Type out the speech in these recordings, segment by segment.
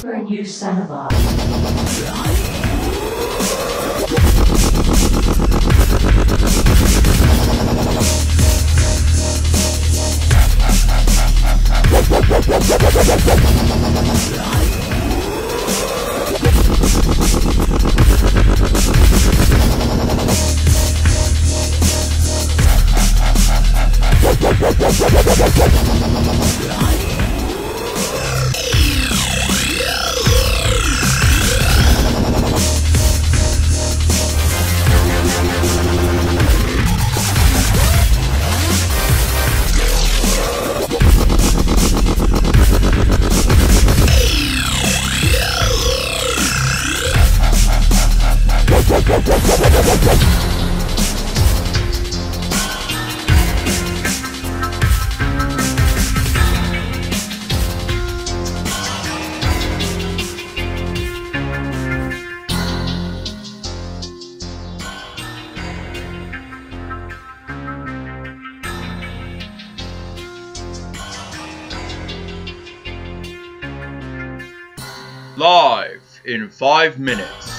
Burn you son of a... Live in 5 minutes.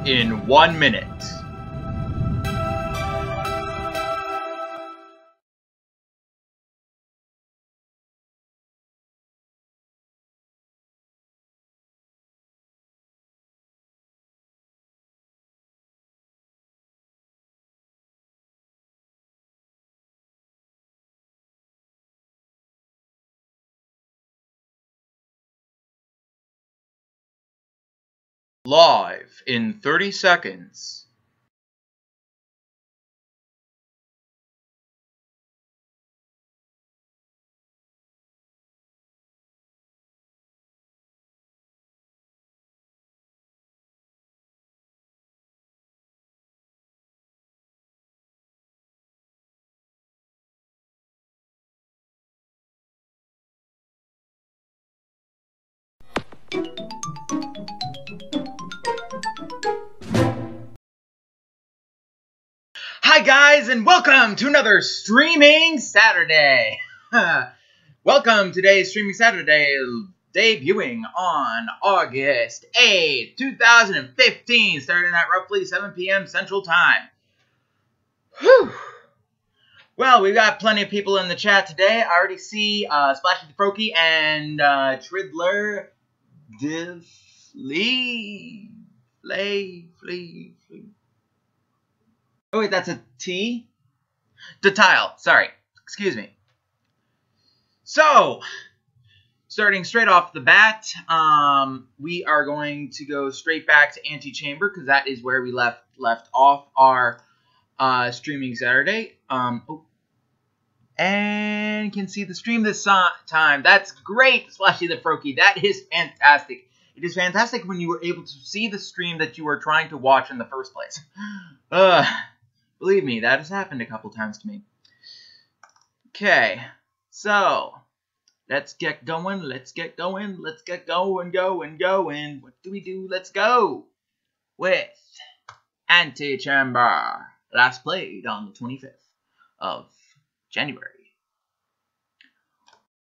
in 1 minute. Live in 30 seconds. Hi guys, and welcome to another Streaming Saturday. Welcome to today's Streaming Saturday, debuting on August 8th, 2015, starting at roughly 7 p.m. Central Time. Whew. Well, we've got plenty of people in the chat today. I already see Splashy the Froky and Tridler Flea. Oh wait, that's a T? Detile, sorry. Excuse me. So, starting straight off the bat, we are going to go straight back to Antichamber, because that is where we left off our Streaming Saturday. And you can see the stream this time. That's great, Splashy the Froky. That is fantastic. It is fantastic when you were able to see the stream that you were trying to watch in the first place. Believe me, that has happened a couple times to me. Okay, so let's get going. What do we do? Let's go with Antichamber. Last played on the 25th of January.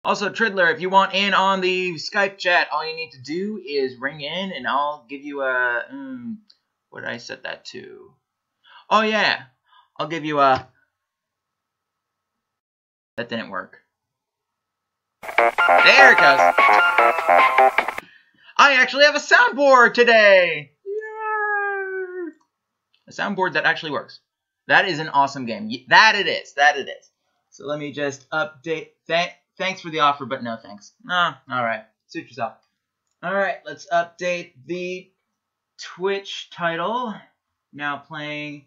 Also, Tridler, if you want in on the Skype chat, all you need to do is ring in, and I'll give you a... what did I set that to? Oh, yeah. I'll give you a... That didn't work. There it goes. I actually have a soundboard today! Yay! A soundboard that actually works. That is an awesome game. That it is. So let me just update... Thanks for the offer, but no thanks. Alright. Suit yourself. Alright, let's update the Twitch title. Now playing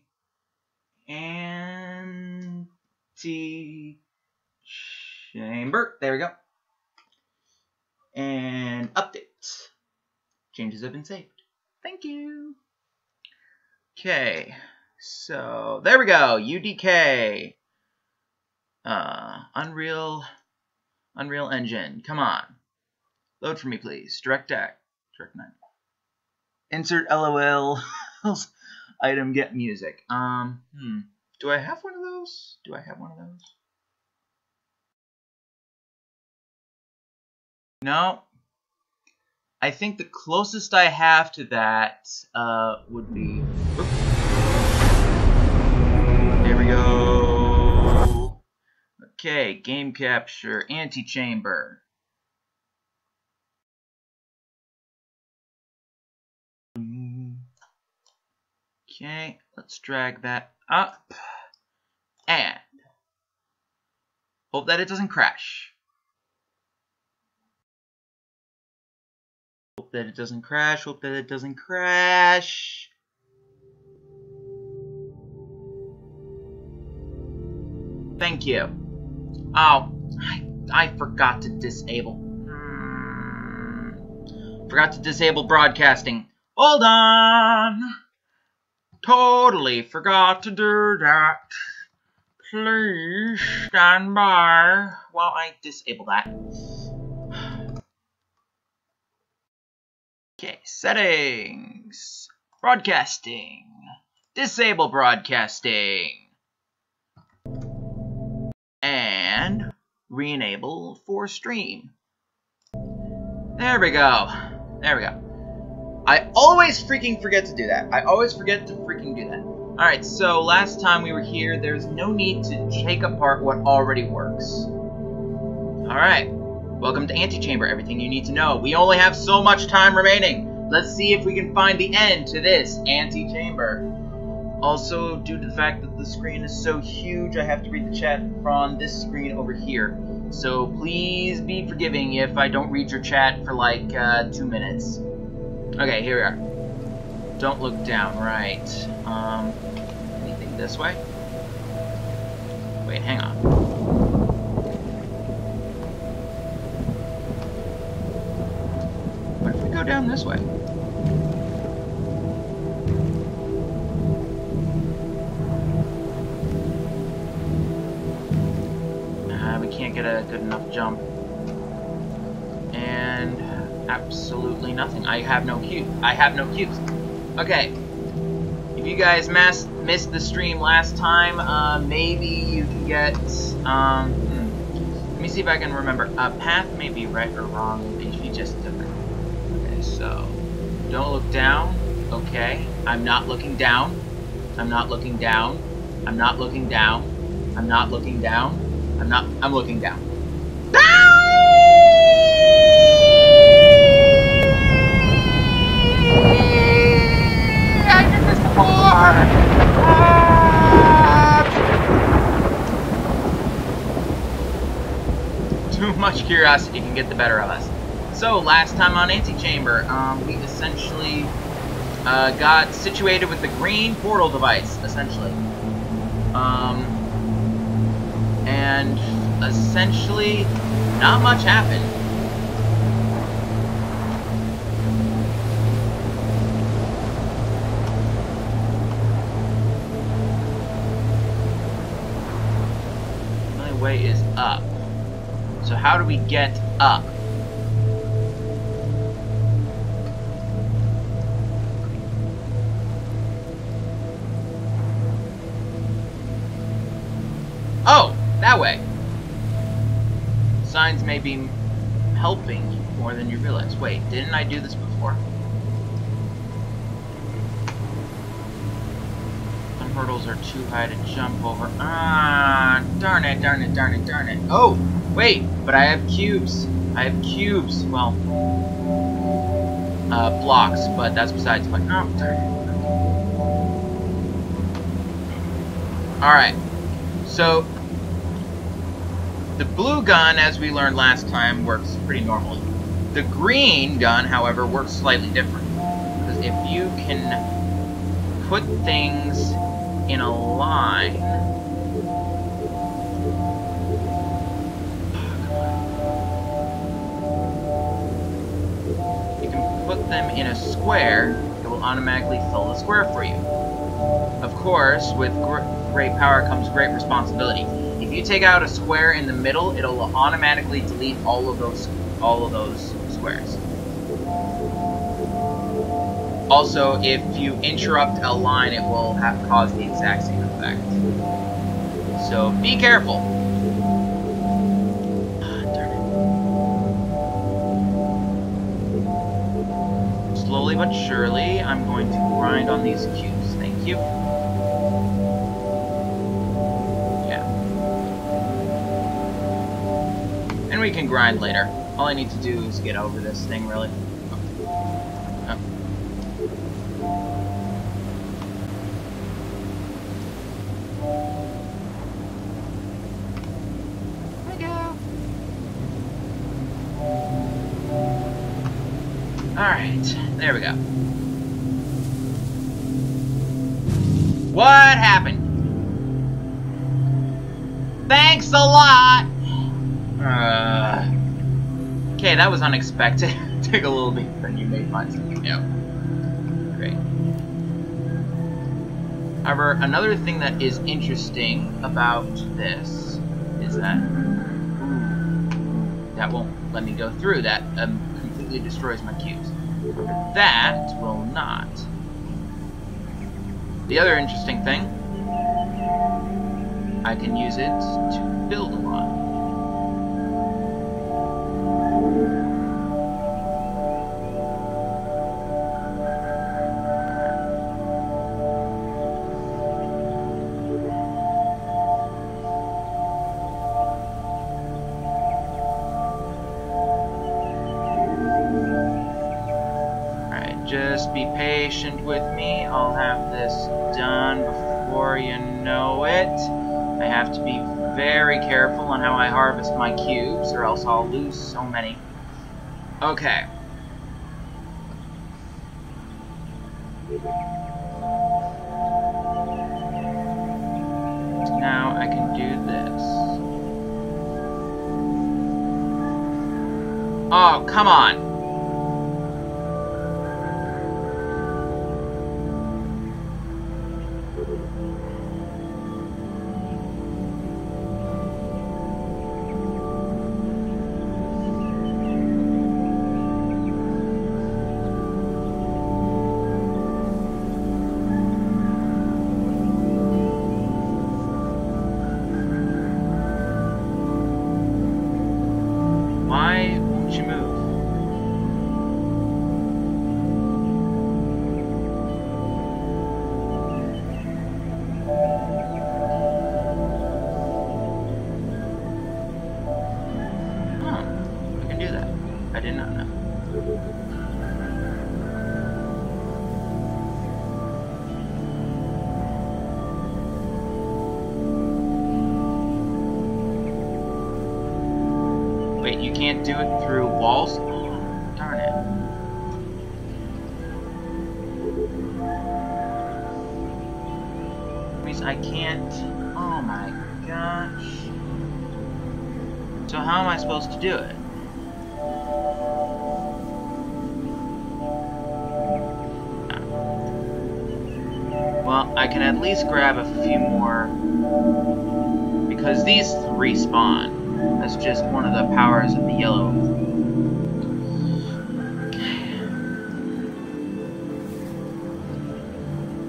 Antichamber. There we go. And update. Changes have been saved. Thank you. Okay. So, there we go. UDK. Unreal Engine. Come on. Load for me, please. DirectX. Direct 9. Insert LOL. Item get music. Do I have one of those? No. I think the closest I have to that would be... Oops. There we go. Okay, game capture, Antichamber. Okay, let's drag that up. And hope that it doesn't crash. Hope that it doesn't crash. Thank you. Oh, I forgot to disable. Forgot to disable broadcasting. Hold on. Totally forgot to do that. Please stand by while I disable that. Okay, settings. Broadcasting. Disable broadcasting. And re-enable for stream. There we go. I always freaking forget to do that. I always forget to freaking do that. Alright, so last time we were here, there's no need to take apart what already works. Alright, welcome to Antichamber, everything you need to know. We only have so much time remaining. Let's see if we can find the end to this Antichamber. Also, due to the fact that the screen is so huge, I have to read the chat from this screen over here. So please be forgiving if I don't read your chat for like 2 minutes. Okay, here we are. Don't look down, right. Anything this way? Wait, hang on. What if we go down this way? We can't get a good enough jump. And absolutely nothing. I have no cube. I have no cubes. Okay. If you guys missed the stream last time, maybe you can get, let me see if I can remember. A path may be right or wrong if you just took it. Okay, so, don't look down. Okay. I'm not looking down. I'm not looking down. I'm not looking down. I'm not looking down. I'm looking down. I did this before! Too much curiosity can get the better of us. So, last time on Antichamber, we essentially got situated with the green portal device, essentially. And essentially, not much happened. The only way is up. So how do we get up? Oh! That way. Signs may be helping more than you realize. Wait, didn't I do this before? Some hurdles are too high to jump over. Ah, darn it, darn it, darn it, darn it. Oh, wait, but I have cubes. I have cubes. Well, blocks, but that's besides the point. Oh, darn it. Alright, so the blue gun, as we learned last time, works pretty normally. The green gun, however, works slightly different. Because if you can put things in a line... You can put them in a square, it will automatically fill the square for you. Of course, with great power comes great responsibility. If you take out a square in the middle, it'll automatically delete all of those squares. Also, if you interrupt a line, it will cause the exact same effect. So be careful. Ah, darn it. Slowly but surely, I'm going to grind on these cubes. Thank you. And we can grind later. All I need to do is get over this thing, really. Oh. There we go. Alright, there we go. What happened? Thanks a lot! Okay, that was unexpected. Took a little bit, then you may find something new. Great. However, another thing that is interesting about this is that that won't let me go through. That completely destroys my cubes. That will not. The other interesting thing, I can use it to build a lot. be patient with me. I'll have this done before you know it. I have to be very careful on how I harvest my cubes, or else I'll lose so many. Okay. Now I can do this. Oh, come on! Why won't you move? Oh, I can do that. I did not know. Wait, you can't do it through walls? Oh, darn it. Means I can't... Oh my gosh. So how am I supposed to do it? Well, I can at least grab a few more, because these respawn. That's just one of the powers of the yellow. Okay.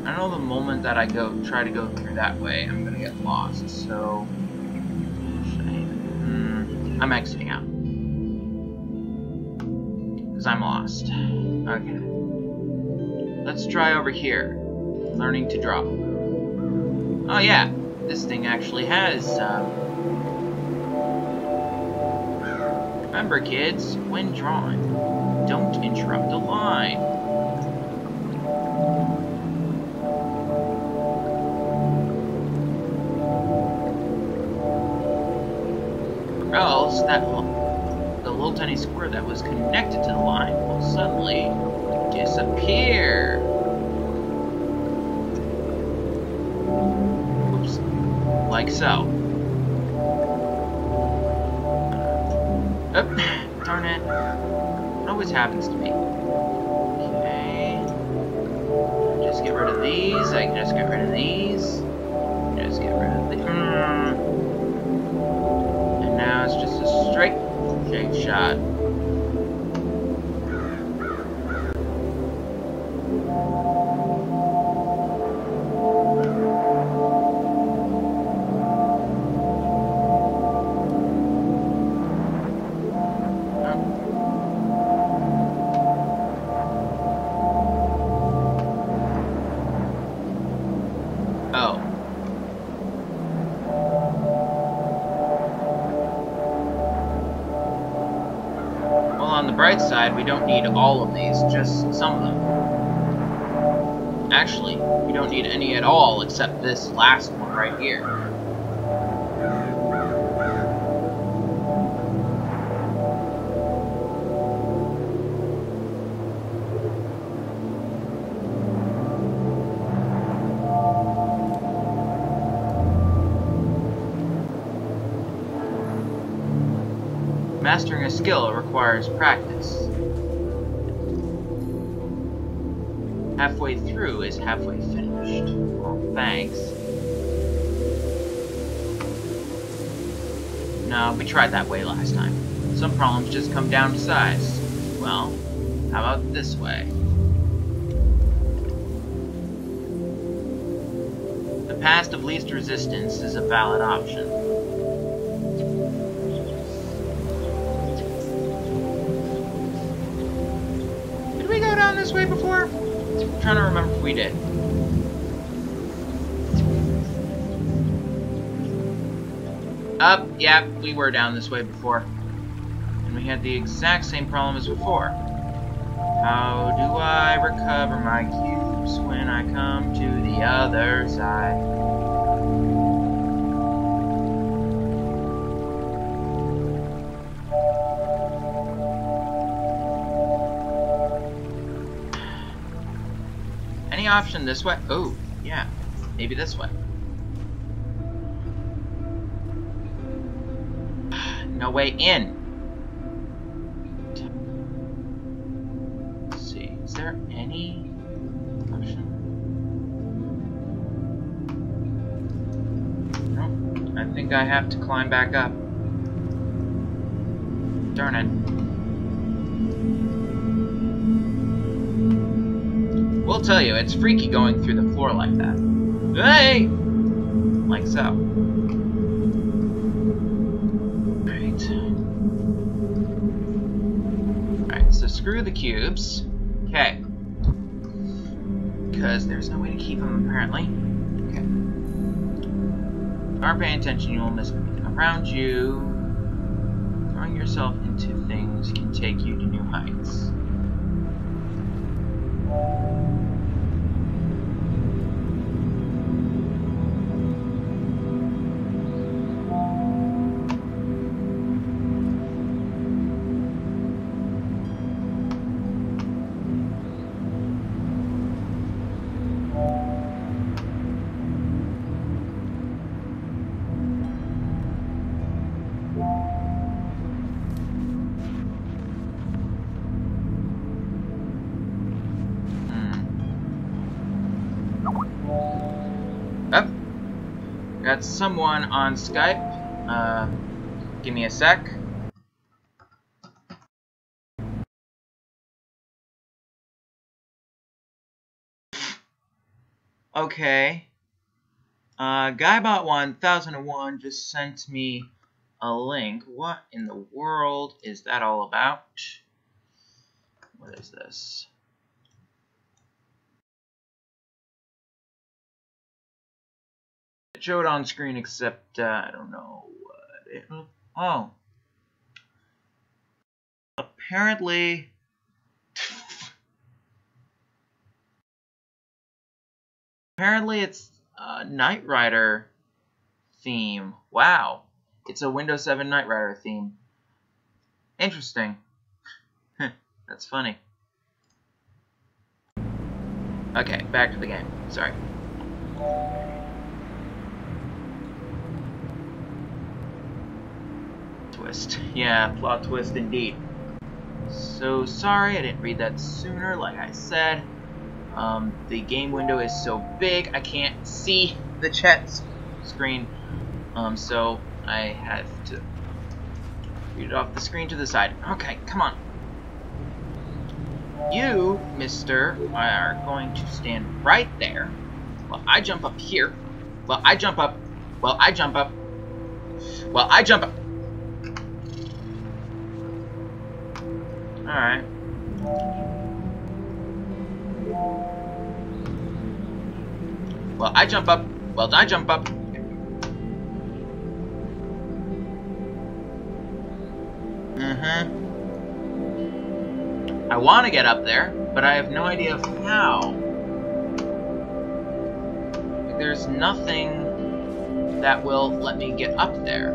I know the moment that I try to go through that way, I'm gonna get lost. So I'm exiting out because I'm lost. Okay. Let's try over here. Learning to draw. Oh yeah, this thing actually has. Remember, kids, when drawing, don't interrupt a line. Or else, the little tiny square that was connected to the line will suddenly disappear. Oops. Like so. Oh, darn it. It always happens to me. Okay. Just get rid of these. I can just get rid of these. Just get rid of the... And now it's just a straight shot. On the bright side, we don't need all of these, just some of them. Actually, we don't need any at all except this last one right here. Mastering a skill requires practice. Halfway through is halfway finished. Well, thanks. No, we tried that way last time. Some problems just come down to size. Well, how about this way? The path of least resistance is a valid option. This way before? I'm trying to remember if we did. Yeah, we were down this way before. And we had the exact same problem as before. How do I recover my cubes when I come to the other side? Any option this way? Oh, yeah. Maybe this way. No way in. Let's see. Is there any option? Nope. I think I have to climb back up. Darn it. We'll tell you, it's freaky going through the floor like that. Hey! Like so. Alright, so screw the cubes. Okay. Because there's no way to keep them, apparently. Okay. If you aren't paying attention, you will miss everything around you. Throwing yourself into things can take you to new heights. Got someone on Skype. Give me a sec. Okay. GuyBot1001 just sent me a link. What in the world is that all about? What is this? It showed on screen, except I don't know what it. Oh, apparently, it's a Knight Rider theme. Wow, it's a Windows 7 Knight Rider theme. Interesting. That's funny. Okay, back to the game. Sorry. Twist. Yeah, plot twist indeed. So sorry I didn't read that sooner, like I said. The game window is so big I can't see the chat screen. So I have to read it off the screen to the side. Okay, come on. You, mister, are going to stand right there while I jump up here. Well, I jump up. Well, I jump up. Well, I jump up. Alright. Well, I jump up. Well, I jump up. I want to get up there, but I have no idea of how. There's nothing that will let me get up there.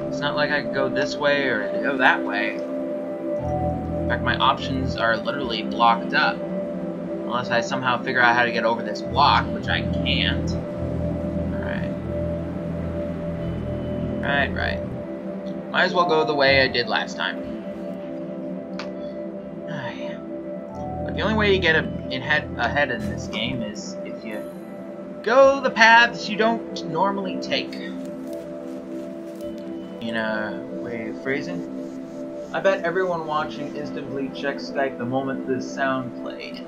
It's not like I can go this way or go that way. In fact, my options are literally blocked up. Unless I somehow figure out how to get over this block, which I can't. Alright. Right. Might as well go the way I did last time. But the only way you get ahead in this game is if you go the paths you don't normally take. In a way of phrasing. I bet everyone watching instantly checks Skype the moment the sound played.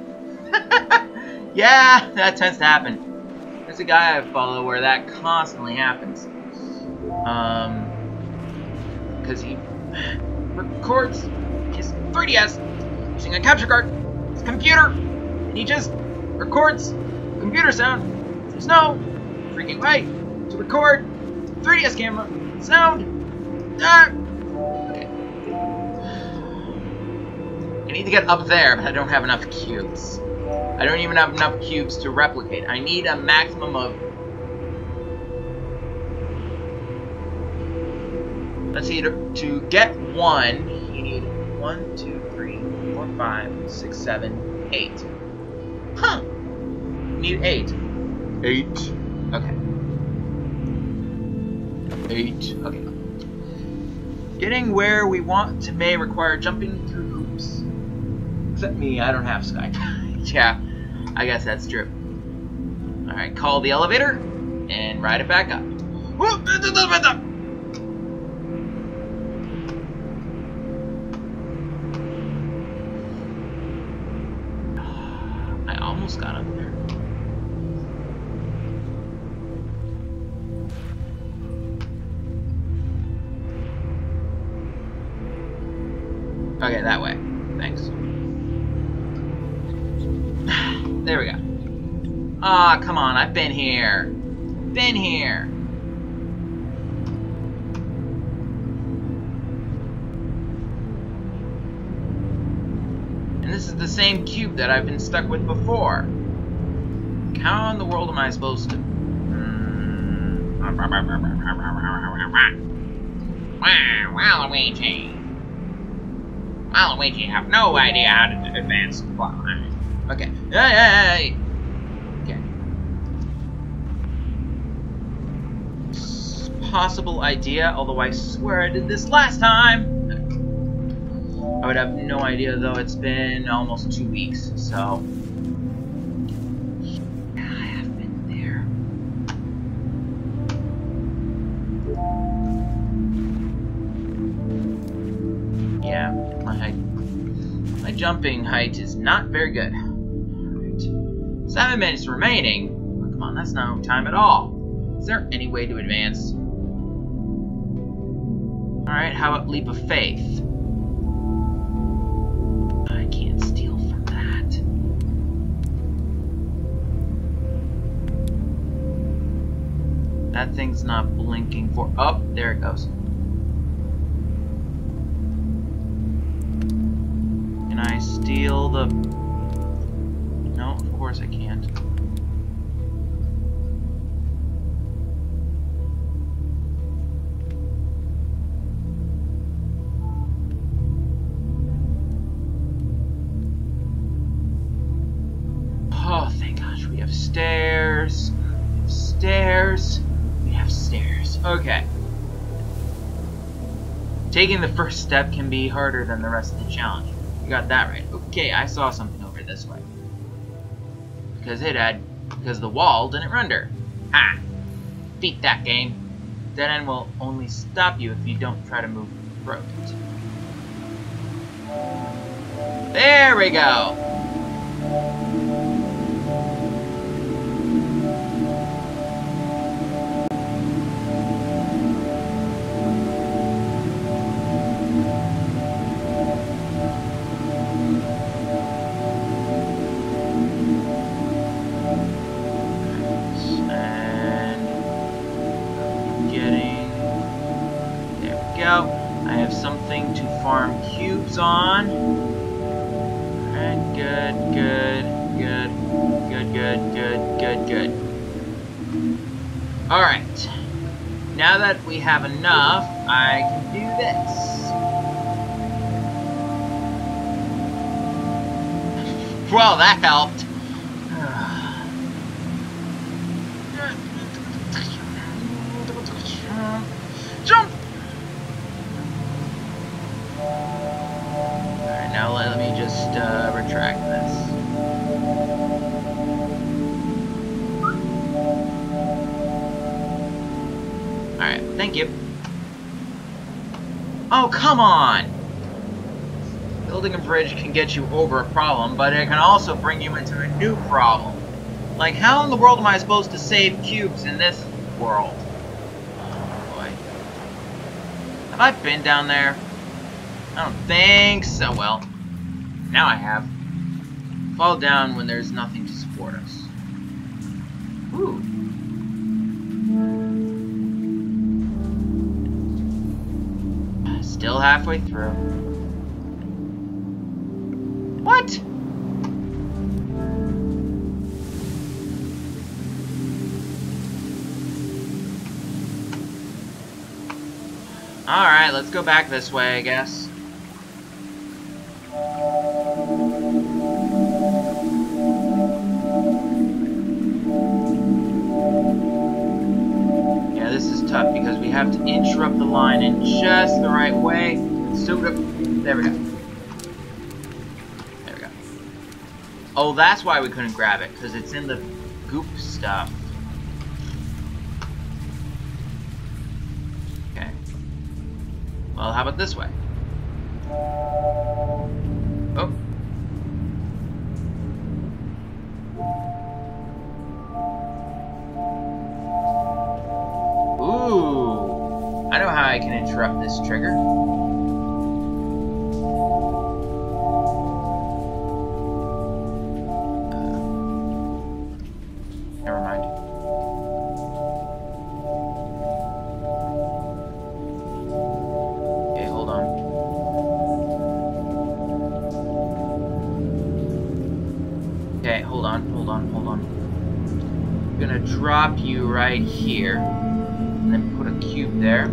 Yeah, that tends to happen. There's a guy I follow where that constantly happens. Because he records his 3DS using a capture card, his computer, and he just records computer sound. There's no freaking way to record 3DS camera sound. Okay. need to get up there, but I don't have enough cubes. I don't even have enough cubes to replicate. I need a maximum of... Let's see, to get one, you need 1, 2, 3, 4, 5, 6, 7, 8. Huh. You need 8. 8. Okay. 8. Okay. Getting where we want to may require jumping through hoops. Except me, I don't have sky. Yeah, I guess that's true. Alright, call the elevator and ride it back up. I almost got up there. Okay, that way. Thanks. There we go. Ah, come on, I've been here. Been here. And this is the same cube that I've been stuck with before. How in the world am I supposed to... Waluigi. Waluigi have no idea how to advance the plot. Okay. Hey! Okay. Possible idea, although I swear I did this last time. I would have no idea, though. It's been almost 2 weeks, so... I have been there. Yeah, my jumping height is not very good. Alright. 7 minutes remaining. Oh, come on, that's no time at all. Is there any way to advance? Alright, how about leap of faith? I can't steal from that. That thing's not blinking for... Oh, there it goes. Can I steal the... No, of course I can't. Oh, thank gosh, we have stairs. Stairs. We have stairs. Okay. Taking the first step can be harder than the rest of the challenge. You got that right. Okay, I saw something over this way. Because the wall didn't render. Ha! Beat that game. Dead end will only stop you if you don't try to move through it. There we go! I have something to farm cubes on. Alright, good. Alright. Now that we have enough, I can do this. Well, that helped. Jump! Alright, now let me just retract this. Alright, thank you. Oh, come on! Building a bridge can get you over a problem, but it can also bring you into a new problem. Like, how in the world am I supposed to save cubes in this world? Oh, boy. Have I been down there? I don't think so. Well, now I have. Fall down when there's nothing to support us. Ooh. Still halfway through. Alright, let's go back this way, I guess. Yeah, this is tough because we have to interrupt the line in just the right way. There we go. There we go. Oh, that's why we couldn't grab it, because it's in the goop stuff. Okay. Well, how about this way? Oh. Ooh. I know how I can interrupt this trigger. Never mind. Okay, hold on. Okay, hold on. I'm gonna drop you right here, and then put a cube there.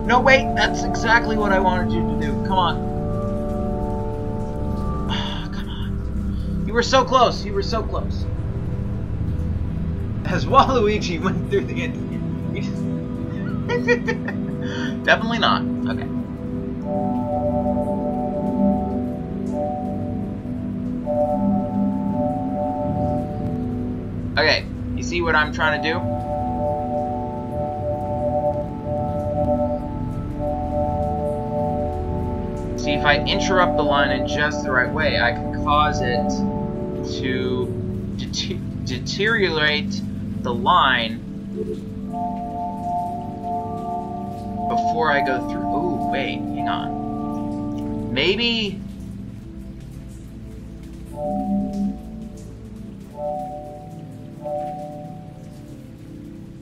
No, wait, that's exactly what I wanted you to do. Come on. Oh, come on. You were so close. You were so close. As Waluigi went through the end. Definitely not. Okay. Okay, you see what I'm trying to do? See, if I interrupt the line in just the right way, I can cause it to deteriorate the line before I go through. Ooh, wait, hang on. Maybe...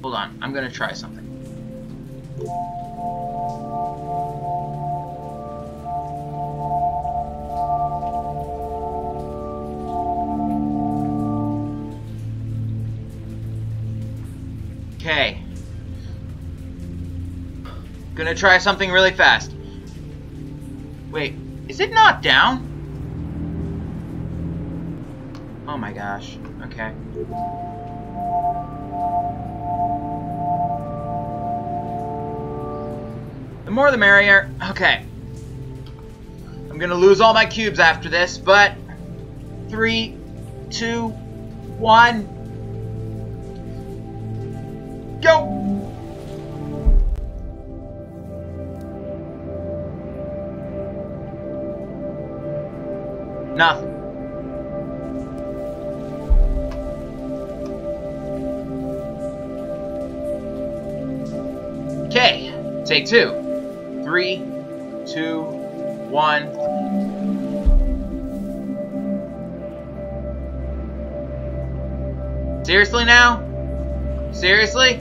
Hold on, I'm gonna try something. Okay. Gonna try something really fast. Wait, is it not down? Oh my gosh. Okay. The more the merrier. Okay. I'm gonna lose all my cubes after this, but 3, 2, 1. Go! Nothing. Okay, take 2. 3, 2, 1. Seriously now? Seriously?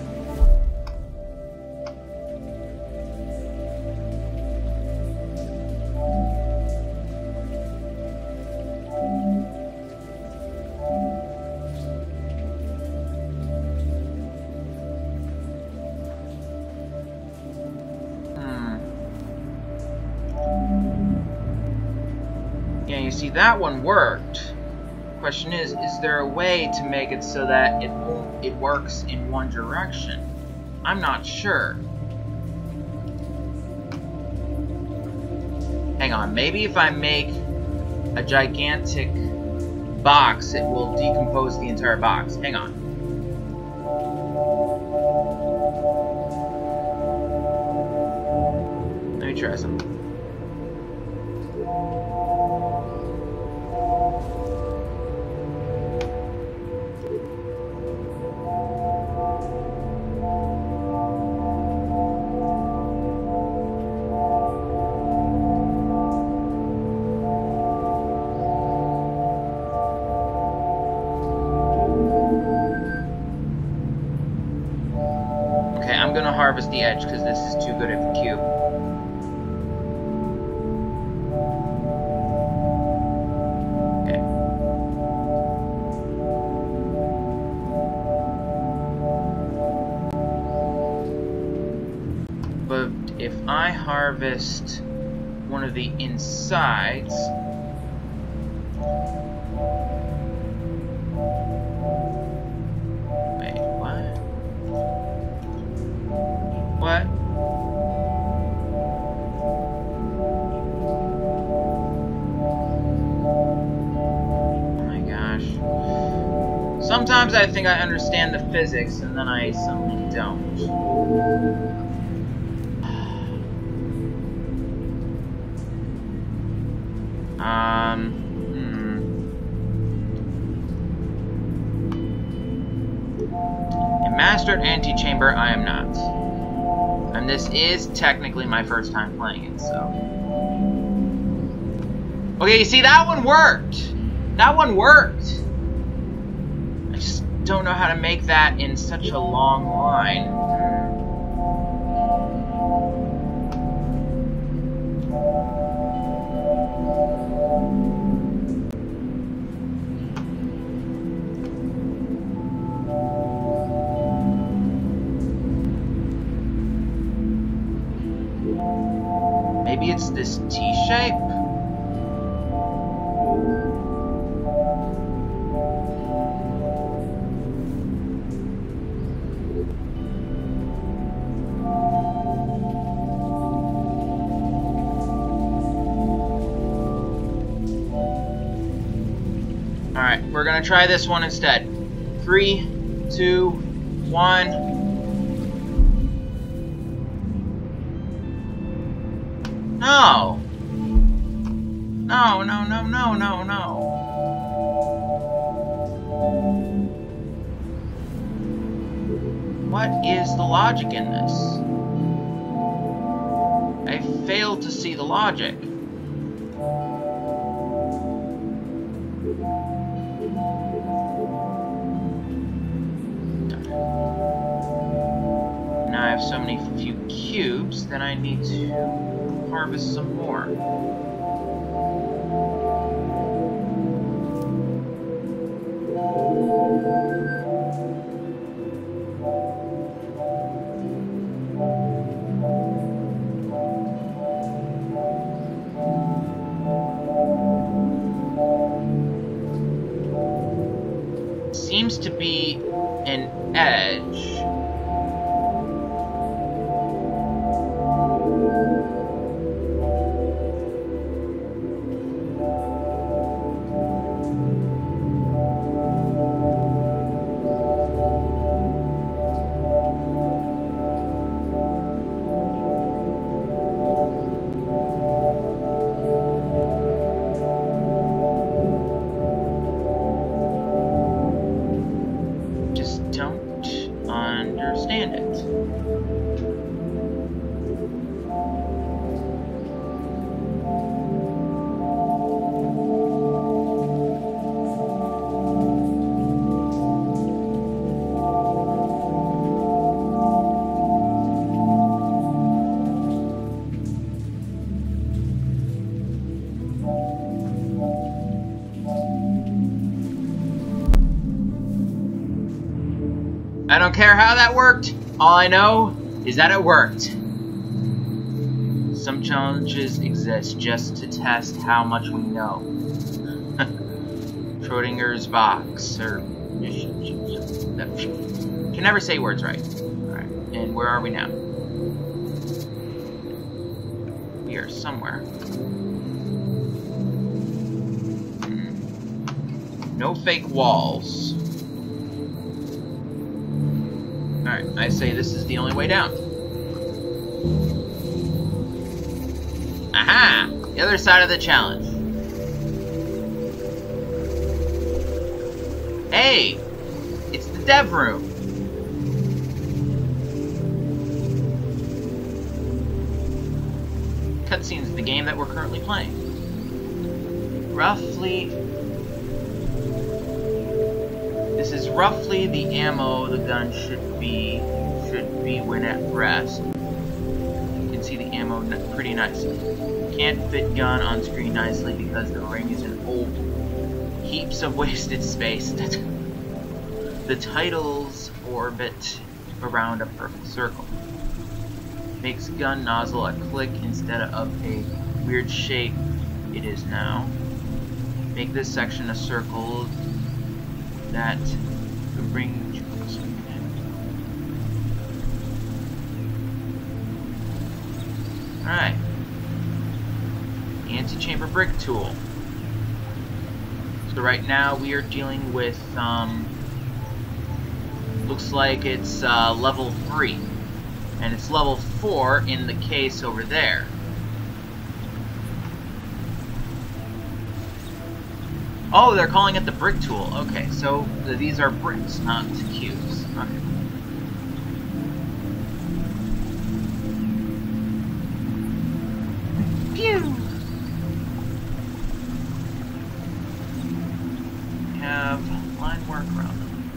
Yeah, you see, that one worked. Question is there a way to make it so that it works in one direction? I'm not sure. Hang on, maybe if I make a gigantic box, it will decompose the entire box. Hang on. Let me try something. harvest the edge because this is too good of a cube. Okay. But if I harvest one of the insides, what? Oh my gosh. Sometimes I think I understand the physics, and then I suddenly don't. In Master Antichamber, I am not. And this is technically my first time playing it, so... Okay, you see, that one worked! That one worked! I just don't know how to make that in such a long line. Maybe it's this T-shape? Alright, we're gonna try this one instead. 3, 2, 1... No! No, no, no, no, no, no. What is the logic in this? I fail to see the logic. Now I have so many few cubes that I need to harvest some more. Seems to be an edge. Understand it. I don't care how that worked. All I know is that it worked. Some challenges exist just to test how much we know. Schrodinger's box, or... Can never say words right. Alright, and where are we now? We are somewhere. No fake walls. Alright, I say this is the only way down. Aha! The other side of the challenge. Hey! It's the dev room. Cutscenes of the game that we're currently playing. Roughly... This is roughly the ammo the gun should be should be when at rest. You can see the ammo pretty nicely. Can't fit gun on screen nicely because the ring is an oval. Heaps of wasted space. The titles orbit around a perfect circle. Makes gun nozzle a click instead of a weird shape it is now. Make this section a circle that could bring. Alright. Antichamber brick tool. So right now we are dealing with looks like it's level 3. And it's level 4 in the case over there. Oh, they're calling it the brick tool. Okay, so these are bricks, not cubes. Okay. Pew! Have line work around them.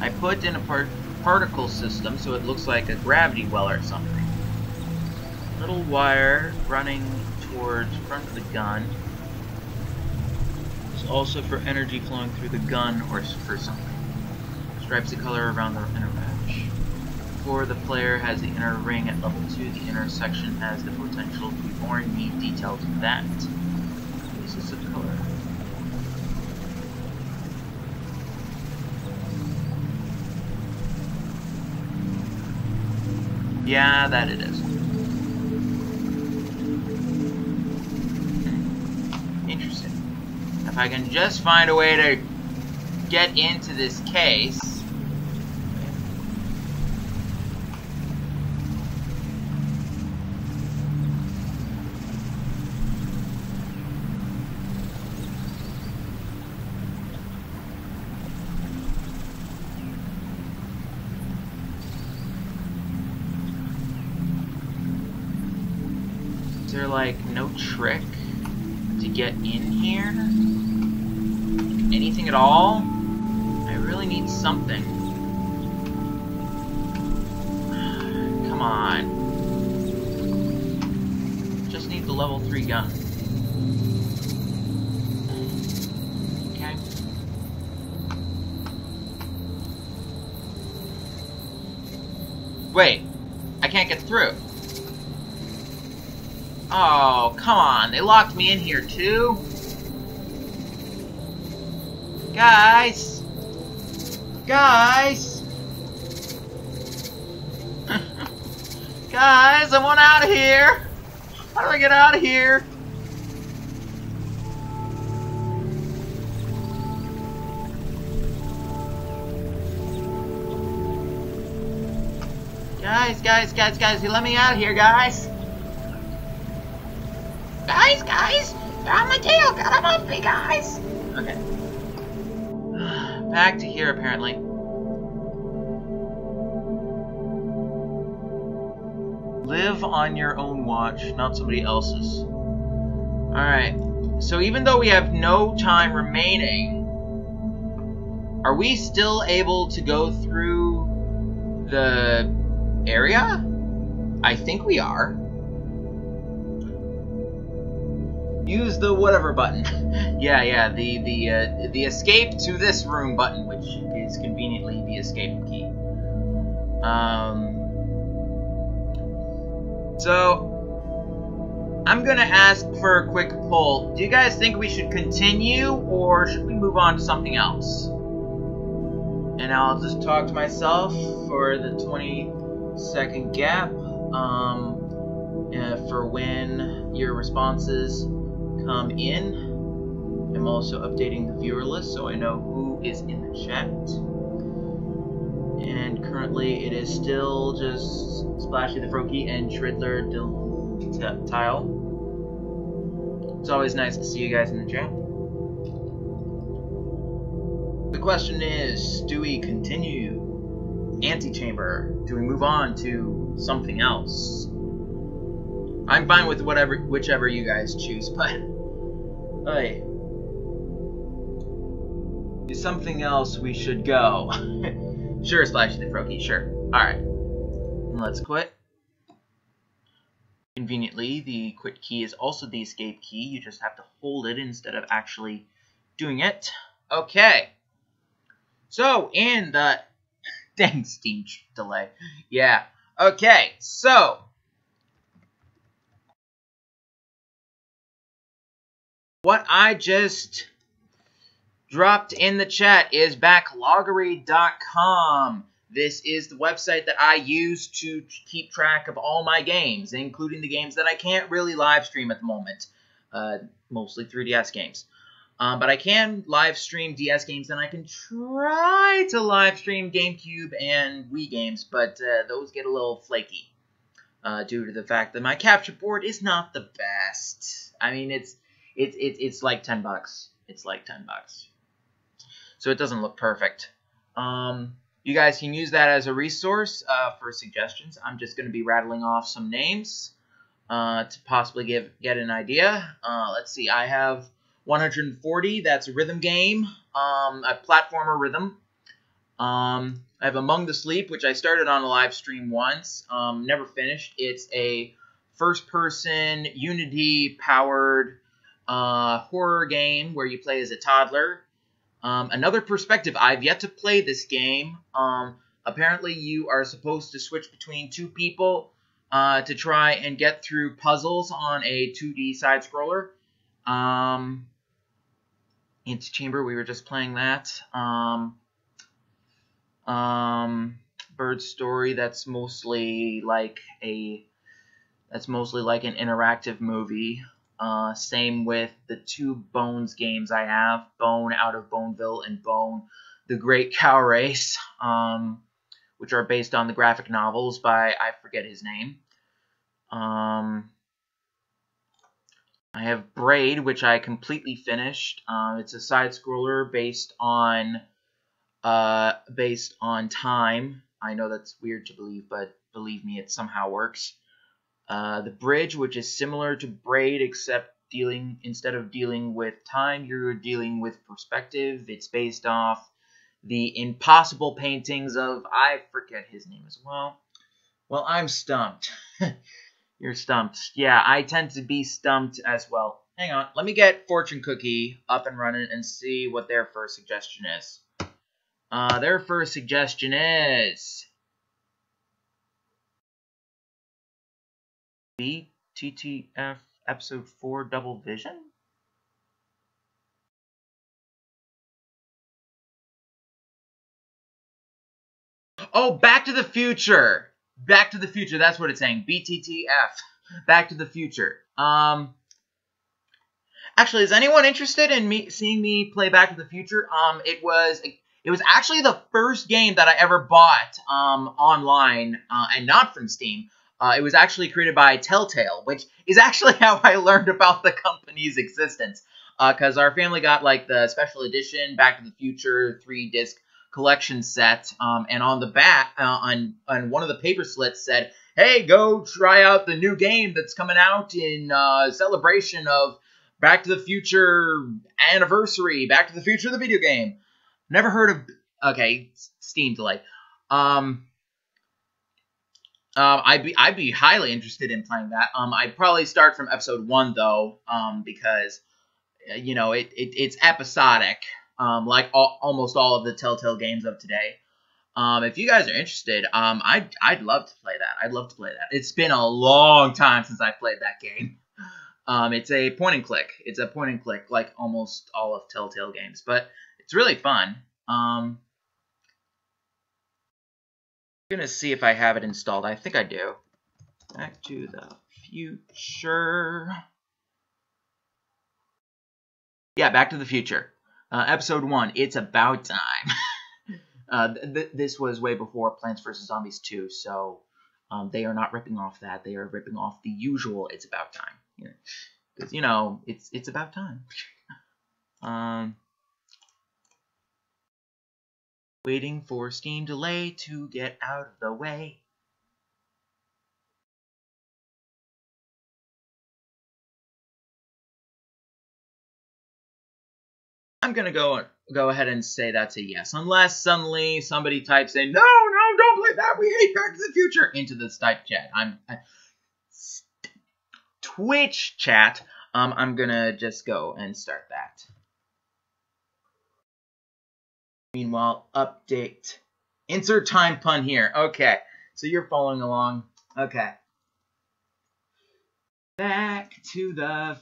I put in a particle system so it looks like a gravity well or something. Little wire running towards front of the gun. It's also for energy flowing through the gun or for something. Stripes the color around the inner edge. Before the player has the inner ring at level 2, the inner section has the potential to be boring. Need details of that. This is the color. Yeah, that it is. Interesting. If I can just find a way to get into this case. Is there like no trick to get in here? Anything at all? I really need something. Come on. Just need the level 3 gun. Okay. Wait. I can't get through. Oh, come on. They locked me in here, too? Guys! Guys! Guys, I want out of here! How do I get out of here? Guys, you let me out of here, guys! Guys! They're on my tail! Got them off me, guys! Okay. Back to here, apparently. Live on your own watch, not somebody else's. Alright. So even though we have no time remaining, are we still able to go through the area? I think we are. Use the whatever button. yeah, the escape to this room button, which is conveniently the escape key. So I'm gonna ask for a quick poll. Do you guys think we should continue, or should we move on to something else? And I'll just talk to myself for the 20-second gap. For when your responses come in. I'm also updating the viewer list so I know who is in the chat. And currently it is still just Splashy the Froakie and Shriddler Tile. It's always nice to see you guys in the chat. The question is, do we continue Antichamber? Do we move on to something else? I'm fine with whichever you guys choose, but hey. Is something else we should go? Sure, Splashy the Froakie, sure. Alright. Let's quit. Conveniently, the quit key is also the escape key. You just have to hold it instead of actually doing it. Okay. So, in the... Dang Steam delay. Yeah. Okay, so... what I just dropped in the chat is backloggery.com. This is the website that I use to keep track of all my games, including the games that I can't really live stream at the moment. Mostly 3DS games. But I can live stream DS games, and I can try to live stream GameCube and Wii games, but those get a little flaky due to the fact that my capture board is not the best. I mean, it's like $10. It's like $10. So it doesn't look perfect. You guys can use that as a resource for suggestions. I'm just going to be rattling off some names to possibly get an idea. Let's see. I have 140. That's a rhythm game, a platformer rhythm. I have Among the Sleep, which I started on a live stream once. Never finished. It's a first-person, Unity-powered horror game where you play as a toddler. Another perspective. I've yet to play this game. Apparently, you are supposed to switch between two people to try and get through puzzles on a 2D side-scroller. Antichamber, we were just playing that. Bird Story, that's mostly like an interactive movie. Same with the two Bones games I have, Bone Out of Boneville and Bone The Great Cow Race, which are based on the graphic novels by, I forget his name. I have Braid, which I completely finished. It's a side-scroller based on time. I know that's weird to believe, but believe me, it somehow works. The Bridge, which is similar to Braid, except instead of dealing with time, you're dealing with perspective. It's based off the impossible paintings of, I forget his name as well. Well, I'm stumped. You're stumped. Yeah, I tend to be stumped as well. Hang on, let me get Fortune Cookie up and running and see what their first suggestion is. Their first suggestion is BTTF Episode 4 Double Vision? Oh, Back to the Future! Back to the Future, that's what it's saying. BTTF. Back to the Future. Actually, is anyone interested in seeing me play Back to the Future? It was actually the first game that I ever bought online and not from Steam. It was actually created by Telltale, which is actually how I learned about the company's existence. Because our family got like the special edition Back to the Future 3-disc collection set, and on the back, on one of the paper slits said, "Hey, go try out the new game that's coming out in celebration of Back to the Future anniversary, Back to the Future the video game." Never heard of... Okay, Steam delay. I'd be highly interested in playing that. I'd probably start from episode 1 though, because you know it's episodic, like almost all of the Telltale games of today. If you guys are interested, I'd love to play that. I'd love to play that. It's been a long time since I played that game. It's a point and click. It's a point and click, like almost all of Telltale games, but it's really fun. I'm gonna see if I have it installed. I think I do. Back to the Future. Yeah, Back to the Future. Episode 1. It's about time. This was way before Plants vs. Zombies 2, so they are not ripping off that. They are ripping off the usual It's About Time. Because, you know, it's about time. Waiting for Steam delay to get out of the way. I'm gonna go go ahead and say that's a yes. Unless suddenly somebody types in, no, don't play that, we hate Back to the Future, into the Skype chat. Twitch chat. I'm gonna just go and start that. Meanwhile, update. Insert time pun here. Okay, so you're following along. Okay. Back to the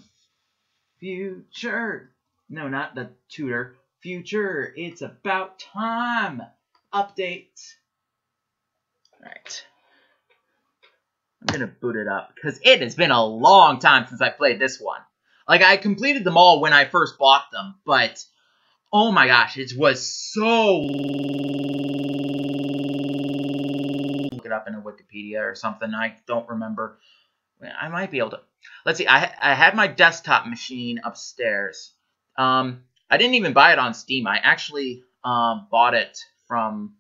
future. No, not the tutor. Future. It's about time. Update. Alright. I'm gonna boot it up, because it has been a long time since I played this one. Like, I completed them all when I first bought them, but oh my gosh, it was so... Look it up in a Wikipedia or something, I don't remember. I might be able to... Let's see, I had my desktop machine upstairs. I didn't even buy it on Steam. I actually bought it from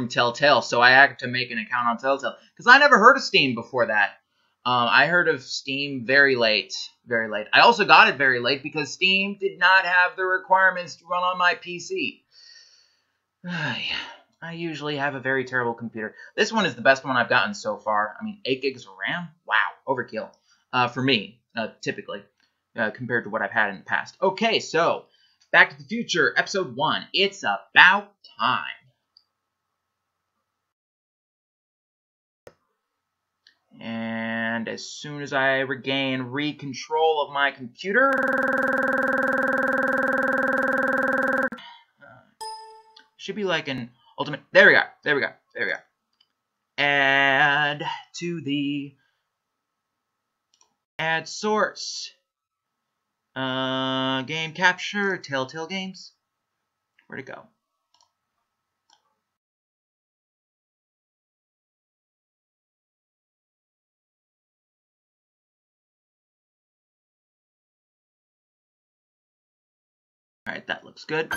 Telltale, so I had to make an account on Telltale, because I never heard of Steam before that. I heard of Steam very late. I also got it very late because Steam did not have the requirements to run on my PC. I usually have a very terrible computer. This one is the best one I've gotten so far. I mean, 8 gigs of RAM? Wow, overkill. For me, typically, compared to what I've had in the past. Okay, so, Back to the Future, Episode 1. It's about time. And as soon as I regain control of my computer, should be like an ultimate. There we go. Add to the add source. Game capture, Telltale Games. Where'd it go? Alright, that looks good.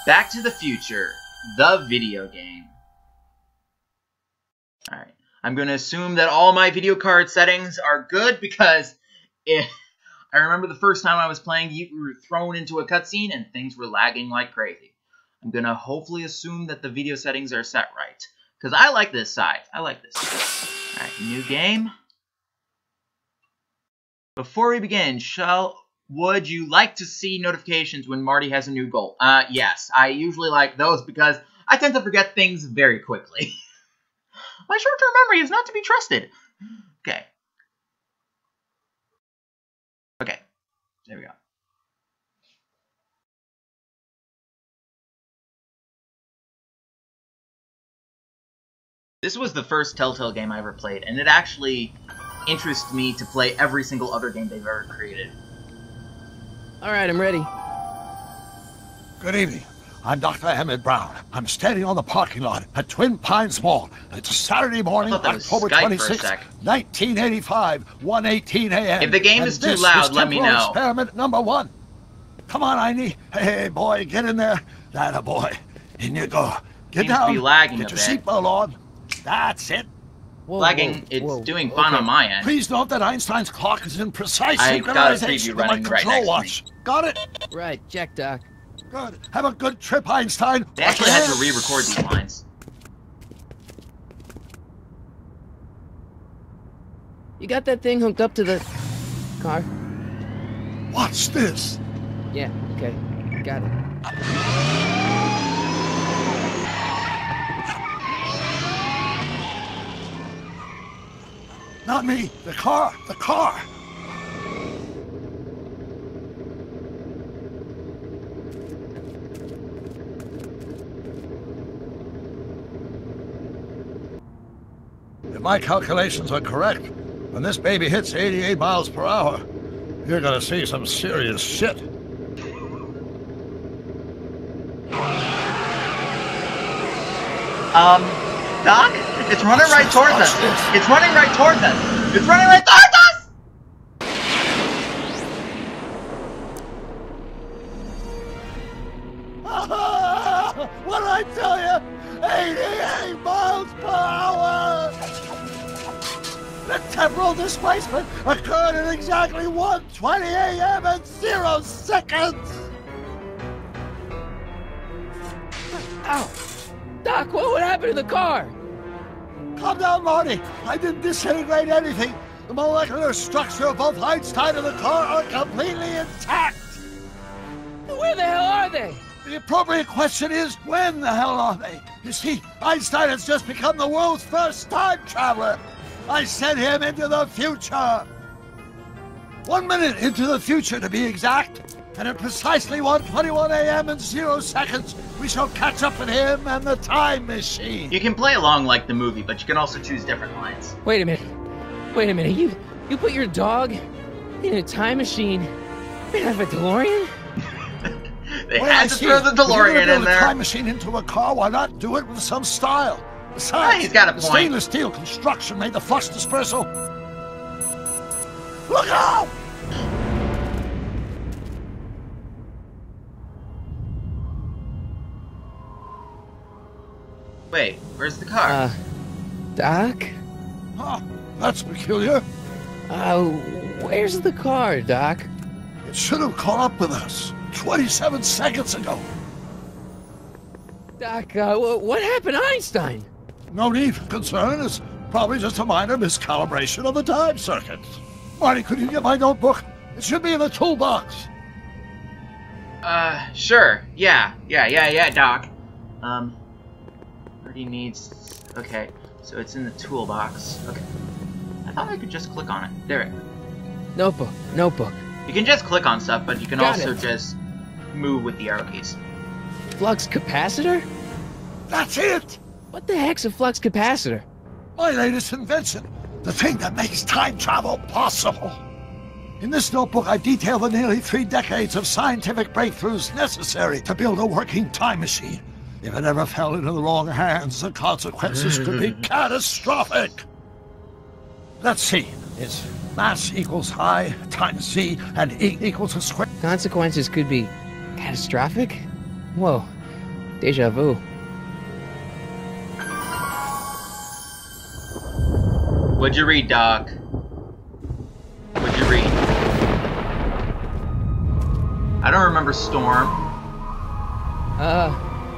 Back to the Future, the video game. Alright, I'm going to assume that all my video card settings are good, because I remember the first time I was playing, you were thrown into a cutscene and things were lagging like crazy. I'm going to hopefully assume that the video settings are set right. Because I like this side. Alright, new game. Before we begin, would you like to see notifications when Marty has a new goal? Yes. I usually like those because I tend to forget things very quickly. My short-term memory is not to be trusted. Okay. Okay. There we go. This was the first Telltale game I ever played, and it actually interests me to play every single other game they've ever created. Alright, I'm ready. Good evening. I'm Dr. Emmett Brown. I'm standing on the parking lot at Twin Pines Mall. It's Saturday morning, October 26, 1985, 1:18 a.m. If the game is too loud, let me know. Experiment number 1. Come on, Einie. Hey, boy, get in there. That a boy. In you go. Get down. Be lagging Get your seatbelt on. That's it. Whoa, lagging, it's doing fine on my end. Please note that Einstein's clock is in precise I've got a synchronization preview with my running right control next watch. to me. Got it? Right, check, Doc. Good. Have a good trip, Einstein. They actually had to re-record these lines. You got that thing hooked up to the car? Watch this. Yeah, okay. Got it. Not me. The car. The car. If my calculations are correct, when this baby hits 88 miles per hour, you're gonna see some serious shit. Doc? It's running right towards us. It's running right towards us. It's running right towards us! What did I tell you? 88 miles per hour! The temporal displacement occurred at exactly 1:20 a.m. and 0 seconds! Ow! Doc, what would happen to the car? Calm down, Marty. I didn't disintegrate anything. The molecular structure of both Einstein and the car are completely intact. Where the hell are they? The appropriate question is, when the hell are they? You see, Einstein has just become the world's first time traveler. I sent him into the future. 1 minute into the future, to be exact. And at precisely 1:21 a.m. and 0 seconds, we shall catch up with him and the time machine. You can play along like the movie, but you can also choose different lines. Wait a minute. Wait a minute. You put your dog in a time machine made out of a DeLorean? They had to throw the DeLorean in there. A time machine into a car, why not do it with some style? Besides, he's got a the point. stainless steel construction made the flux dispersal. Look out! Wait, where's the car? Doc? Huh, that's peculiar. Where's the car, Doc? It should have caught up with us 27 seconds ago. Doc, what happened to Einstein? No need for concern. It's probably just a minor miscalibration of the time circuit. Marty, could you get my notebook? It should be in the toolbox. Sure. Yeah, Doc. Marty needs... Okay, so it's in the toolbox. Okay. I thought I could just click on it. There. Notebook. You can just click on stuff, but you can Got also it. just move with the arrow keys. Flux capacitor? That's it! What the heck's a flux capacitor? My latest invention. The thing that makes time travel possible. In this notebook, I detail the nearly 3 decades of scientific breakthroughs necessary to build a working time machine. If it ever fell into the wrong hands, the consequences could be catastrophic. Let's see. It's mass equals I times Z and E equals a square. Consequences could be catastrophic? Whoa. Deja vu. What'd you read, Doc? What'd you read? I don't remember Storm.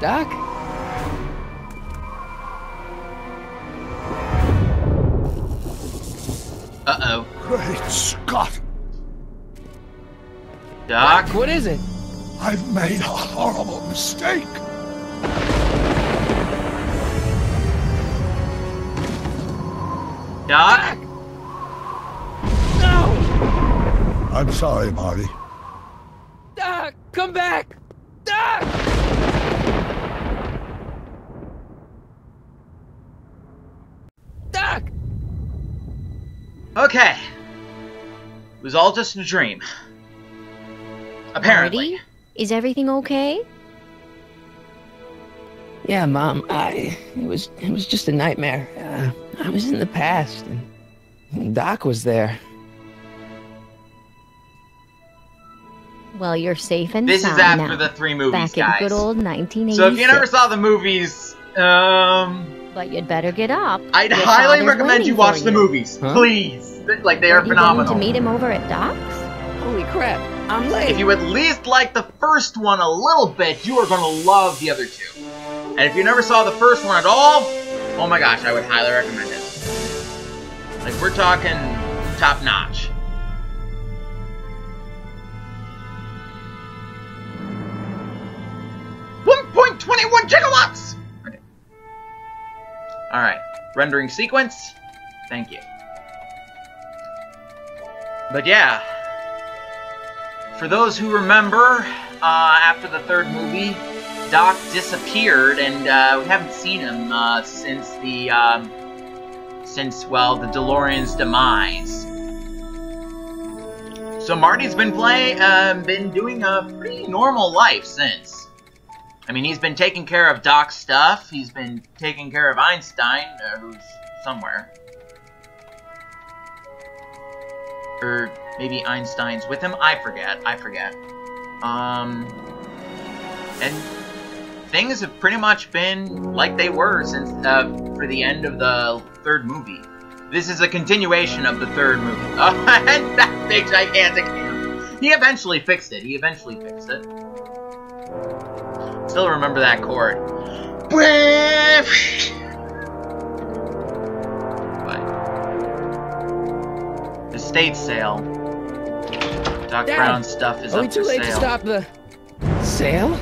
Doc? Uh-oh. Great Scott! Doc? What is it? I've made a horrible mistake. Doc? No! I'm sorry, Marty. Doc, come back! Doc! Doc! Okay. It was all just a dream. Apparently. Marty, is everything okay? Yeah, Mom, it was just a nightmare. I was in the past, and Doc was there. Well, you're safe and This is sound after now. the 3 movies, Back guys. in good old 1986. So if you never saw the movies, But you'd better get up. I'd Your highly father's recommend waiting you watch for the you. movies. Huh? Please. Like, they are You phenomenal. going to meet him over at Doc's? Holy crap, I'm late! If you at least like the first one a little bit, you are going to love the other 2. And if you never saw the first one at all, oh my gosh, I would highly recommend it. Like, we're talking top notch. .21 gigawatts! Okay. Alright, rendering sequence. Thank you. But yeah, for those who remember, after the 3rd movie, Doc disappeared, and we haven't seen him since the DeLorean's demise. So Marty's been doing a pretty normal life since. I mean, he's been taking care of Doc's stuff. He's been taking care of Einstein, who's somewhere. Or maybe Einstein's with him? I forget. And things have pretty much been like they were since for the end of the 3rd movie. This is a continuation of the third movie. Oh, and that big gigantic hand. He eventually fixed it. Still remember that chord. But estate sale. Doc Brown's stuff is up for sale. Are we too late to stop the sale?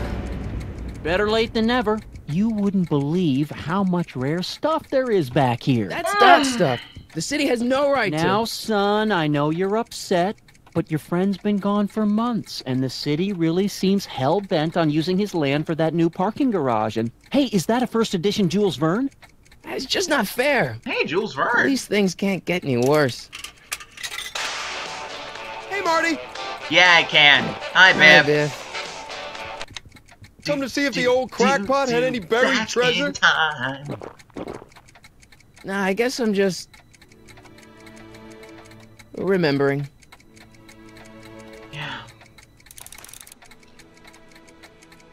Better late than never. You wouldn't believe how much rare stuff there is back here. That's Doc's stuff. The city has no right to. Now, son, I know you're upset, but your friend's been gone for months, and the city really seems hell-bent on using his land for that new parking garage. And, hey, is that a first edition Jules Verne? It's just not fair. Hey, Jules Verne. These things can't get any worse. Hey, Marty. Yeah, I can. Hi, Biff. Hi, Biff. Come to see if the old crackpot had any buried treasure? Nah, I guess I'm just remembering.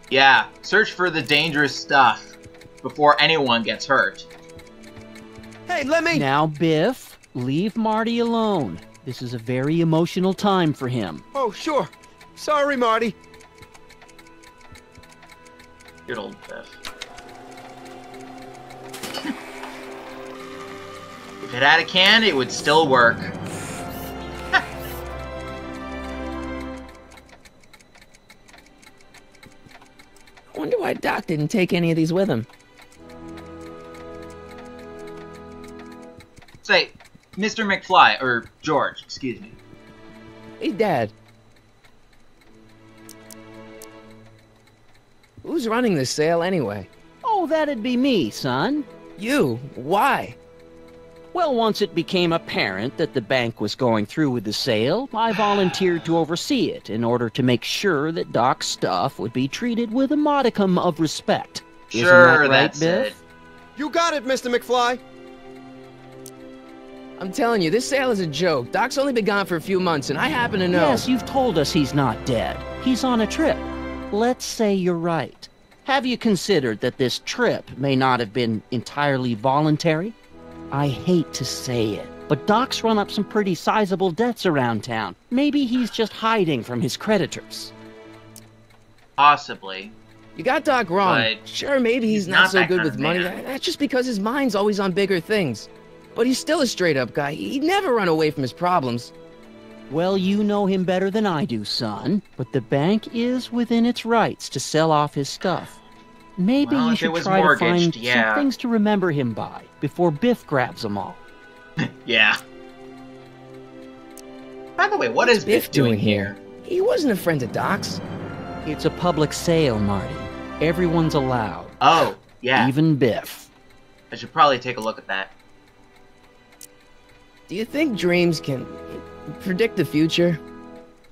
Yeah, search for the dangerous stuff before anyone gets hurt. Hey, let me... Now, Biff, leave Marty alone. This is a very emotional time for him. Oh, sure. Sorry, Marty. Good old Biff. If it had a can, it would still work. I wonder why Doc didn't take any of these with him. Say, Mr. McFly, or George, excuse me. Hey, Dad. Who's running this sale anyway? Oh, that'd be me, son. You? Why? Well, once it became apparent that the bank was going through with the sale, I volunteered to oversee it in order to make sure that Doc's stuff would be treated with a modicum of respect. Sure, Isn't that right, that's Biff? it. You got it, Mr. McFly. I'm telling you, this sale is a joke. Doc's only been gone for a few months, and I happen to know. Yes, you've told us he's not dead. He's on a trip. Let's say you're right. Have you considered that this trip may not have been entirely voluntary? I hate to say it, but Doc's run up some pretty sizable debts around town. Maybe he's just hiding from his creditors. Possibly. You got Doc wrong. But sure, maybe he's not so that good kind with of money. man. That's just because his mind's always on bigger things. But he's still a straight-up guy. He'd never run away from his problems. Well, you know him better than I do, son. But the bank is within its rights to sell off his stuff. Maybe Well, you if it should was try to find mortgaged, yeah. some things to remember him by before Biff grabs them all. Yeah. By the way, what is Biff doing here? He wasn't a friend of Doc's. It's a public sale, Marty. Everyone's allowed. Oh, yeah. Even Biff. I should probably take a look at that. Do you think dreams can predict the future?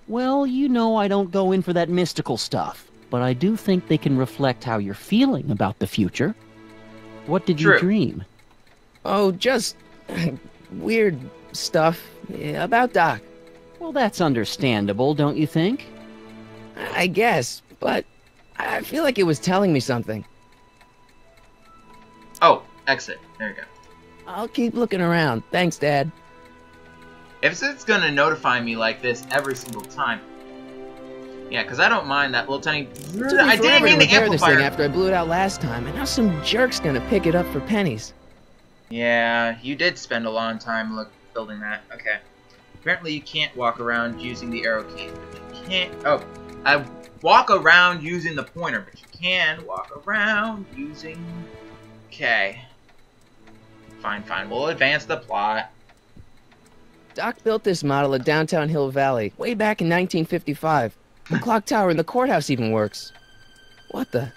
Well, you know I don't go in for that mystical stuff, but I do think they can reflect how you're feeling about the future. What did you dream? Oh, just weird stuff about Doc. Well, that's understandable, don't you think? I guess, but I feel like it was telling me something. Oh, exit. There you go. I'll keep looking around. Thanks, Dad. If it's gonna notify me like this every single time. Yeah, because I don't mind that little tiny... I didn't mean the repair this thing amplifier. after I blew it out last time, and now some jerk's gonna pick it up for pennies. Yeah, you did spend a long time building that. Okay. Apparently you can't walk around using the arrow keys, but you can't... Oh, I walk around using the pointer, but you can walk around using... Okay. Fine, fine. We'll advance the plot. Doc built this model at downtown Hill Valley way back in 1955. The clock tower in the courthouse even works. What the?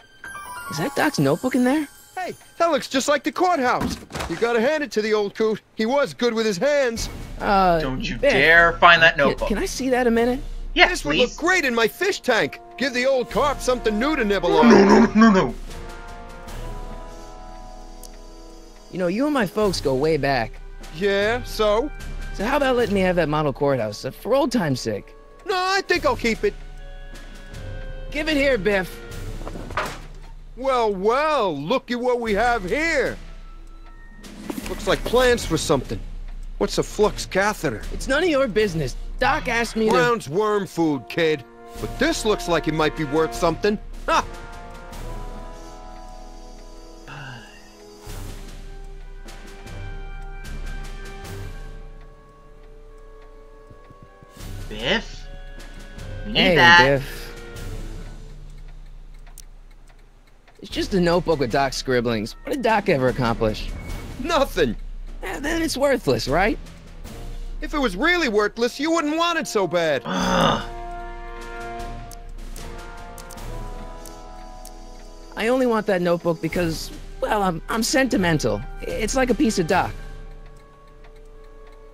Is that Doc's notebook in there? Hey, that looks just like the courthouse. You gotta hand it to the old coot. He was good with his hands. Don't you Biff, dare find that notebook. Can I see that a minute? Yes, This would please. look great in my fish tank. Give the old carp something new to nibble on. No. You know, you and my folks go way back. Yeah, so? So how about letting me have that model courthouse, for old time's sake? No, I think I'll keep it. Give it here, Biff. Well, well, look at what we have here. Looks like plans for something. What's a flux catheter? It's none of your business. Doc asked me to... Brown's worm food, kid. But this looks like it might be worth something. Ha! Biff? We need Hey, that. Biff. It's just a notebook with Doc's scribblings. What did Doc ever accomplish? Nothing. Then it's worthless, right? If it was really worthless, you wouldn't want it so bad. I only want that notebook because, well, I'm sentimental. It's like a piece of Doc.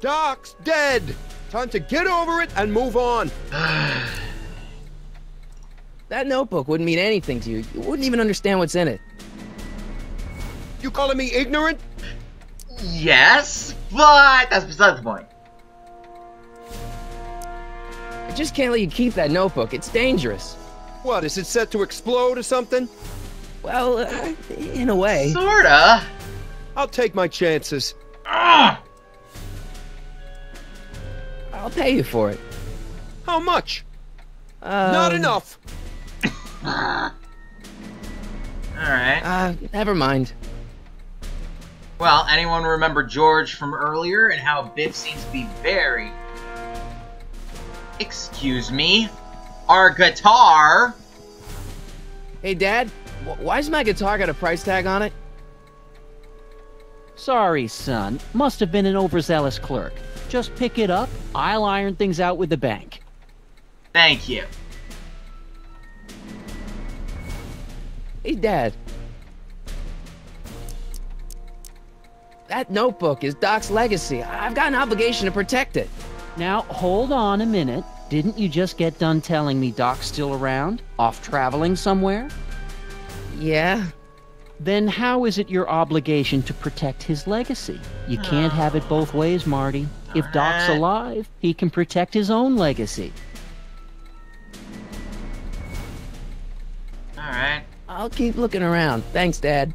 Doc's dead. Time to get over it and move on. That notebook wouldn't mean anything to you. You wouldn't even understand what's in it. You calling me ignorant? Yes, but that's beside the point. I just can't let you keep that notebook. It's dangerous. What, is it set to explode or something? Well, in a way. Sorta. I'll take my chances. Ugh. I'll pay you for it. How much? Not enough. Alright. Never mind. Well, anyone remember George from earlier and how Biff seems to be very... Excuse me? Our guitar? Hey, Dad, why's my guitar got a price tag on it? Sorry, son. Must have been an overzealous clerk. Just pick it up. I'll iron things out with the bank. Thank you. Hey, Dad. That notebook is Doc's legacy. I've got an obligation to protect it. Now, hold on a minute. Didn't you just get done telling me Doc's still around? Off traveling somewhere? Yeah. Then how is it your obligation to protect his legacy? You can't have it both ways, Marty. If Doc's alive, he can protect his own legacy. Alright. I'll keep looking around. Thanks, Dad.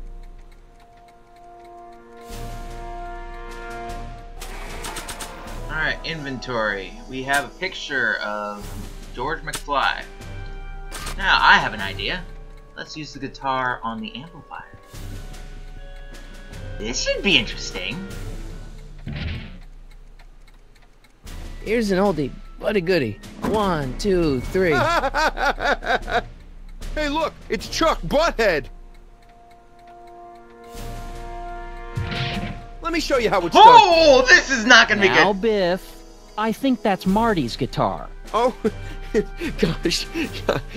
Alright, inventory. We have a picture of George McFly. Now, I have an idea. Let's use the guitar on the amplifier. This should be interesting. Here's an oldie, but a goodie. 1, 2, 3. Hey, look, it's Chuck Butthead. Let me show you how it's done. Oh, this is not gonna be good. Now, Biff, I think that's Marty's guitar. Oh, gosh,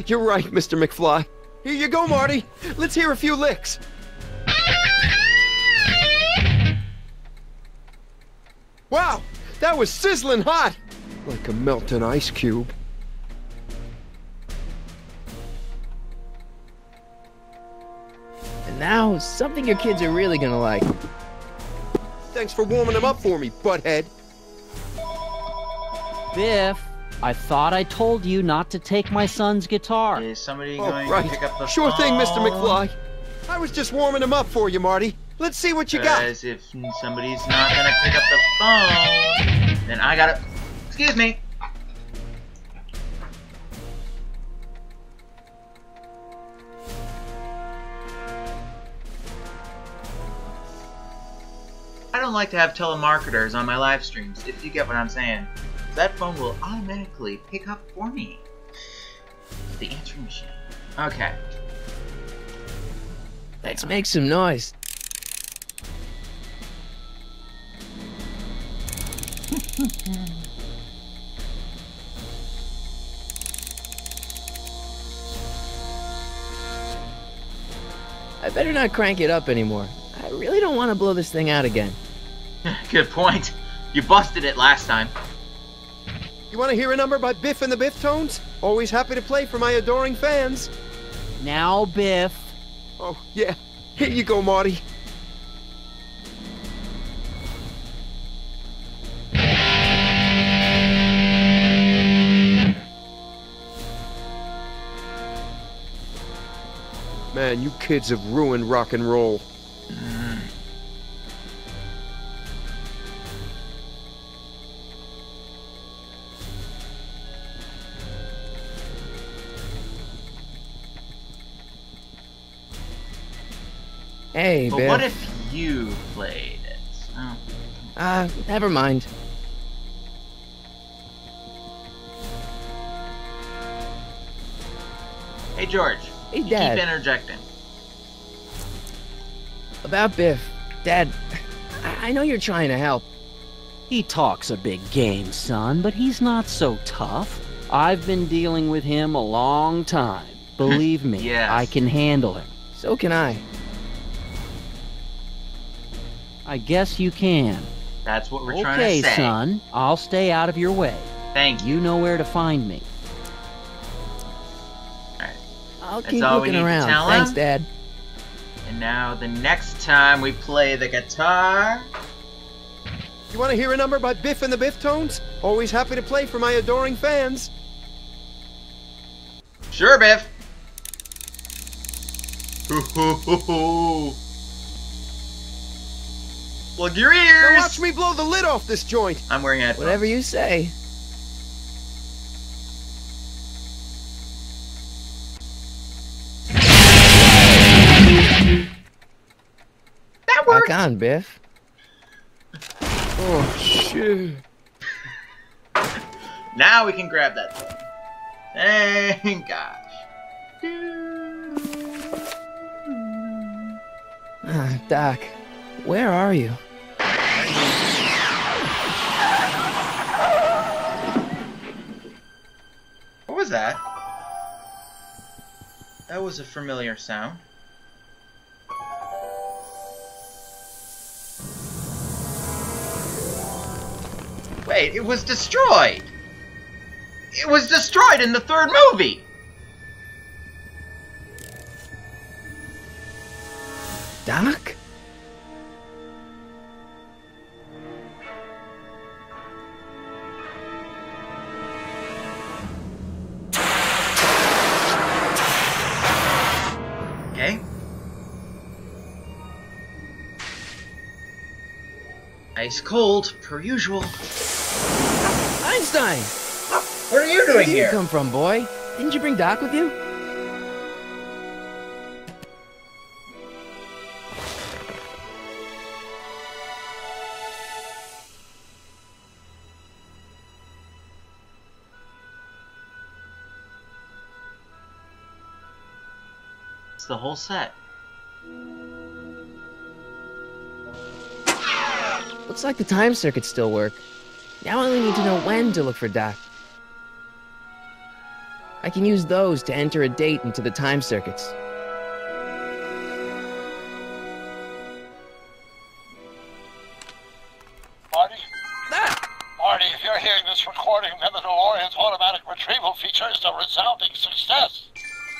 you're right, Mr. McFly. Here you go, Marty. Let's hear a few licks. Wow, that was sizzling hot. Like a melting ice cube. And now, something your kids are really gonna like. Thanks for warming them up for me, butthead. Biff, I thought I told you not to take my son's guitar. Is somebody Oh, going right. to pick up the Sure phone? thing, Mr. McFly. I was just warming them up for you, Marty. Let's see what you got. Because if somebody's not gonna pick up the phone, then I gotta... Excuse me. I don't like to have telemarketers on my live streams, if you get what I'm saying. That phone will automatically pick up for me. The answering machine. Okay. Let's make some noise. I better not crank it up anymore. I really don't want to blow this thing out again. Good point. You busted it last time. You want to hear a number by Biff and the Biff Tones? Always happy to play for my adoring fans. Now, Biff. Oh, yeah. Here you go, Marty. Man, you kids have ruined rock and roll. Hey, But Biff. what if you played it? Oh. Never mind. Hey, George. Hey, you Dad. keep interjecting. About Biff. Dad, I know you're trying to help. He talks a big game, son, but he's not so tough. I've been dealing with him a long time. Believe me, Yes. I can handle him. So can I. I guess you can. That's what we're trying Okay, to say. son, I'll stay out of your way. Thank you. You know where to find me. Alright. I'll That's keep all we looking need to around. tell Thanks, him? Dad. And now the next time we play the guitar... You want to hear a number by Biff and the Biff Tones? Always happy to play for my adoring fans. Sure, Biff. Hoo, hoo, hoo, hoo. Plug your Now ears! watch me blow the lid off this joint. I'm wearing headphones. Whatever you say. That worked! Rock on, Biff. Oh, shit. Now we can grab that thing. Thank gosh. Doc, where are you? What was that? That was a familiar sound. Wait, it was destroyed! It was destroyed in the third movie! Doc? Okay. Ice cold, per usual. Einstein! What are you Where doing did you here? come from, boy? Didn't you bring Doc with you? It's the whole set. Looks like the time circuits still work. Now I only need to know when to look for Doc. I can use those to enter a date into the time circuits. Marty? Ah! Marty, if you're hearing this recording, then the DeLorean's automatic retrieval feature is a resounding success.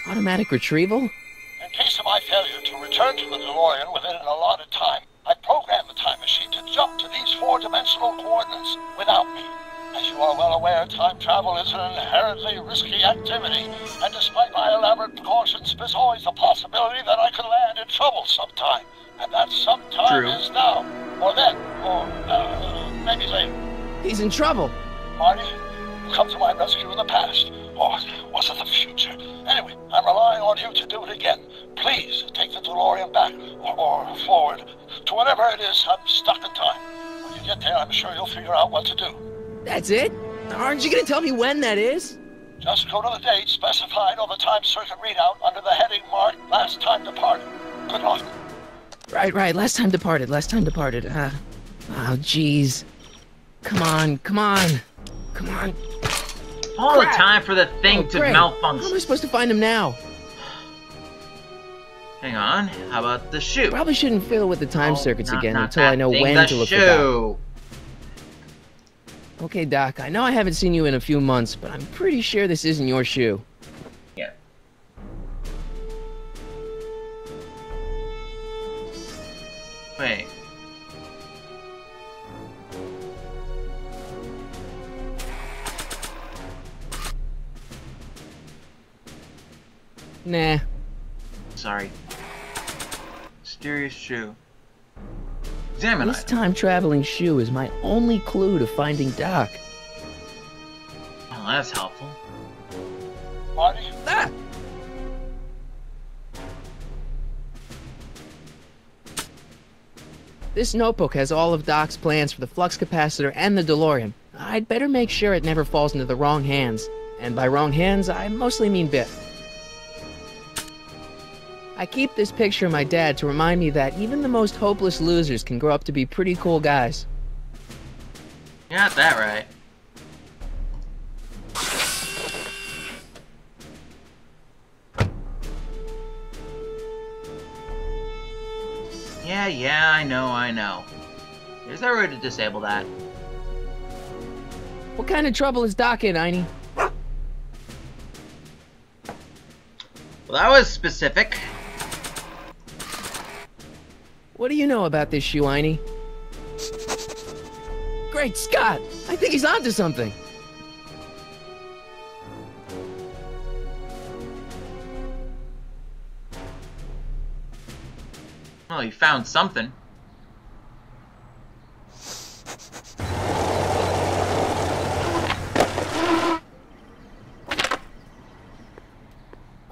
Automatic retrieval? In case of my failure to return to the DeLorean within an allotted time, I programmed the time machine to jump to these four-dimensional coordinates without me. As you are well aware, time travel is an inherently risky activity, and despite my elaborate precautions, there's always the possibility that I could land in trouble sometime. And that sometime True. is now, or then, or maybe later. He's in trouble. Marty, you come to my rescue in the past, or was it the future? Anyway, I'm relying on you to do it again. Please take the DeLorean back, or forward, to whatever it is. I'm stuck in time. When you get there, I'm sure you'll figure out what to do. That's it? Aren't you gonna tell me when that is? Just go to the date specified on the time circuit readout under the heading marked Last Time Departed. Good luck. Right. Last time departed. Oh, jeez. Come on. All the Crap. time for the thing to Great. How am I malfunction. supposed to find him now? Hang on, how about the shoe? Probably shouldn't fiddle with the time Oh, circuits not- again not until that I know thing, when the to look for Doc. shoe. Okay, Doc, I know I haven't seen you in a few months, but I'm pretty sure this isn't your shoe. Yeah. Wait. Nah. Sorry. Mysterious shoe. Examine This item. time-traveling shoe is my only clue to finding Doc. Oh, that's helpful. Marty, Ah! This notebook has all of Doc's plans for the flux capacitor and the DeLorean. I'd better make sure it never falls into the wrong hands. And by wrong hands, I mostly mean Biff. I keep this picture of my dad to remind me that even the most hopeless losers can grow up to be pretty cool guys. You got that right. Yeah, I know. Is there a way to disable that? What kind of trouble is Doc in, Einie? Well, that was specific. What do you know about this shoe, Einie? Great Scott! I think he's onto something! Well, you found something.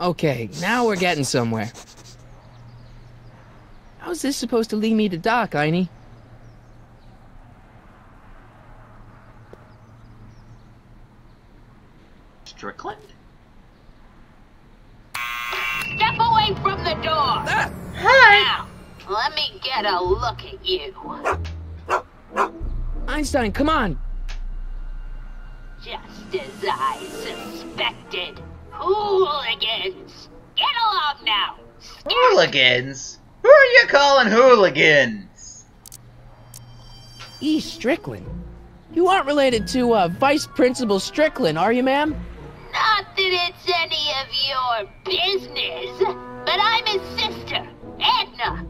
Okay, now we're getting somewhere. How's this supposed to lead me to Doc, Einie? Strickland? Step away from the door! Hi! Now, let me get a look at you. Einstein, come on! Just as I suspected. Hooligans! Get along now! Hooligans? Who are you calling hooligans? E. Strickland. You aren't related to, Vice Principal Strickland, are you, ma'am? Not that it's any of your business, but I'm his sister, Edna.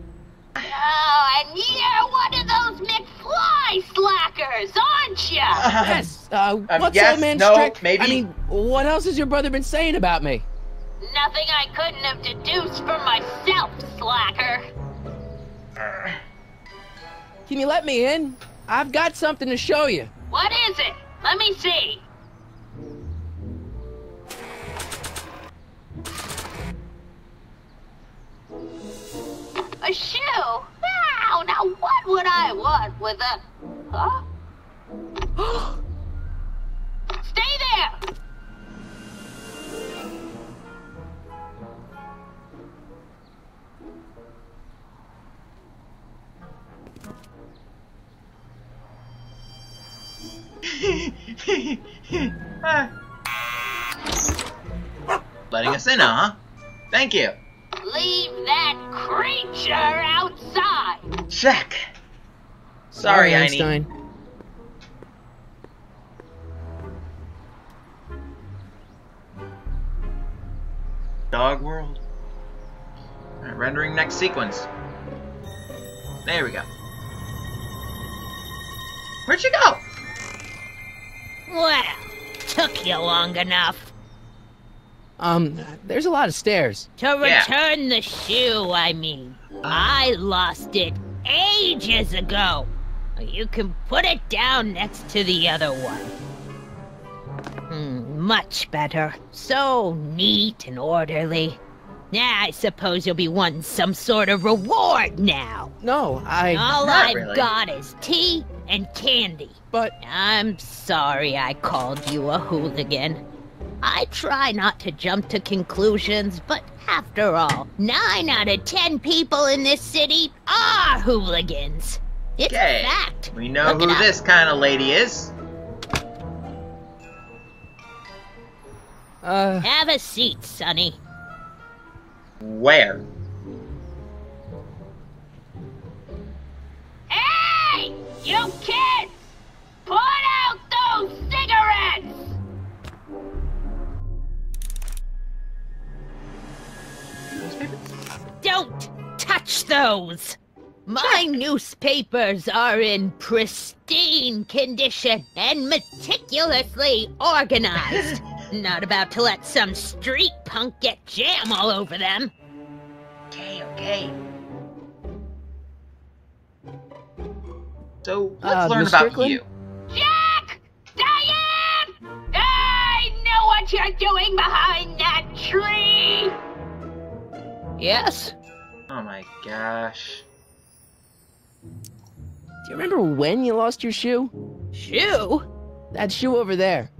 Oh, and you're one of those McFly slackers, aren't you? Yes, what's yes, old man no, Strick? maybe. I mean, what else has your brother been saying about me? Nothing I couldn't have deduced from myself, slacker. Can you let me in? I've got something to show you. What is it? Let me see. A shoe? Wow, now what would I want with a... Huh? Stay there! Letting us in, huh? Thank you. Leave that creature outside! Check. Sorry, Einie. Einstein. Dog world. Alright, rendering next sequence. There we go. Where'd you go? Well, took you long enough. There's a lot of stairs. To return the shoe, I mean. I lost it ages ago. You can put it down next to the other one. Much better. So neat and orderly. I suppose you'll be wanting some sort of reward now. No, All Not I've really. got is tea and candy. But... I'm sorry I called you a hooligan. I try not to jump to conclusions, but after all, 9 out of 10 people in this city are hooligans. It's a fact. We know Look it who up. this kind of lady is. Have a seat, Sonny. Where? Hey! You kids! Put out those cigarettes! Don't touch those! My newspapers are in pristine condition and meticulously organized. Not about to let some street punk get jam all over them. Okay. So, let's learn Miss about Strickland? you. Jack! Diane! I know what you're doing behind that tree! Yes? Oh my gosh. Do you remember when you lost your shoe? Shoe? That shoe over there.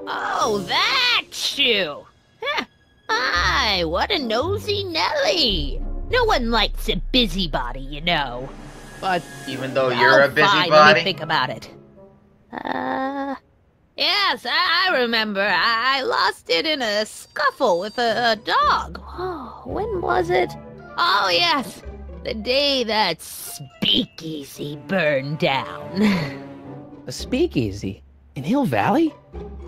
Oh, that shoe! Huh. Aye, what a nosy Nelly! No one likes a busybody, you know. But even though you're a busybody? Let me think about it. Yes, I remember. I lost it in a scuffle with a dog. Oh, when was it? Oh, yes. The day that speakeasy burned down. A speakeasy? In Hill Valley?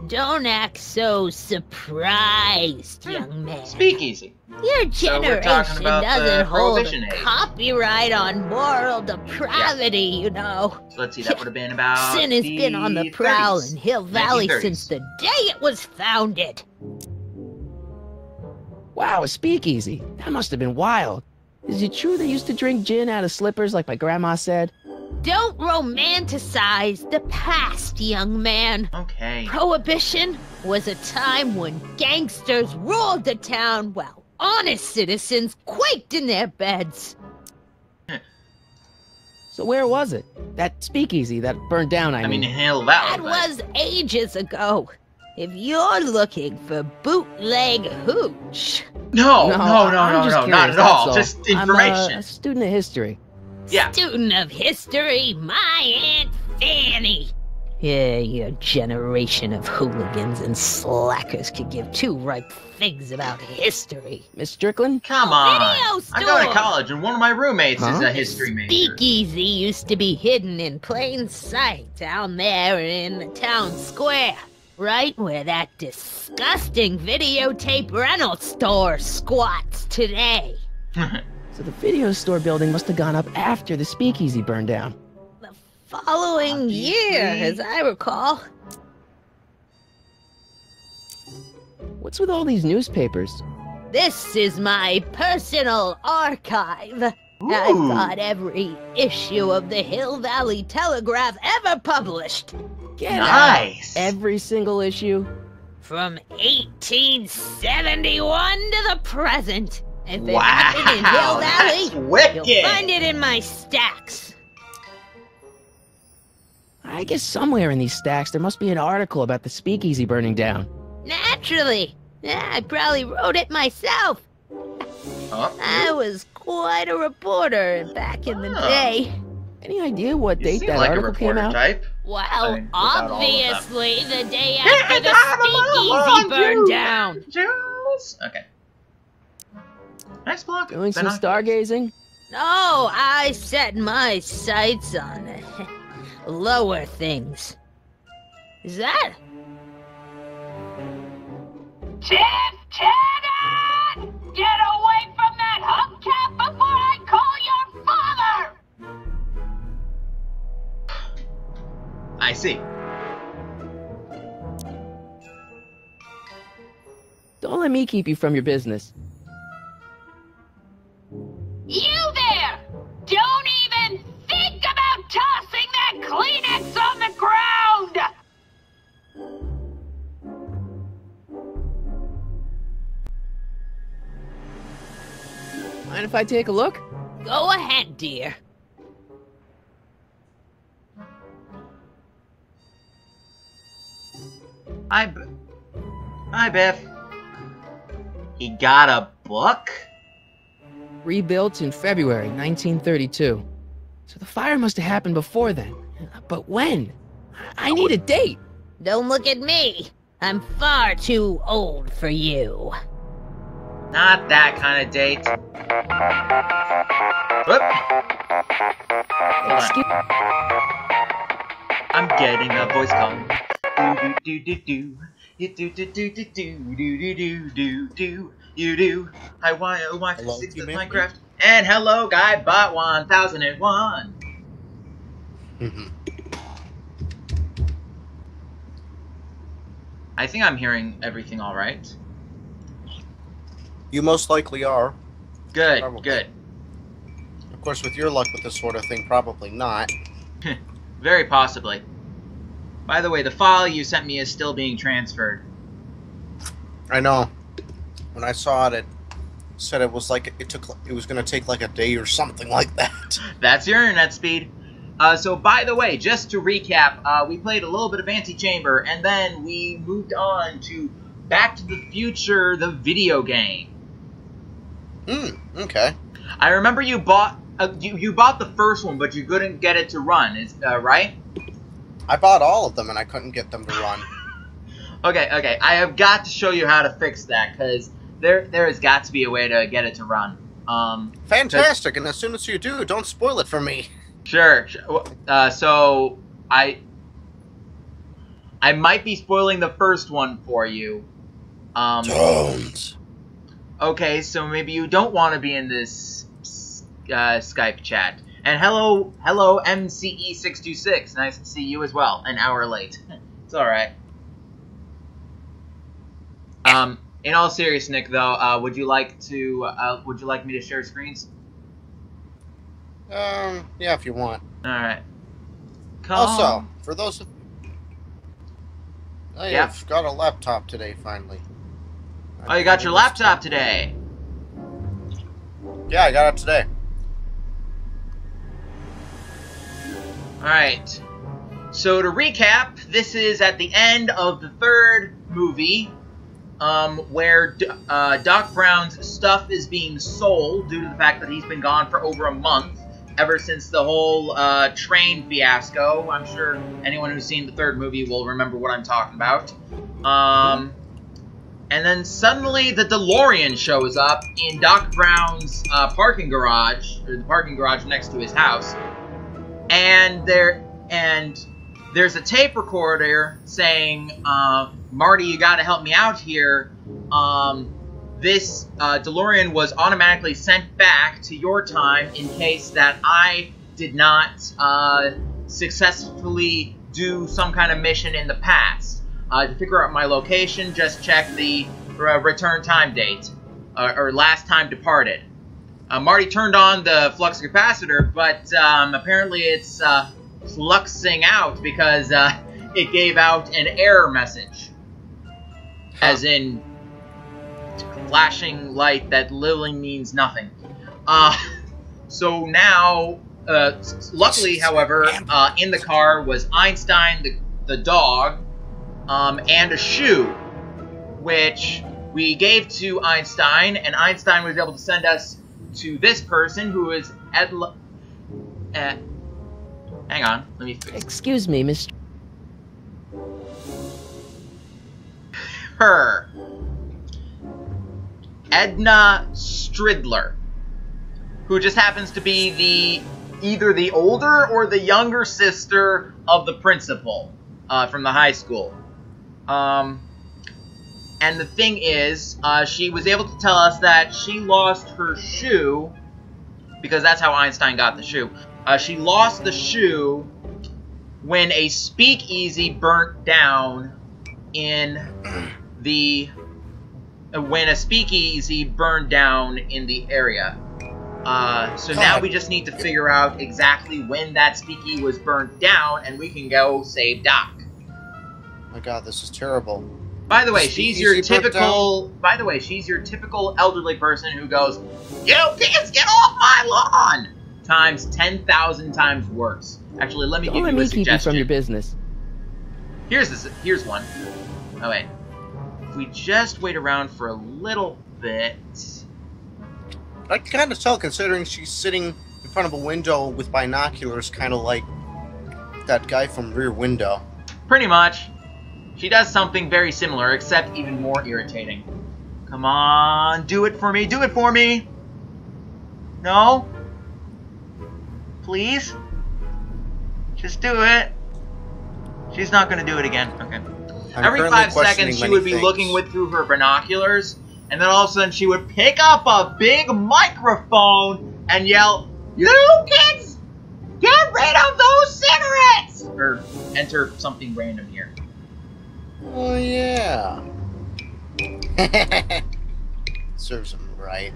Don't act so surprised, young man. Speakeasy. Your generation doesn't hold a age. Copyright on moral depravity, you know. So let's see, that would have been about Sin has been on the prowl in Hill Valley 1930s. since the day it was founded. Wow, a speakeasy. That must have been wild. Is it true they used to drink gin out of slippers like my grandma said? Don't romanticize the past, young man. Okay. Prohibition was a time when gangsters ruled the town while honest citizens quaked in their beds. So where was it? That speakeasy that burned down, I mean. Hill Valley. That was ages ago. If you're looking for bootleg hooch... No, I'm just not curious, at all. that's Just information. I'm a student of history. Yeah. Student of history, my Aunt Fanny. Yeah, your generation of hooligans and slackers could give two ripe figs about history. Miss Strickland? Come on. Video store. I go to college and one of my roommates is a history major. Speakeasy used to be hidden in plain sight down there in the town square. Right where that disgusting videotape rental store squats today. So the video store building must have gone up after the speakeasy burned down. The following year, as I recall. What's with all these newspapers? This is my personal archive. Ooh. I've got every issue of the Hill Valley Telegraph ever published. Get Nice. out. Every single issue? From 1871 to the present. If it Wow, happened in Hill that's Valley, wicked. you'll find it in my stacks. I guess somewhere in these stacks there must be an article about the speakeasy burning down. Naturally. Yeah, I probably wrote it myself. I was quite a reporter back in the day. Any idea what You date seem that like a article came reporter out? type. Well, I mean, without all of that. obviously the day after the speakeasy burned down. Okay. Nice block. Doing some Binoculars. stargazing? No, I set my sights on lower things. Is that? Lieutenant! Get away from that hubcap before I call your father! I see. Don't let me keep you from your business. You there! Don't even think about tossing that Kleenex on the ground! Mind if I take a look? Go ahead, dear. Hi, Biff. He got a book? Rebuilt in February 1932. So the fire must have happened before then. But when? I need a date. Don't look at me. I'm far too old for you. Not that kind of date. Whoop. Hold on. I'm getting a voice call. Do do do do do. You do do do do do do do do do. You do. Hi, why, oh, why, Hello, six you of man? Minecraft. And hello, guy bot 1001. I think I'm hearing everything all right. You most likely are. Good, Probably. good. Of course, with your luck with this sort of thing, probably not. Very possibly. By the way, the file you sent me is still being transferred. I know. When I saw it, it said it was like it was going to take like a day or something like that. That's your internet speed. So, by the way, just to recap, we played a little bit of Antichamber, and then we moved on to Back to the Future, the video game. Okay. I remember you bought you bought the first one, but you couldn't get it to run. Is right? I bought all of them, and I couldn't get them to run. Okay. I have got to show you how to fix that, because there has got to be a way to get it to run. Fantastic, and as soon as you do, don't spoil it for me. Sure. So I might be spoiling the first one for you. Don't. Okay, so maybe you don't want to be in this Skype chat. And hello, MCE626. Nice to see you as well. An hour late. It's all right. In all seriousness, Nick, though, would you like me to share screens? Yeah, if you want. All right. Also, for those of I've got a laptop today, finally. Oh, you got your laptop today? Yeah, I got it today. Alright. So to recap, this is at the end of the third movie, where Doc Brown's stuff is being sold due to the fact that he's been gone for over a month, ever since the whole train fiasco. I'm sure anyone who's seen the third movie will remember what I'm talking about. And then suddenly the DeLorean shows up in Doc Brown's parking garage, or the parking garage next to his house. And there's a tape recorder saying, Marty, you gotta help me out here. This DeLorean was automatically sent back to your time in case that I did not successfully do some kind of mission in the past. To figure out my location, just check the return time date, or last time departed. Marty turned on the flux capacitor, but apparently it's fluxing out because it gave out an error message. As in, flashing light that literally means nothing. So now, luckily, however, in the car was Einstein, the dog, and a shoe, which we gave to Einstein, and Einstein was able to send us to this person who is hang on, let me fix. Excuse me, Mr. Her. Edna Stridler, who just happens to be either the older or the younger sister of the principal from the high school. And the thing is, she was able to tell us that she lost her shoe, because that's how Einstein got the shoe. She lost the shoe when a speakeasy burnt down in the area. So now we just need to figure out exactly when that speakeasy was burnt down, and we can go save Doc. My God, this is terrible. By the way, she's your typical elderly person who goes, "You kids, get off my lawn!" times 10,000 times worse. Actually, let me give you a suggestion. Keep you from your business. Here's one. Oh wait, if we just wait around for a little bit. I can kind of tell, considering she's sitting in front of a window with binoculars, kind of like that guy from Rear Window. Pretty much. She does something very similar, except even more irritating. Come on, do it for me, do it for me! No? Please? Just do it. She's not gonna do it again. Okay. Every 5 seconds, she would be looking through her binoculars, and then all of a sudden she would pick up a big microphone and yell, "You kids! Get rid of those cigarettes!" Or enter something random here. Oh, yeah. Serves him right.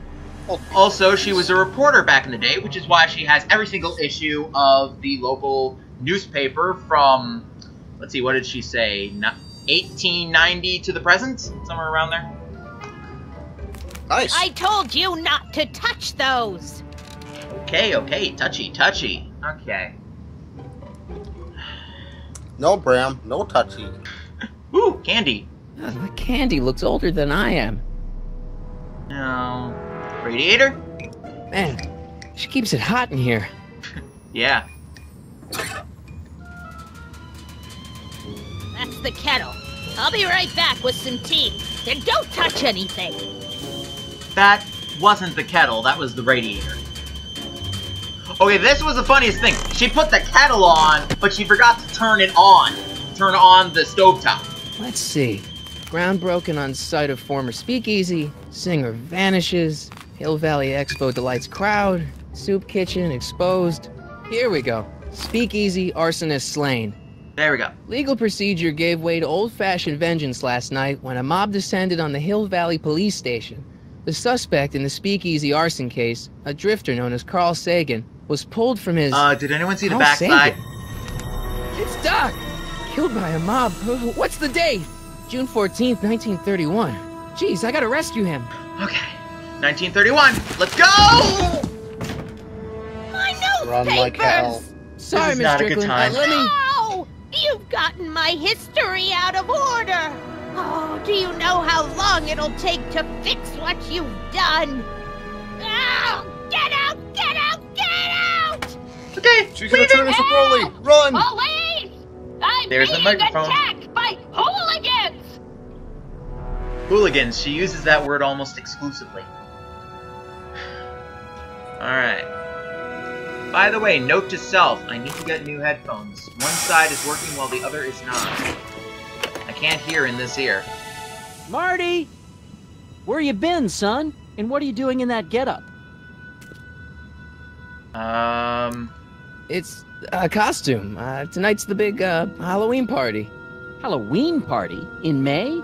Also, she was a reporter back in the day, which is why she has every single issue of the local newspaper from, let's see, what did she say? 1890 to the present? Somewhere around there? Nice. I told you not to touch those. Okay, touchy. Okay. No, Bram, no touchy. Ooh, candy. The candy looks older than I am. No. Radiator? Man, she keeps it hot in here. Yeah. That's the kettle. I'll be right back with some tea. Then don't touch anything. That wasn't the kettle, that was the radiator. Okay, this was the funniest thing. She put the kettle on, but she forgot to turn it on. Turn on the stovetop. Let's see. Ground broken on site of former speakeasy. Singer vanishes. Hill Valley Expo delights crowd. Soup kitchen exposed. Here we go. Speakeasy arsonist slain. There we go. Legal procedure gave way to old-fashioned vengeance last night when a mob descended on the Hill Valley police station. The suspect in the speakeasy arson case, a drifter known as Carl Sagan, was pulled from his... did anyone see the Carl backside? Sagan? It's Doc! Killed by a mob. What's the date? June 14th, 1931. Jeez, I gotta rescue him. Okay. 1931. Let's go! My newspapers! Run like hell. Sorry, This is Miss not a good Strickland. time. Let me... Oh, you've gotten my history out of order. Oh, do you know how long it'll take to fix what you've done? Oh, get out! Okay, She's gonna turn into Broly. Run! Police! I'm There's the being microphone. attacked by hooligans! Hooligans. She uses that word almost exclusively. Alright. By the way, note to self, I need to get new headphones. One side is working while the other is not. I can't hear in this ear. Marty! Where you been, son? And what are you doing in that getup? It's a costume. Tonight's the big, Halloween party. Halloween party? In May?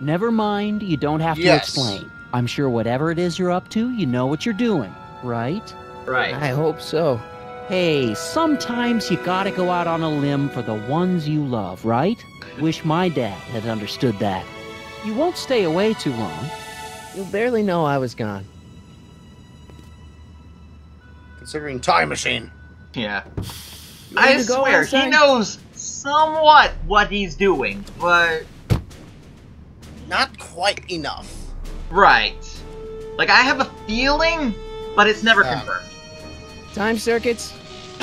Never mind, you don't have to explain. I'm sure whatever it is you're up to, you know what you're doing, right? Right. I hope so. Hey, sometimes you gotta go out on a limb for the ones you love, right? Wish my dad had understood that. You won't stay away too long. You'll barely know I was gone. Considering time machine. Yeah. You I ready to go swear, he outside? knows somewhat what he's doing, but... Not quite enough. Right. Like, I have a feeling, but it's never confirmed. Time circuits?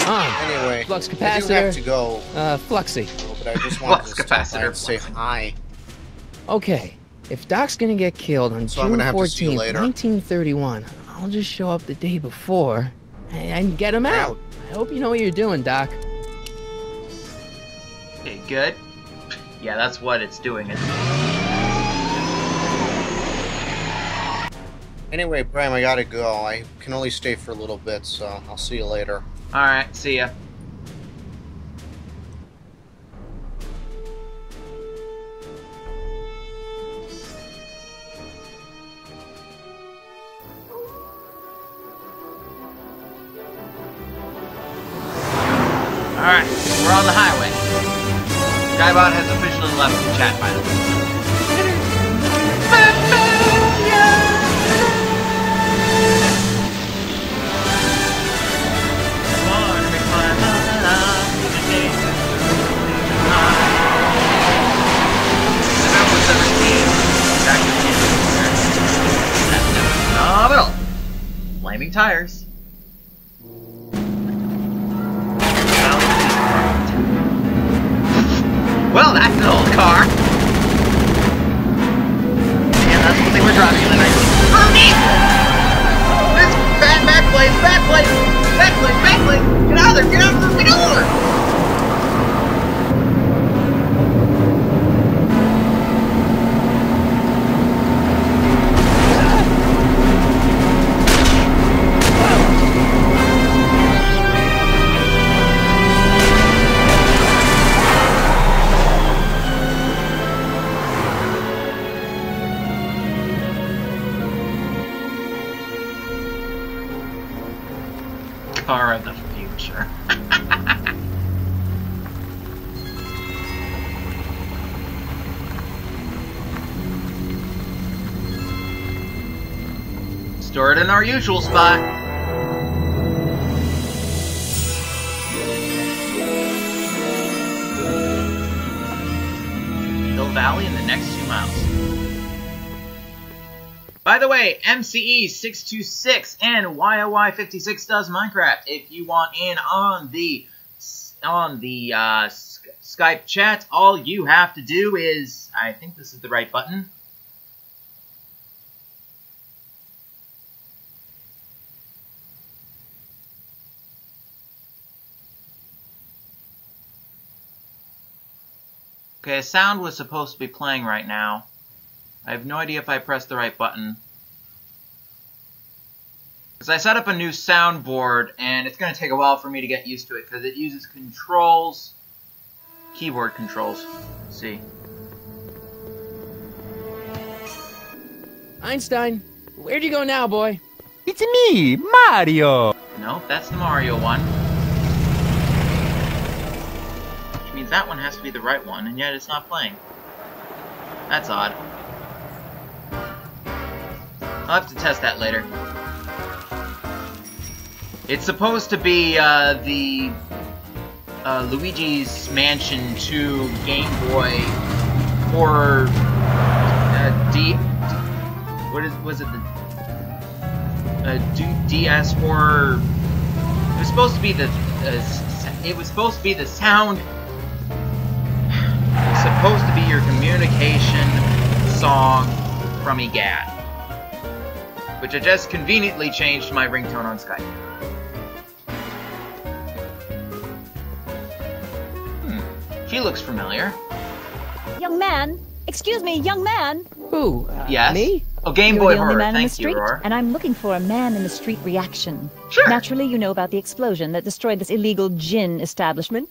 On. Anyway, Flux I do capacitor. have to go. Fluxy. But I just wanted Flux to stop by capacitor, and say hi. Okay. If Doc's gonna get killed on So I'm June gonna have to see you 14th, later. 1931, I'll just show up the day before and get him out. I hope you know what you're doing, Doc. Okay, good. Yeah, that's what it's doing. Anyway, Bram, I gotta go. I can only stay for a little bit, so I'll see you later. Alright, see ya. Alright, we're on the highway. Skybot has officially left the chat, by the way. Phenomenal! Flaming tires. Well, that's an old car. And that's what they were driving in the 1930s. This backplace. Get out of there, get out of there, get out of there. Car of the future. Store it in our usual spot. Hill Valley in the next 2 miles. By the way, MCE626 and YOY56 does Minecraft. If you want in on the Skype chat, all you have to do is, I think this is the right button. Okay, a sound was supposed to be playing right now. I have no idea if I pressed the right button. Because I set up a new soundboard, and it's going to take a while for me to get used to it, because it uses controls, keyboard controls. Let's see. Einstein, where'd you go now, boy? It's me, Mario! Nope, that's the Mario one. Which means that one has to be the right one, and yet it's not playing. That's odd. I'll have to test that later. It's supposed to be the Luigi's Mansion 2 Game Boy or was it the DS or it was supposed to be the sound. It's supposed to be your communication song from EGAD, which I just conveniently changed my ringtone on Skype. She looks familiar. Young man! Excuse me, young man! Who? Yes? Me? Oh, Game You're Boy the only Horror. man in the Thank you, street, Roar. and I'm looking for a man-in-the-street reaction. Sure. Naturally, you know about the explosion that destroyed this illegal gin establishment.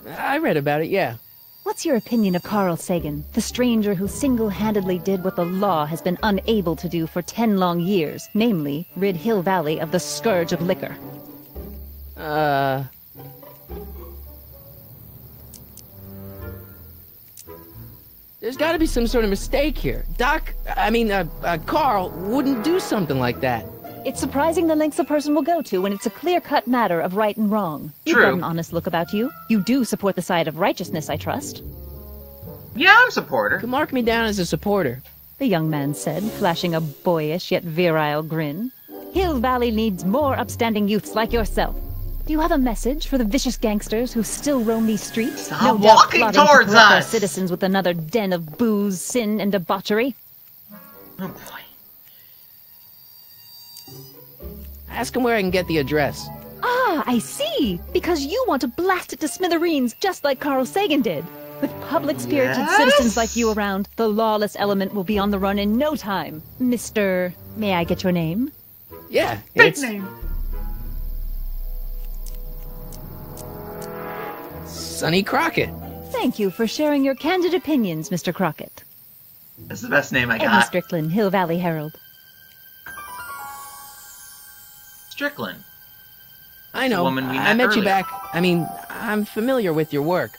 I read about it, yeah. What's your opinion of Carl Sagan, the stranger who single-handedly did what the law has been unable to do for 10 long years, namely, rid Hill Valley of the scourge of liquor? There's gotta be some sort of mistake here. Carl wouldn't do something like that. It's surprising the lengths a person will go to when it's a clear-cut matter of right and wrong. You've got an honest look about you. You do support the side of righteousness, I trust. Yeah, I'm a supporter. You can mark me down as a supporter. The young man said, flashing a boyish yet virile grin. Hill Valley needs more upstanding youths like yourself. Do you have a message for the vicious gangsters who still roam these streets? Stop walking towards to corrupt our us! citizens with another den of booze, sin, and debauchery. Oh boy. Ask him where I can get the address. Ah, I see! Because you want to blast it to smithereens, just like Carl Sagan did. With public-spirited citizens like you around, the lawless element will be on the run in no time. Mr. May I get your name? Yeah, Big name. Sonny Crockett. Thank you for sharing your candid opinions, Mr. Crockett. That's the best name I Eddie got. Strickland, Hill Valley Herald. Strickland. I know. I met you back. I'm familiar with your work.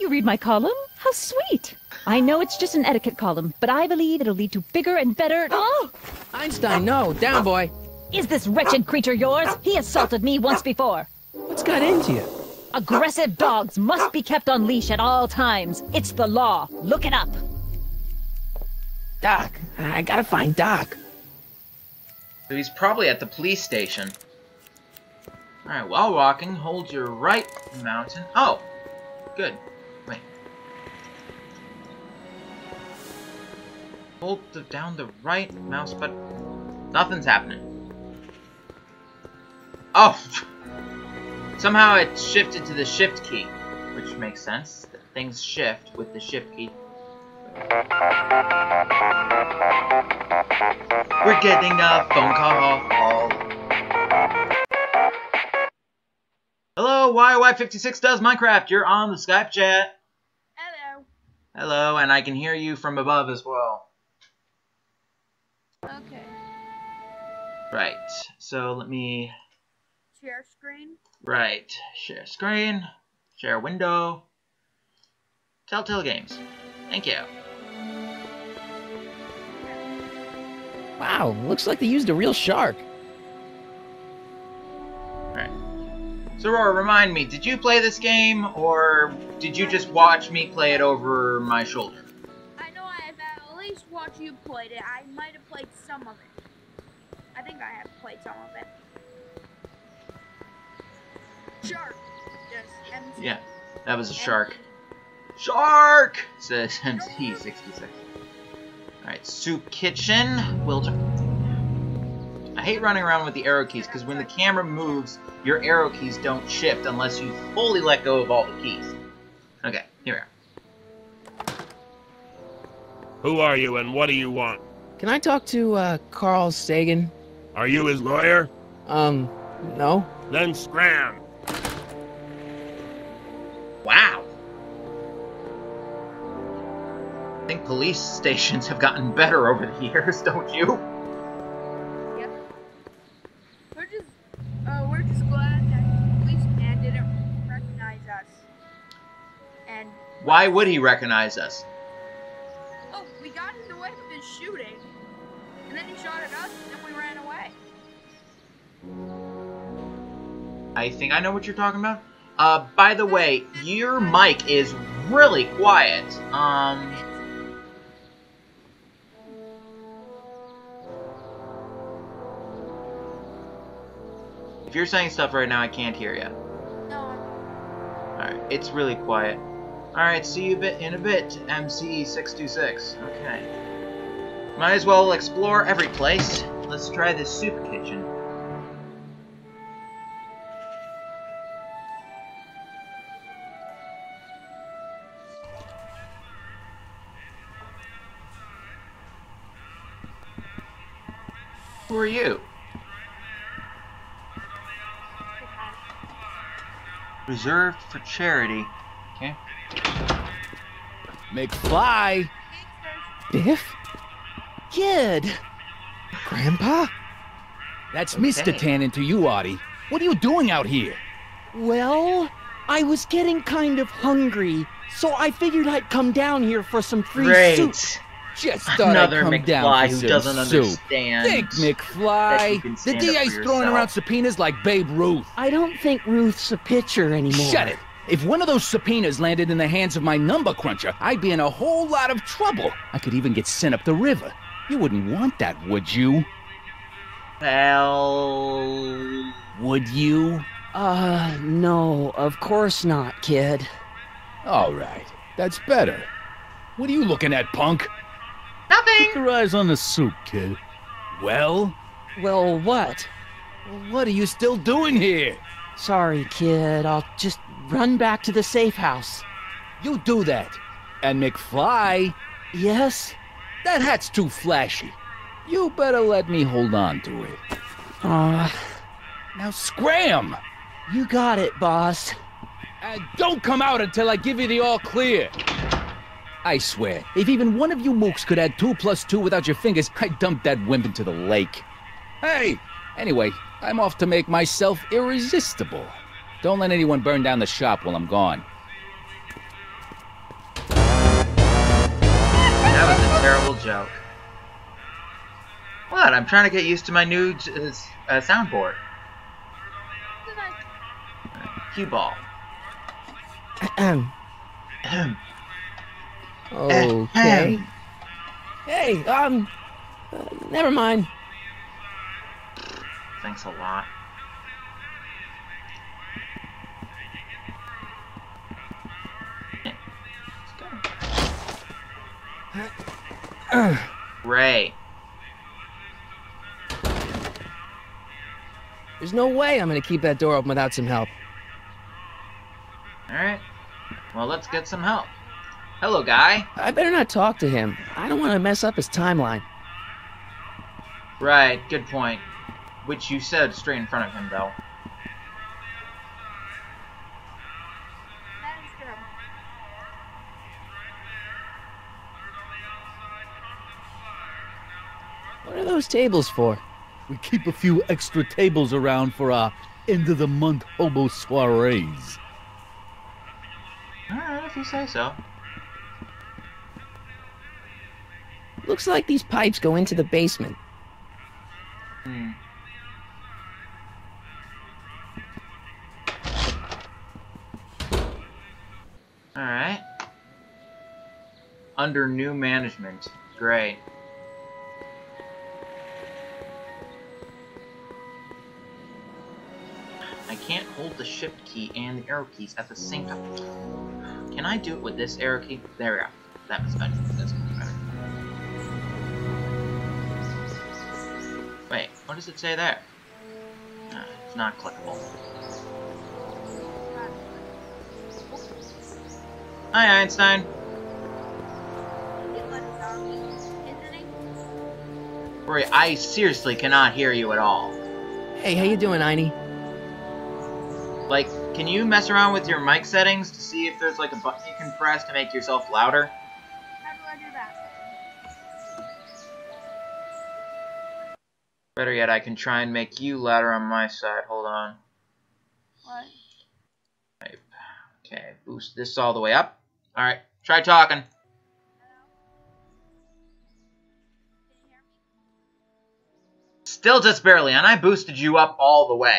You read my column? How sweet! I know it's just an etiquette column, but I believe it'll lead to bigger and better... Oh! Einstein, no! Down, boy! Is this wretched creature yours? He assaulted me once before. What's got into you? Aggressive dogs must be kept on leash at all times. It's the law. Look it up. Doc. I gotta find Doc. So he's probably at the police station. Alright, while walking, hold your right mountain. Oh! Good. Wait. Hold down the right mouse button. Nothing's happening. Oh! Somehow it shifted to the shift key, which makes sense. Things shift with the shift key. We're getting a phone call. Hello, YY56 does Minecraft. You're on the Skype chat. Hello. Hello, and I can hear you from above as well. Okay. Right, so let me... Share screen? Right, share screen, share window, Telltale Games. Thank you. Wow, looks like they used a real shark. Alright. So, Aurora, remind me, did you play this game, or did you just watch me play it over my shoulder? I know I have at least watched you play it. I might have played some of it. I think I have played some of it. Shark. Yes, MC. Yeah, that was a shark. Shark! Says MC66. Alright, Soup Kitchen. I hate running around with the arrow keys, because when the camera moves, your arrow keys don't shift unless you fully let go of all the keys. Okay, here we are. Who are you and what do you want? Can I talk to, Carl Sagan? Are you his lawyer? No. Then scram. Wow. I think police stations have gotten better over the years, don't you? Yep. We're just glad that the policeman didn't recognize us. And why would he recognize us? oh, we got in the way of his shooting, and then he shot at us, and then we ran away. I think I know what you're talking about. By the way, your mic is really quiet. If you're saying stuff right now, I can't hear you. No. Alright, it's really quiet. Alright, see you in a bit, MC626. Okay. Might as well explore every place. Let's try this soup kitchen. Who are you? Reserved for charity. Okay. McFly! Biff? Kid! Grandpa? That's Mr. Tannen to you, Artie. What are you doing out here? Well, I was getting kind of hungry, so I figured I'd come down here for some free soup. Just thought Another I'd come McFly down for who some doesn't soup. understand. Think, that you McFly. can The stand up DA's for throwing yourself. around subpoenas like Babe Ruth. I don't think Ruth's a pitcher anymore. Shut it. If one of those subpoenas landed in the hands of my number cruncher, I'd be in a whole lot of trouble. I could even get sent up the river. You wouldn't want that, would you? Well... Would you? No, of course not, kid. All right. That's better. What are you looking at, punk? Nothing! Keep your eyes on the soup, kid. Well? Well, what? What are you still doing here? Sorry, kid. I'll just run back to the safe house. You do that. And McFly? Yes? That hat's too flashy. You better let me hold on to it. Now scram! You got it, boss. And don't come out until I give you the all clear. I swear, if even one of you mooks could add 2 + 2 without your fingers, I'd dump that wimp into the lake. Hey! Anyway, I'm off to make myself irresistible. Don't let anyone burn down the shop while I'm gone. That was a terrible joke. What? I'm trying to get used to my new soundboard. Cue ball. Okay. Hey, never mind. Thanks a lot. Ray. There's no way I'm gonna keep that door open without some help. Alright. Well, let's get some help. Hello, guy. I better not talk to him. I don't want to mess up his timeline. Right, good point. Which you said straight in front of him, though. What are those tables for? We keep a few extra tables around for our end-of-the-month hobo soirees. Alright, if you say so. Looks like these pipes go into the basement. Alright. Under new management. Great. I can't hold the shift key and the arrow keys at the same time. Can I do it with this arrow key? There we go. That was better. That's much better. Wait, what does it say there? It's not clickable. Hi, Einstein. Rory, I seriously cannot hear you at all. Hey, how you doing, Einie? Like, can you mess around with your mic settings to see if there's like a button you can press to make yourself louder? How do I do that? Better yet, I can try and make you louder on my side. Hold on. What? Okay, boost this all the way up. Alright, try talking. Still just barely, and I boosted you up all the way.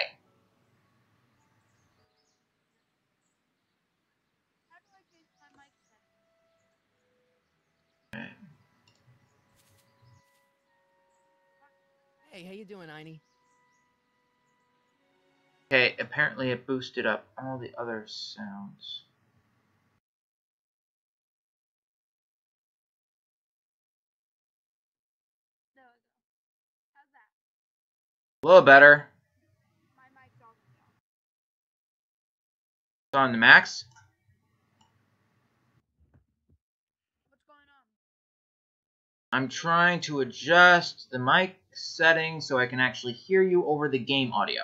Hey, how you doing, Einie? Okay, apparently it boosted up all the other sounds. There we go. How's that? A little better. My mic's on. It's on the max. What's going on? I'm trying to adjust the mic settings so I can actually hear you over the game audio.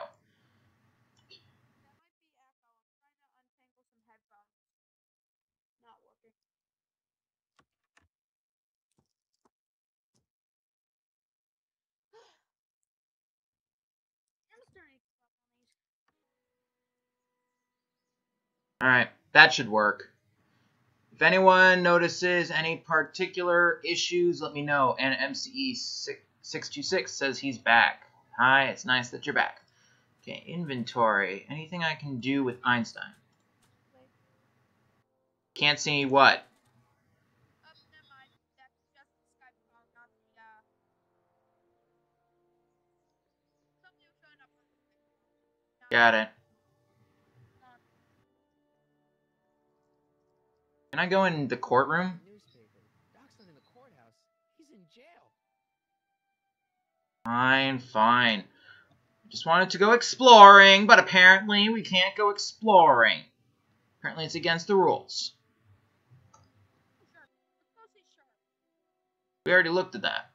Alright, that should work. If anyone notices any particular issues, let me know. And MCE626 says he's back. Hi, it's nice that you're back. Okay, inventory. Anything I can do with Einstein? Can't see what? Never mind. That's just the Skype call, not the, something was showing up on the thing. Got it. Can I go in the courtroom? Doc's not in the courthouse. He's in jail. Fine, fine. Just wanted to go exploring, but apparently we can't go exploring. Apparently it's against the rules. We already looked at that.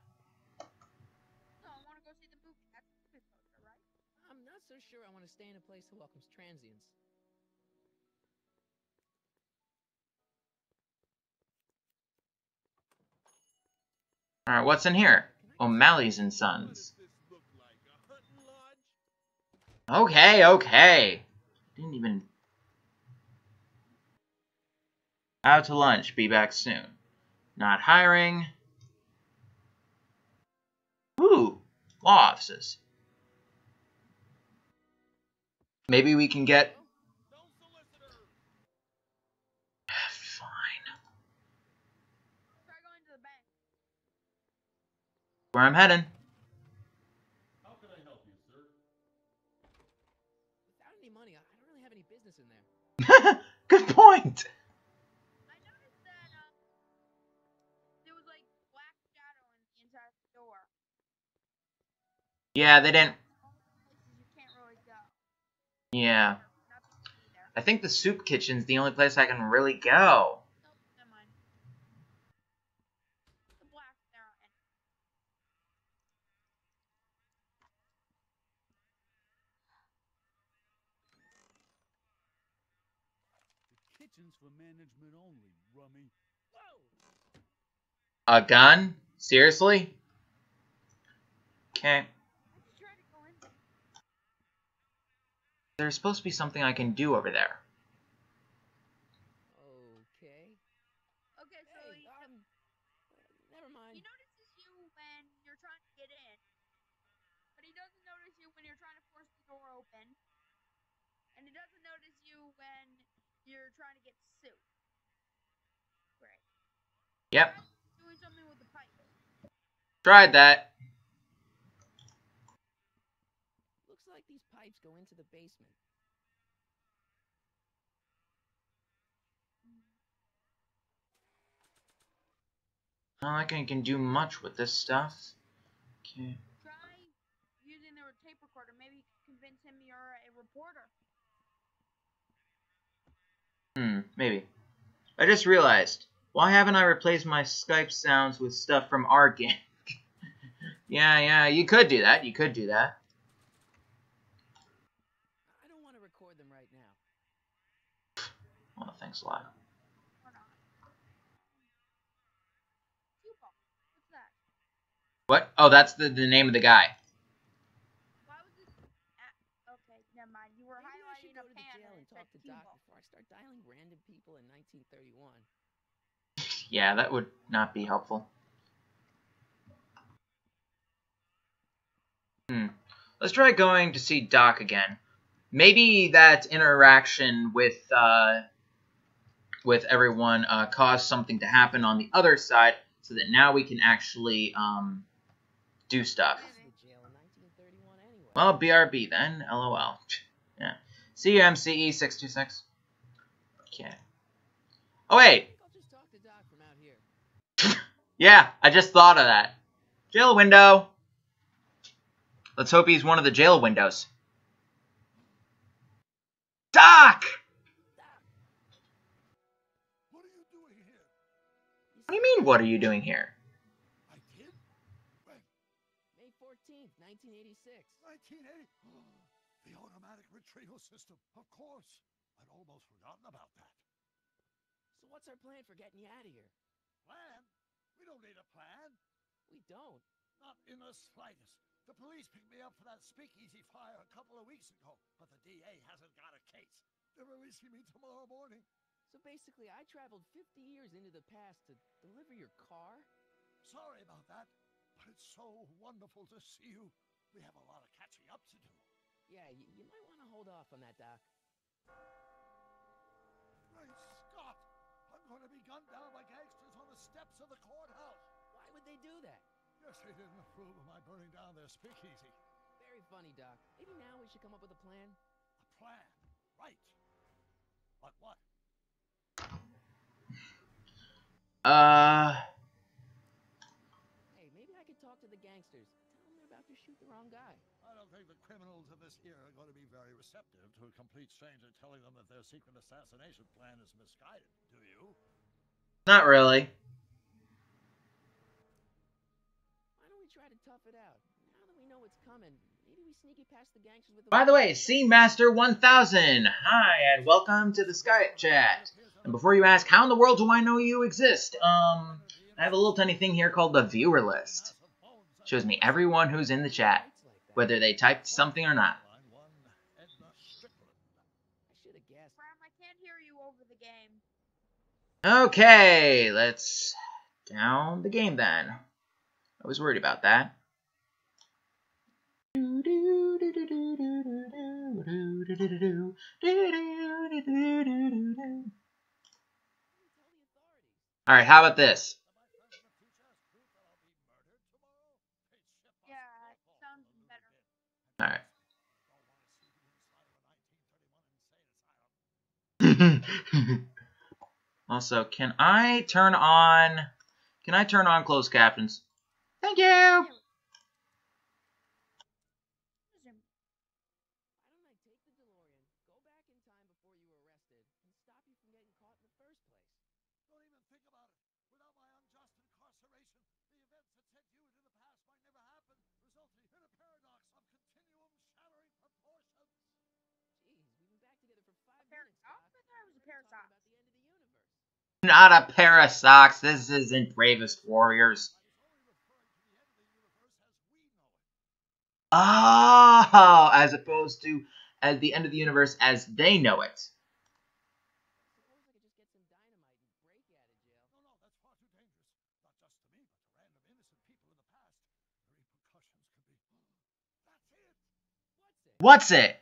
No, I want to go see the movie. That's the movie poster, right? I'm not so sure I want to stay in a place that welcomes transients. Alright, what's in here? O'Malley's and Sons. Okay, okay. Didn't even... Out to lunch. Be back soon. Not hiring. Ooh, law offices. Maybe we can get... Fine. Try going to the bank. Where I'm heading. How can I help you, sir? Without any money, I don't really have any business in there. Good point. I noticed that there was like black shadow in the inside of the door. Yeah, they didn't... Places you can't really go. Yeah. Nothing to be there. I think the soup kitchen's the only place I can really go. Nope, never mind. The black arrow and The kitchen's for management only, rummy. Whoa! A gun? Seriously? Okay. There's supposed to be something I can do over there. Okay. okay, so Hey, never mind. he notices you when you're trying to get in, but he open. And it doesn't notice you when you're trying to get soup. Great. Yep. Doing something with the pipe. Tried that. Looks like these pipes go into the basement. I don't think I can do much with this stuff. Okay. Try using the tape recorder. Maybe convince him you're a reporter. Maybe. I just realized, why haven't I replaced my Skype sounds with stuff from our game? Yeah, you could do that. You could do that. I don't want to record them right now. Well, thanks a lot. What's that? What? Oh, that's the name of the guy. Why was this? Okay, never mind. You were Maybe I should highlighting go a to the pan jail and and it said talk to Cuba. Doc before I start dialing random people in 1931. Yeah, that would not be helpful. Let's try going to see Doc again. Maybe that interaction with everyone caused something to happen on the other side, so that now we can actually do stuff. Well, BRB then. LOL. Yeah. See you, MCE 626. Okay. Oh wait. I'll just talk to Doc from out here. Yeah, I just thought of that. Jail window. Let's hope he's one of the jail windows. Doc! What are you doing here? What do you mean, what are you doing here? I did? When? May 14th, 1986. 1980? The automatic retrieval system, of course. I'd almost forgotten about that. So what's our plan for getting you out of here? Plan? We don't need a plan. We don't. Not in the slightest. The police picked me up for that speakeasy fire a couple of weeks ago, but the DA hasn't got a case. They're releasing me tomorrow morning. So basically, I traveled 50 years into the past to deliver your car? Sorry about that, but it's so wonderful to see you. We have a lot of catching up to do. Yeah, you might want to hold off on that, Doc. Great Scott! I'm going to be gunned down by gangsters on the steps of the courthouse. Why would they do that? Guess they didn't approve of my burning down their speakeasy. Very funny, Doc. Maybe now we should come up with a plan? A plan? Right. But what? Hey, maybe I could talk to the gangsters. Tell them they're about to shoot the wrong guy. I don't think the criminals of this era are going to be very receptive to a complete stranger telling them that their secret assassination plan is misguided. Do you? Not really. Why don't we try to tough it out? Now that we know what's coming, maybe we sneak it past the gangsters with By the way, Scene Master 1000. Hi, and welcome to the Skype chat. And before you ask, how in the world do I know you exist? I have a little tiny thing here called the viewer list. Shows me everyone who's in the chat, whether they typed something or not. Bram, I can't hear you over the game. Okay, let's down the game then. I was worried about that. Alright, how about this? Yeah, it sounds better. Alright. Also, can I turn on closed captions? Thank you! Not a pair of socks. This isn't Bravest Warriors. Oh, as opposed to at the end of the universe as they know it. What's it?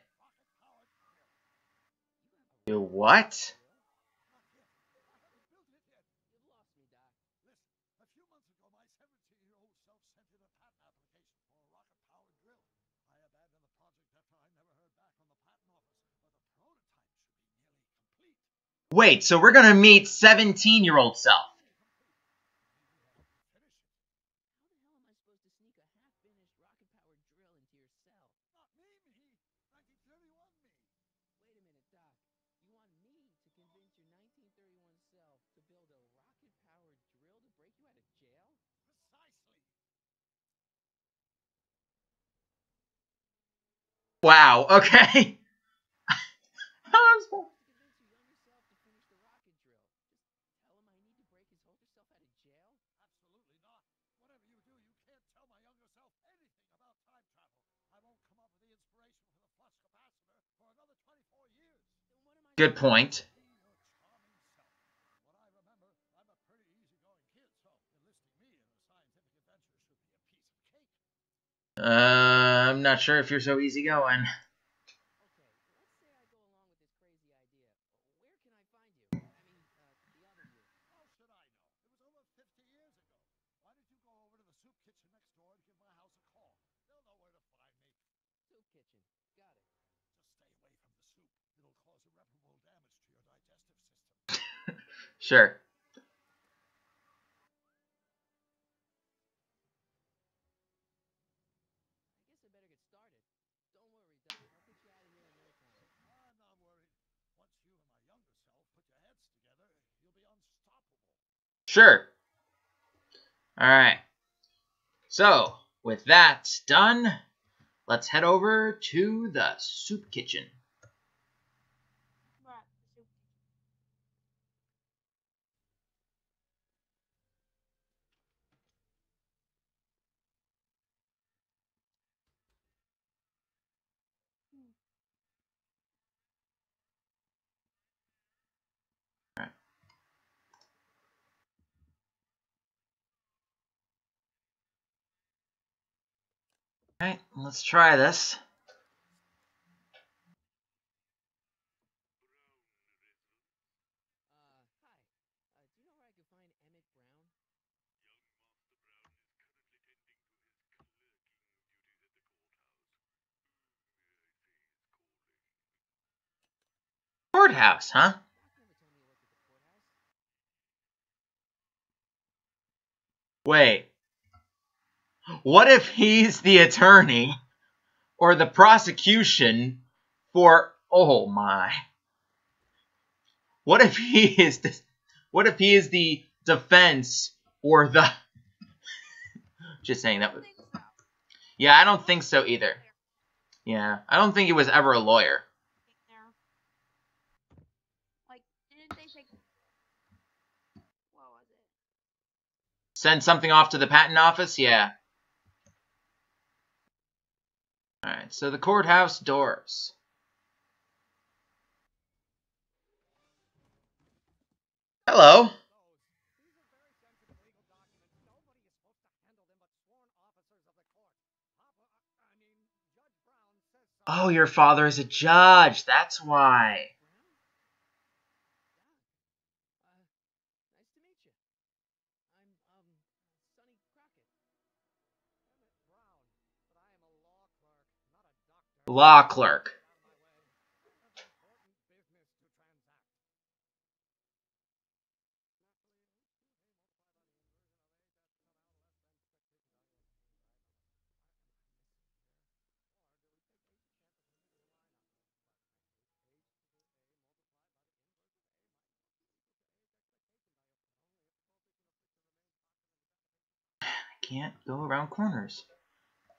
What? Wait, so we're gonna meet 17-year-old self. Wow, okay. Good point. I'm not sure if you're so easygoing. Sure. Sure. Alright. So, with that done, let's head over to the soup kitchen. Alright, let's try this. Courthouse, huh? Wait. What if he's the attorney or the prosecution for... Oh my. What if he is the defense or the... Just saying that was... Yeah, I don't think so either. Yeah, I don't think he was ever a lawyer. Like, didn't they say... What was it? Send something off to the patent office? Yeah. Alright, so the courthouse doors. Hello. Oh, your father is a judge. That's why. Law clerk. I can't go around corners.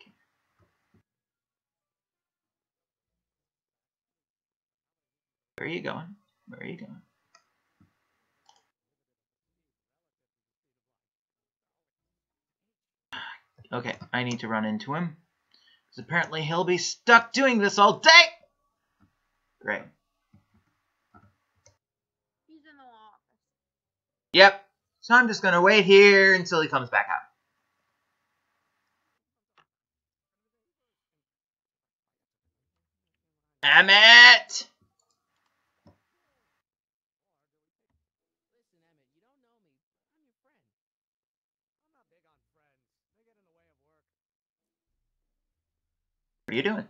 Okay. Where are you going? Where are you going? Okay, I need to run into him. Because apparently he'll be stuck doing this all day! Great. He's in the law office. Yep. So I'm just gonna wait here until he comes back out. Emmett! What are you doing?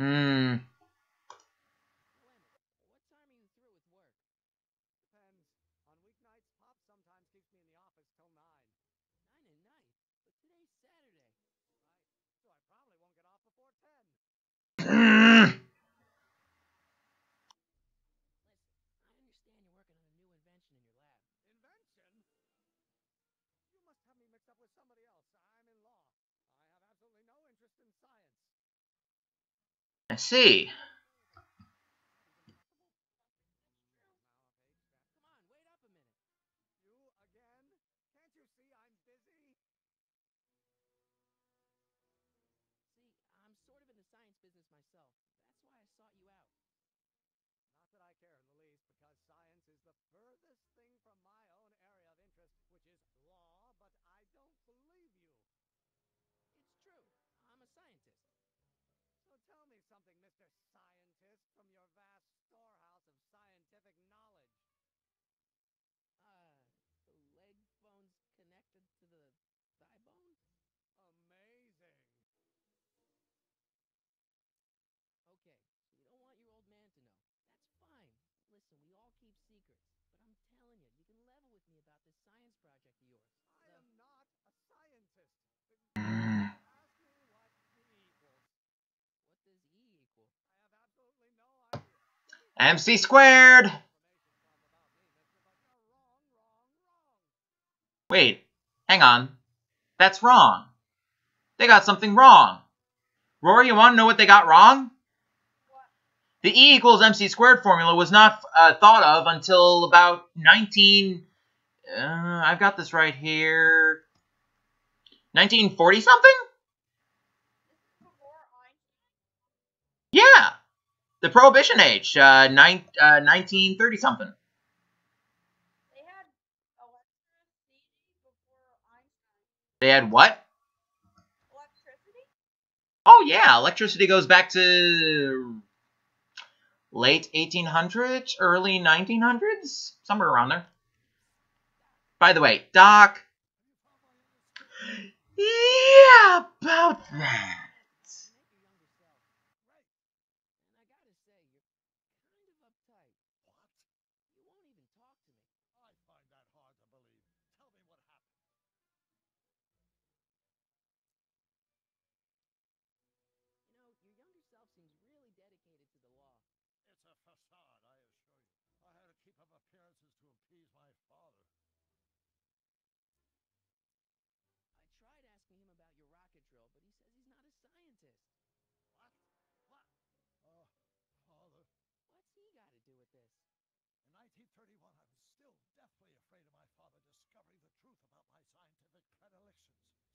Hmm. I see. MC squared! Wait, hang on. That's wrong. They got something wrong. Rory, you want to know what they got wrong? The E equals MC squared formula was not thought of until about 19... I've got this right here. 1940 something? Yeah. The Prohibition age. 1930 something. They had what? Oh yeah, electricity goes back to late 1800s, early 1900s, somewhere around there. By the way, Doc. Yeah, about that.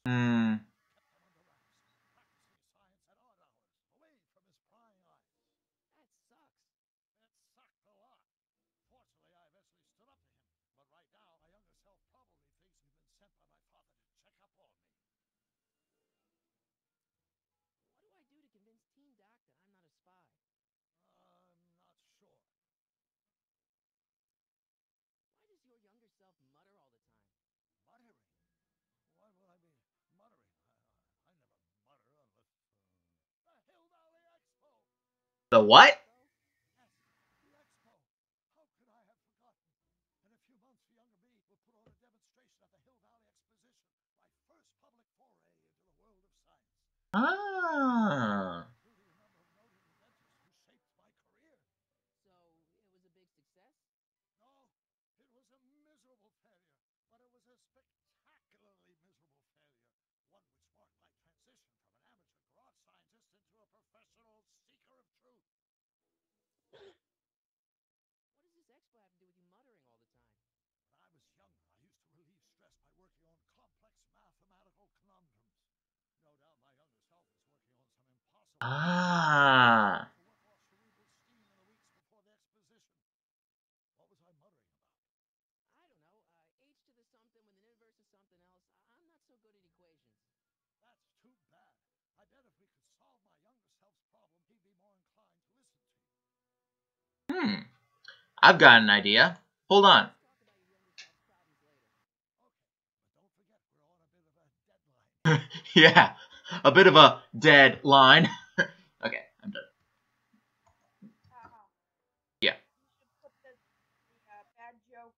Hmm. The what? Ah. progress by working on complex mathematical conundrums. No doubt my younger self is working on some impossible... Ah. ...to work off cerebral steam in the weeks before the exposition. What was I muttering about? I don't know. H to the something with an inverse of something else. I'm not so good at equations. That's too bad. I bet if we could solve my younger self's problem, he'd be more inclined to listen to you. I've got an idea. Hold on. Okay, but don't forget we're on a bit of a deadline. Yeah, a bit of a deadline. Okay, I'm done. Yeah. You should put the bad joke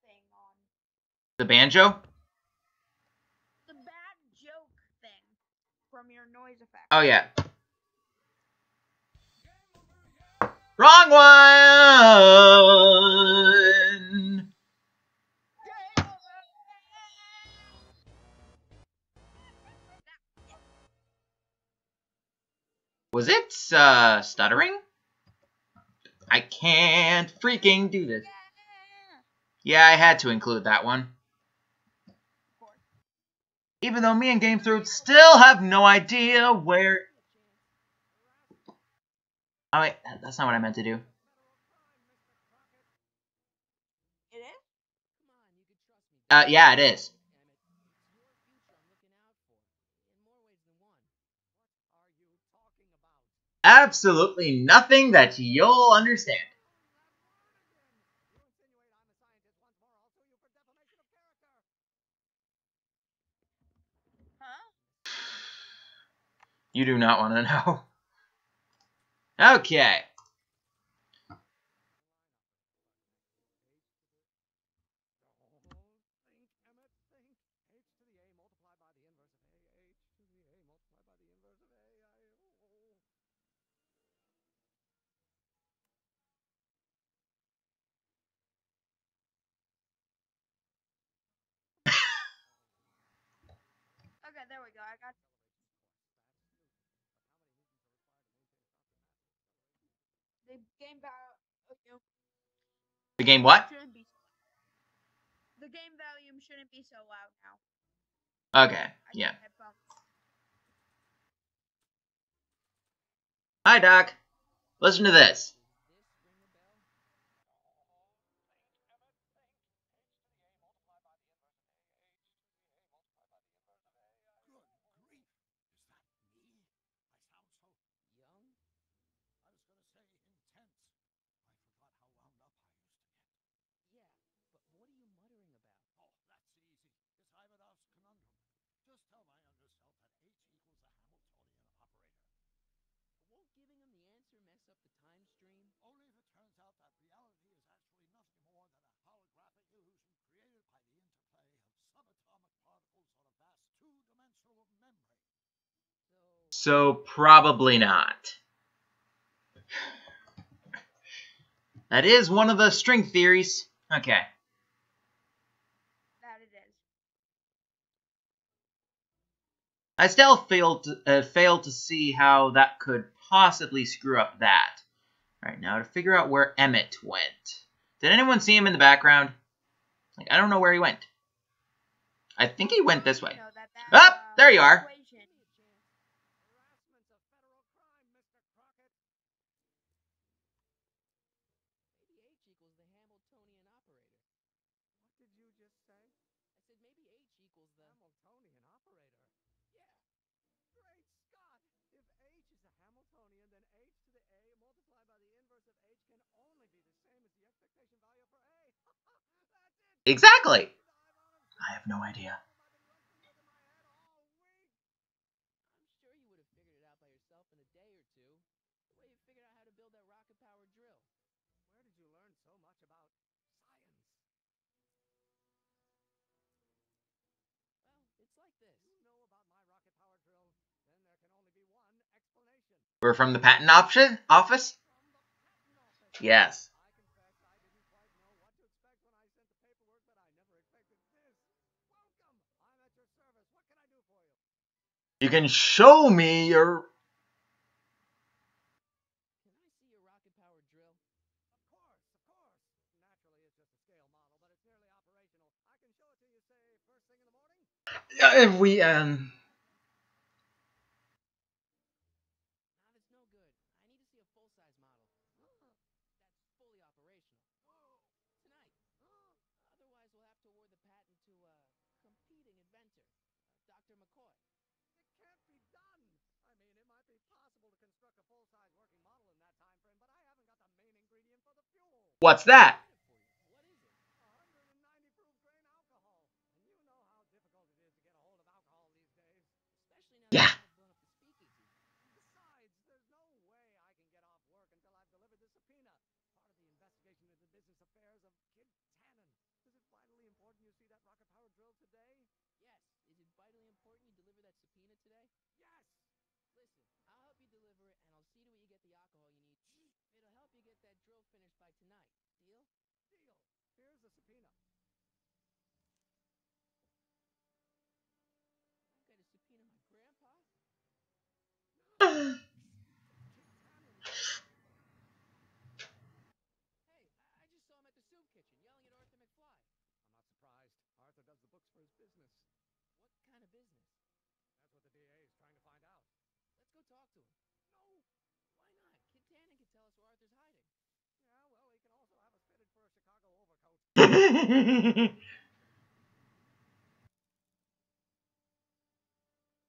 thing on. The banjo? The bad joke thing from your noise effect. Oh, yeah. Wrong one! Was it, stuttering? I can't freaking do this. Yeah, I had to include that one. Even though me and Game Throat still have no idea where... Oh, wait, that's not what I meant to do. It is? Yeah, it is. Absolutely nothing that you'll understand. Huh? You do not want to know. Okay. Okay, there we go. I got the game value. The game what? The game volume shouldn't be so loud now. Okay, yeah. Hi, Doc. Listen to this. Just tell my younger self that H equals a Hamiltonian operator. Won't giving him the answer mess up the time stream? Only if it turns out that reality is actually nothing more than a holographic illusion created by the interplay of subatomic particles on a vast two-dimensional membrane. So probably not. That is one of the string theories. Okay. That it is. I still fail to see how that could possibly screw up that. Alright, now to figure out where Emmett went. Did anyone see him in the background? Like, I don't know where he went. I think he went this way. Ah, there you are. Exactly. I have no idea. I'm sure you would have figured it out by yourself in a day or two. The way you figured out how to build that rocket-powered drill. Where did you learn so much about science? Well, it's like this. You know about my rocket-powered drill, then there can only be one explanation. We're from the patent office? Yes. I confess I didn't quite know what to expect when I sent the paperwork, but I never expected this. Welcome! I'm at your service. What can I do for you? You can show me your... Can I see your rocket-powered drill? Of course, of course. Naturally, it's just a scale model, but it's nearly operational. I can show it to you, say, first thing in the morning. If we Nah, that's no good. I need to see a full-size model. That's fully operational. Tonight. Otherwise, we'll have to award the patent to a competing inventor, Dr. McCoy. It can't be done. I mean, it might be possible to construct a full-size working model in that time frame, but I haven't got the main ingredient for the fuel. what's What that? is it? 190 proof grain alcohol. And you know how difficult it is to get a hold of alcohol these days. Especially now Yeah. that I've blown up the speakeasy. Besides, there's no way I can get off work until I've delivered the subpoena. Part of the investigation into the business affairs of Kid Tannen. Is it vitally important you see that rocket power drill today? Yes. Is it vitally important you deliver that subpoena today? Yes! Listen, I'll help you deliver it, and I'll see to it you get the alcohol you need. It'll help you get that drill finished by tonight. Deal? Deal. Here's the subpoena. I've got to subpoena my grandpa? Hey, I just saw him at the soup kitchen yelling at Arthur McFly. I'm not surprised. Arthur does the books for his business. What kind of business? That's what the DA is trying to find out. Let's go talk to him. No! Why not? Kid Tannen can tell us where Arthur's hiding. Yeah, well, he can also have us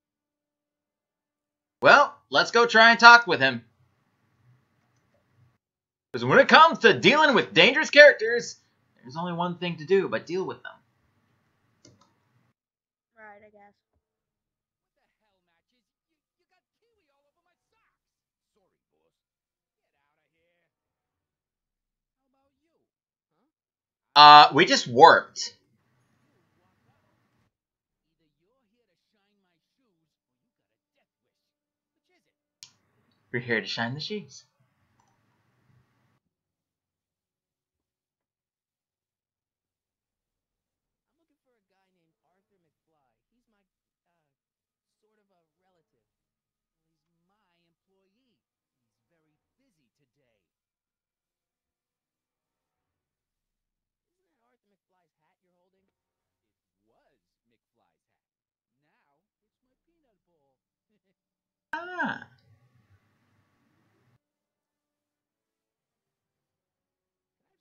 fitted for a Chicago overcoat. Well, let's go try and talk with him. Because when it comes to dealing with dangerous characters, there's only one thing to do but deal with them. Right, I guess. What the hell, Matches? You got kiwi all over my socks. Sorry, boss. Get out of here. How about you? Huh? We just warped. You walk out. Either you're here to shine my shoes, or you got a death wish. Which is it? We're here to shine the shoes. I'm looking for a guy named Arthur McFly. He's my, sort of a relative. Well, he's my employee. He's very busy today. Isn't that Arthur McFly's hat you're holding? It was McFly's hat. Now it's my peanut ball. Ah. Can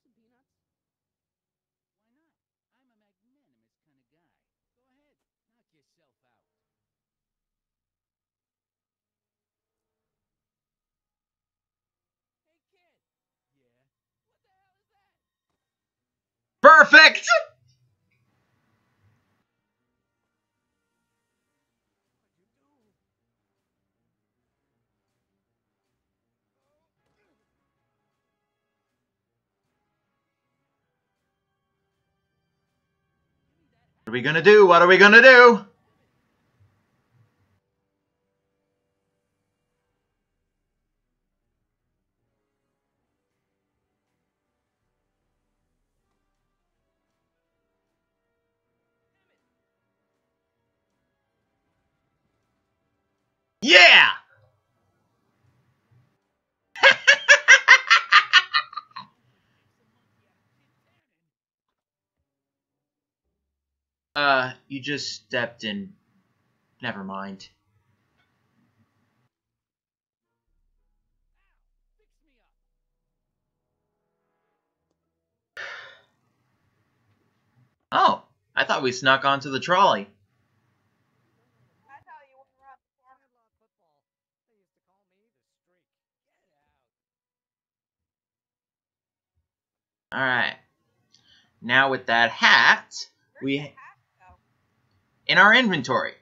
I have some peanuts? Why not? I'm a magnanimous kind of guy. Go ahead, knock yourself out. Hey, kid! Yeah? What the hell is that? Perfect! What'd you do? What are we gonna do? What are we gonna do? Yeah! You just stepped in. Never mind. Fix me up. Oh, I thought we snuck onto the trolley. I thought you were around the corner. Sandlot football. They used to call me the Streak. Get out. Alright. Now with that hat, Where's the we hat go? in our inventory.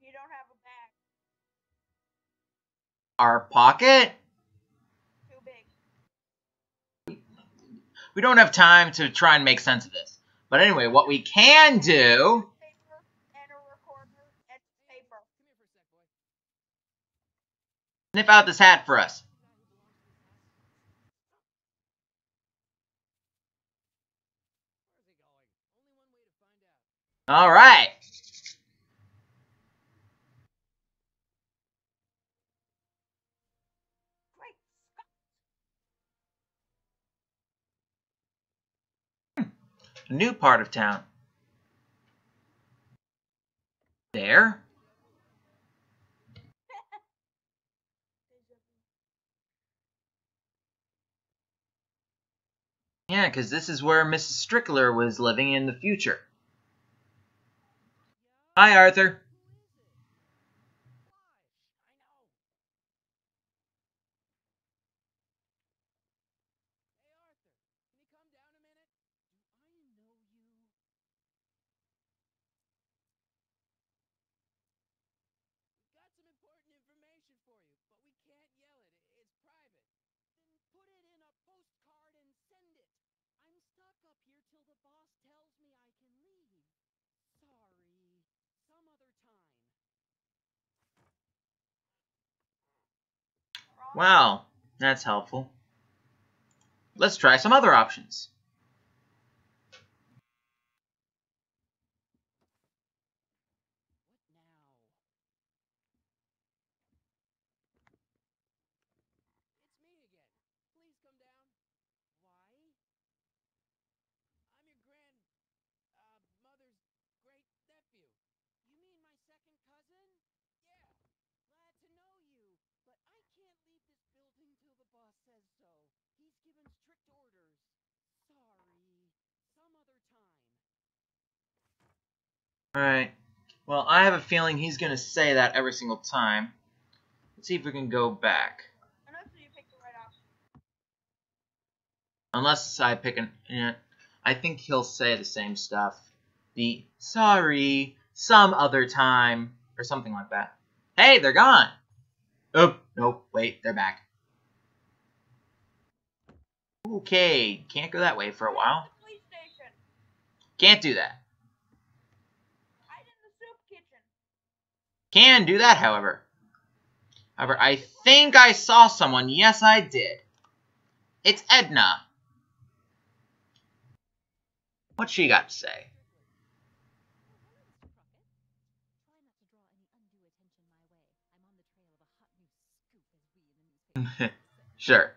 You don't have a bag. Our pocket? Too big. We don't have time to try and make sense of this. But anyway, what we can do... Paper and a recorder and paper. Come here for a sec, boy. Sniff out this hat for us. Where's he going? Only one way to find out. Alright. Great Scott! A new part of town. There? Yeah, because this is where Mrs. Strickler was living in the future. Hi, Arthur. Wow, that's helpful. Let's try some other options. Alright. Well, I have a feeling he's going to say that every single time. Let's see if we can go back. Unless I pick an... Yeah, I think he'll say the same stuff. The, sorry, some other time, or something like that. Hey, they're gone! Oh, nope, wait, they're back. Okay, can't go that way for a while. Can't do that. Can do that, however. I think I saw someone. Yes, I did. It's Edna. What's she got to say? Sure.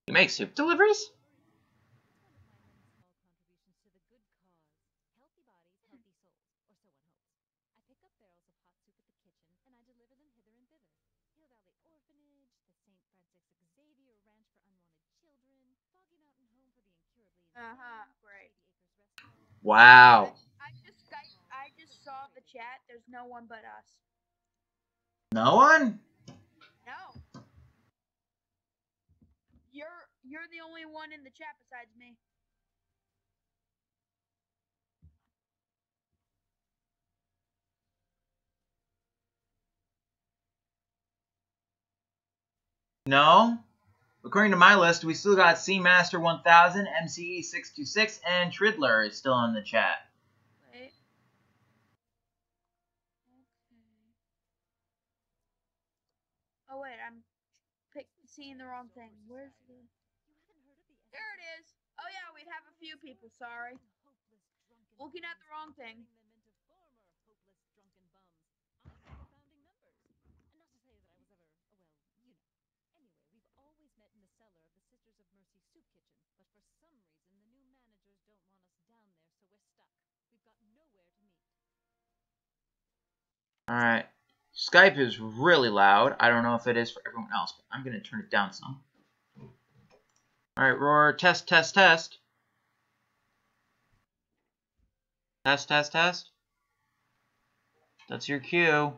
You make soup deliveries? Great. Wow. I just saw the chat. There's no one but us. No one? No. You're the only one in the chat besides me. No. According to my list, we still got Seamaster 1000, MCE 626, and Tridler is still in the chat. Wait. Okay. Oh wait, I'm seeing the wrong thing. Where's the? There it is. Oh yeah, we'd have a few people. Sorry. Looking at the wrong thing. Alright. Skype is really loud. I don't know if it is for everyone else, but I'm going to turn it down some. Alright, Roar. Test, test, test. Test, test, test. That's your cue.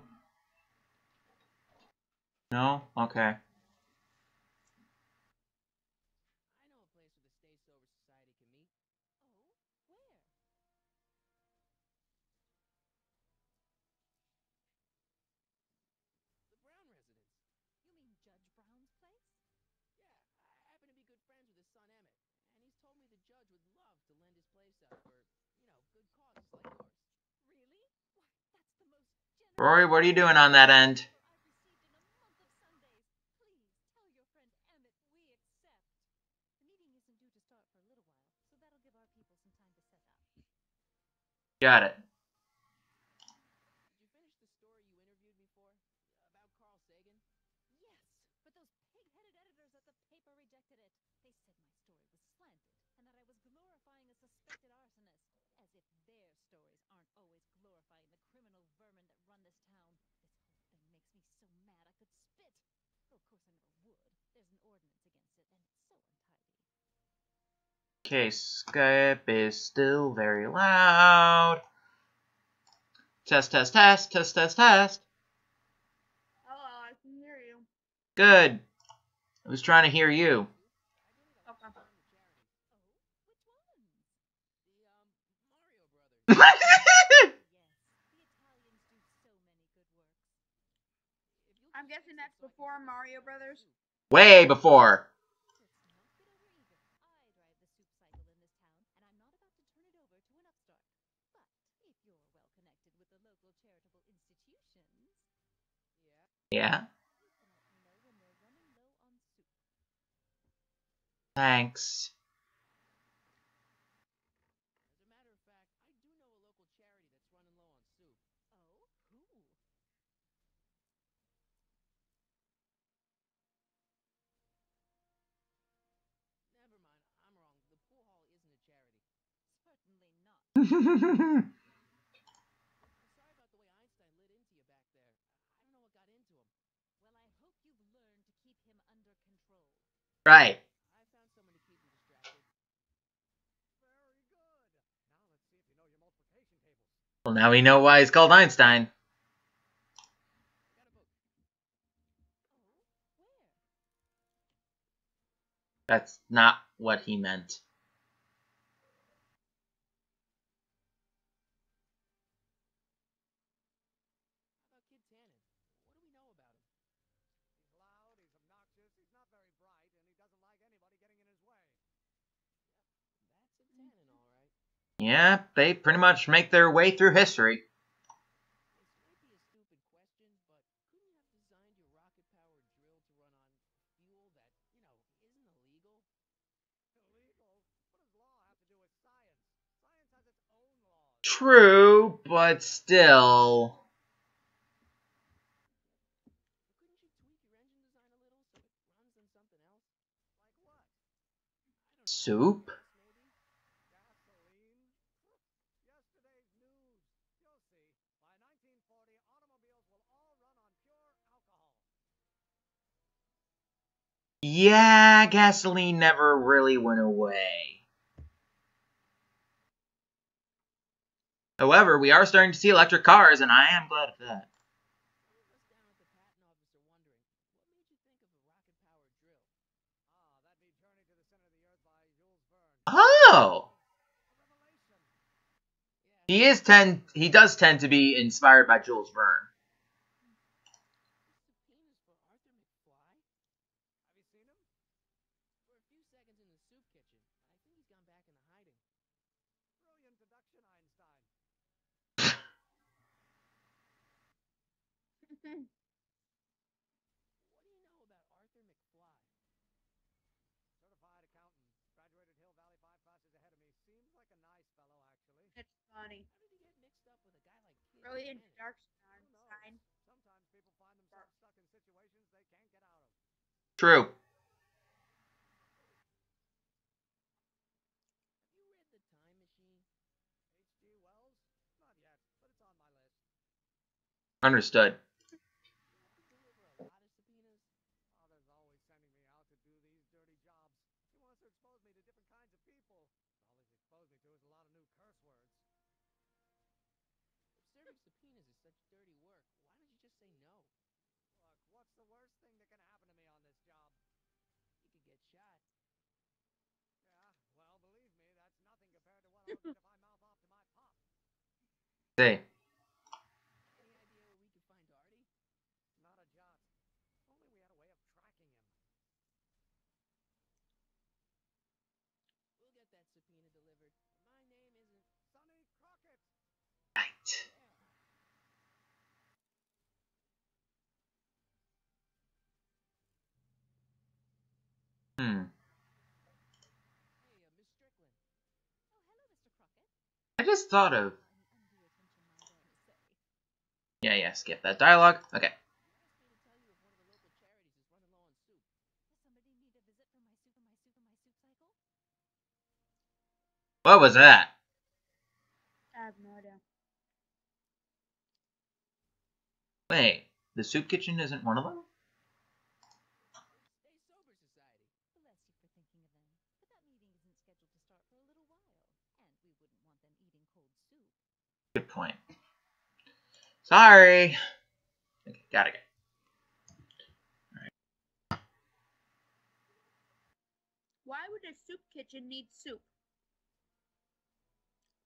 No? Okay. Rory, what are you doing on that end? Got it. Did you finish the story you interviewed me for? About Carl Sagan? Yes, but those pig-headed editors at the paper rejected it. They said my story was slanted, and that I was glorifying a suspected arsonist. As if their stories aren't always glorifying the criminal vermin that run this town. This whole thing makes me so mad I could spit. Though of course I never would. There's an ordinance against it, and it's so untidy. Okay, Skype is still very loud. Test, test, test, test, test, test. Hello, I can hear you. Good. I was trying to hear you. Okay. I'm guessing that's before Mario Brothers. Way before. Yeah. Thanks. As a matter of fact, I do know a local charity that's running low on soup. Oh, who? Never mind, I'm wrong. The pool hall isn't a charity. Certainly not. Sorry about the way Einstein lit into you back there. I don't know what got into him. Well, I hope you've learned to keep him under control. Right. I found someone to keep him distracted. Very good. Now let's see if you know your multiplication tables. Well, now we know why he's called Einstein. I got a book. Oh, where? That's not what he meant. How about Kid Tannen? What do we know about him? He's loud, he's obnoxious, he's not very bright, and he doesn't like anybody getting in his way. Yep, that's a Tannen, all right. Yeah, they pretty much make their way through history. This might be a stupid question, but couldn't you have designed your rocket-powered drill to run on fuel that, isn't illegal? Illegal? What does law have to do with science? Science has its own laws. True, but still. Couldn't you tweak your engine design a little so it runs on something else? Like what? I don't know. Soup? Gas, maybe? Gasoline? Yesterday's news. You'll see. By 1940, automobiles will all run on pure alcohol. Yeah, gasoline never really went away. However, we are starting to see electric cars, and I am glad of that. Some of us down at the patent office are wondering, what made you think of a rocket-powered drill? That'd be Journey to the Center of the Earth by Jules Verne. Oh! A revelation. Yeah. He does tend to be inspired by Jules Verne. Subpoenas for Arthur McFly? Have you seen him? For a few seconds in the soup kitchen. I think he's gone back into hiding. Brilliant deduction, Einstein. What do you know about Arthur McFly? Certified accountant. Graduated Hill Valley 5 classes ahead of me. Seems like a nice fellow, actually. It's funny. How did he get mixed up with a guy like Kid Really Tannen? introduction, Who knows? Einstein. Sometimes people find themselves stuck in situations they can't get out of. True. Have you read The Time Machine? H.G. Wells? Not yet, but it's on my list. Understood. Do you have to deliver a lot of subpoenas? Father's always sending me out to do these dirty jobs. He wants to expose me to different kinds of people. All he's exposed me to is a lot of new curse words. If serving subpoenas is such dirty work, why don't you just say no? Look, what's the worst thing that can happen to me on this job? You could get shot. Yeah, well, believe me, that's nothing compared to what I'll get if I mouth off to my pop. See. Any idea where we could find Artie? Not a jot. If only we had a way of tracking him. We'll get that subpoena delivered. My name isn't... Sonny Crockett! Right. Yeah. I just thought of... Yeah, skip that dialogue. Okay. What was that? I have no idea. Wait, the soup kitchen isn't one of them? Good point. Sorry. Okay, gotta go. Alright. Why would a soup kitchen need soup?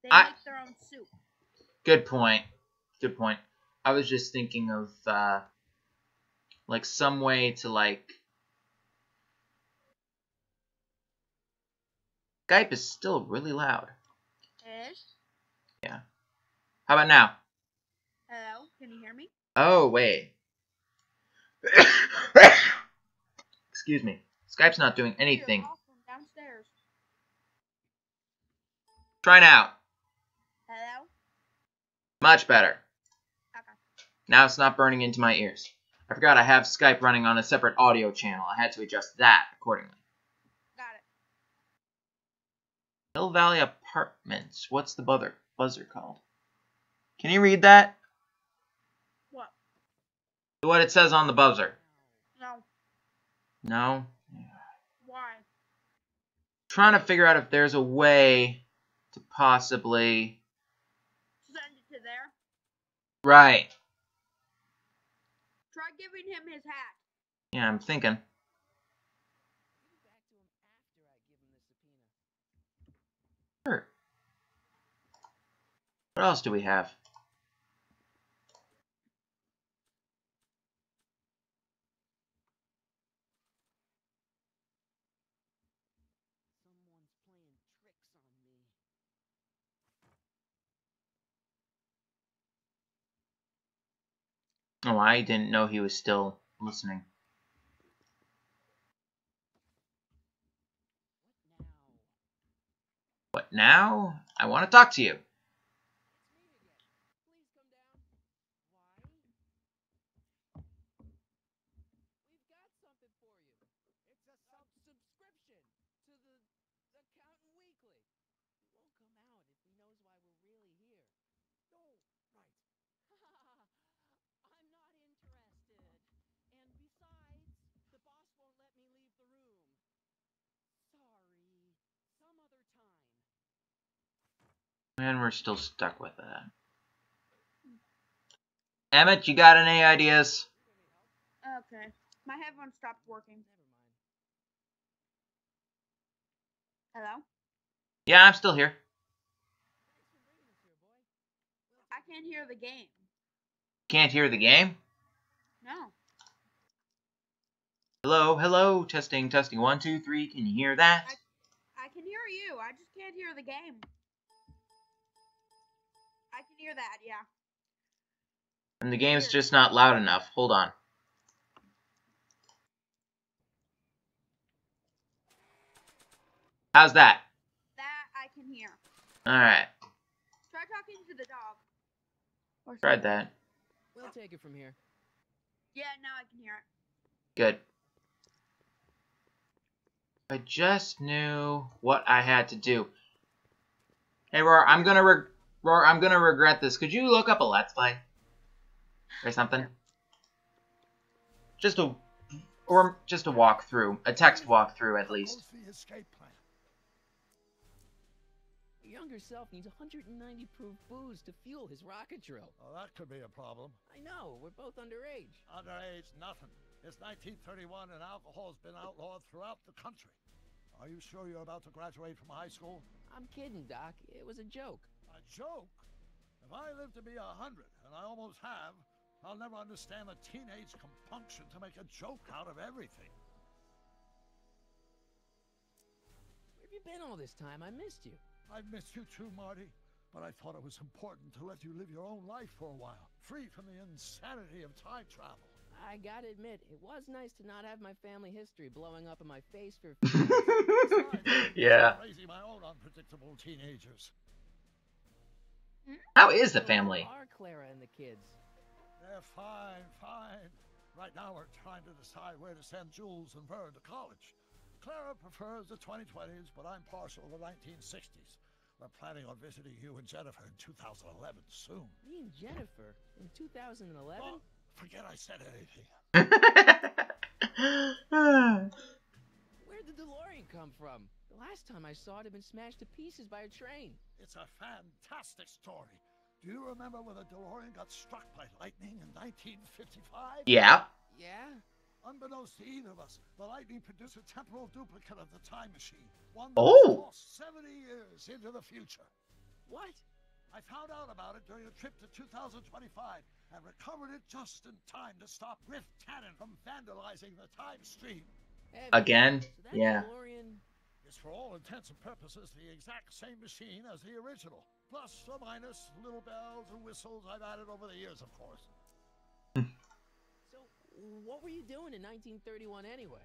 They make their own soup. Good point. Good point. I was just thinking of, like, some way to, like... Skype is still really loud. It is? Yeah. How about now? Hello? Can you hear me? Oh, wait. Excuse me. Skype's not doing anything. Downstairs. Try now. Hello? Much better. Okay. Now it's not burning into my ears. I forgot I have Skype running on a separate audio channel. I had to adjust that accordingly. Got it. Hill Valley Apartments. What's the buzzer called? Can you read that? What? What it says on the buzzer. No. No? Why? Trying to figure out if there's a way to possibly... Send it to there? Right. Try giving him his hat. Yeah, I'm thinking. Sure. What else do we have? Oh, I didn't know he was still listening. What now? I want to talk to you. And we're still stuck with that. Emmett, you got any ideas? Okay. My headphones stopped working. Hello? Yeah, I'm still here. I can't hear the game. Can't hear the game? No. Hello, hello, testing, testing, 1, 2, 3, can you hear that? I can hear you, I just can't hear the game. I can hear that, yeah. And the game's just not loud enough. Hold on. How's that? That I can hear. Alright. Try talking to the dog. Tried that. We'll take it from here. Yeah, now I can hear it. Good. I just knew what I had to do. Hey, Roar, I'm gonna regret this. Could you look up a Let's Play? Or something? Just a walkthrough. A text walkthrough, at least. Your younger self needs 190 proof booze to fuel his rocket drill. Oh, that could be a problem. I know, we're both underage. Underage, nothing. It's 1931 and alcohol's been outlawed throughout the country. Are you sure you're about to graduate from high school? I'm kidding, Doc. It was a joke. A joke? If I live to be 100, and I almost have, I'll never understand the teenage compunction to make a joke out of everything. Where have you been all this time? I missed you. I've missed you too, Marty. But I thought it was important to let you live your own life for a while, free from the insanity of time travel. I gotta admit, it was nice to not have my family history blowing up in my face for yeah. Crazy, my own unpredictable teenagers. How is the family? Are Clara and the kids? They're fine, fine. Right now we're trying to decide where to send Jules and Vern to college. Clara prefers the 2020s, but I'm partial to the 1960s. We're planning on visiting you and Jennifer in 2011 soon. Me and Jennifer? In 2011? Oh, forget I said anything. Where'd the DeLorean come from? The last time I saw it had been smashed to pieces by a train. It's a fantastic story. Do you remember when the DeLorean got struck by lightning in 1955? Yeah. Yeah? Unbeknownst to either of us, the lightning produced a temporal duplicate of the time machine. One that was 70 years into the future. What? I found out about it during a trip to 2025 and recovered it just in time to stop Griff Tannen from vandalizing the time stream. Again? So yeah. DeLorean is for all intents and purposes the exact same machine as the original. Plus or minus little bells and whistles I've added over the years, of course. So, what were you doing in 1931 anyway?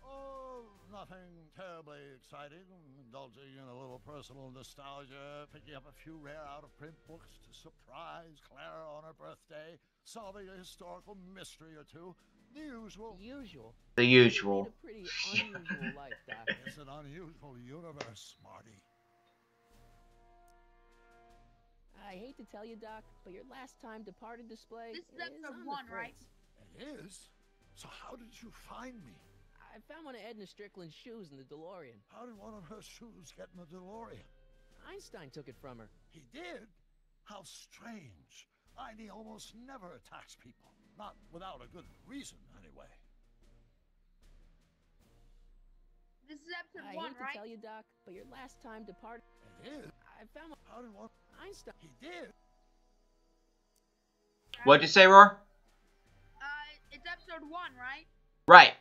Oh, nothing terribly exciting. Indulging in a little personal nostalgia, picking up a few rare out-of-print books to surprise Clara on her birthday, solving a historical mystery or two. The usual. The usual? The usual. You lead a pretty unusual life, Doc. It's an unusual universe, Marty. I hate to tell you, Doc, but your last time departed display is episode 1, right? It is? So how did you find me? I found one of Edna Strickland's shoes in the DeLorean. How did one of her shoes get in the DeLorean? Einstein took it from her. He did? How strange. Heidi almost never attacks people. Not without a good reason, anyway. This is episode 1, right? I hate to right? tell you, Doc, but your last time departed. It is? I found one. How did one? Einstein. He did? What'd you say, Roar? It's episode 1, right? Right.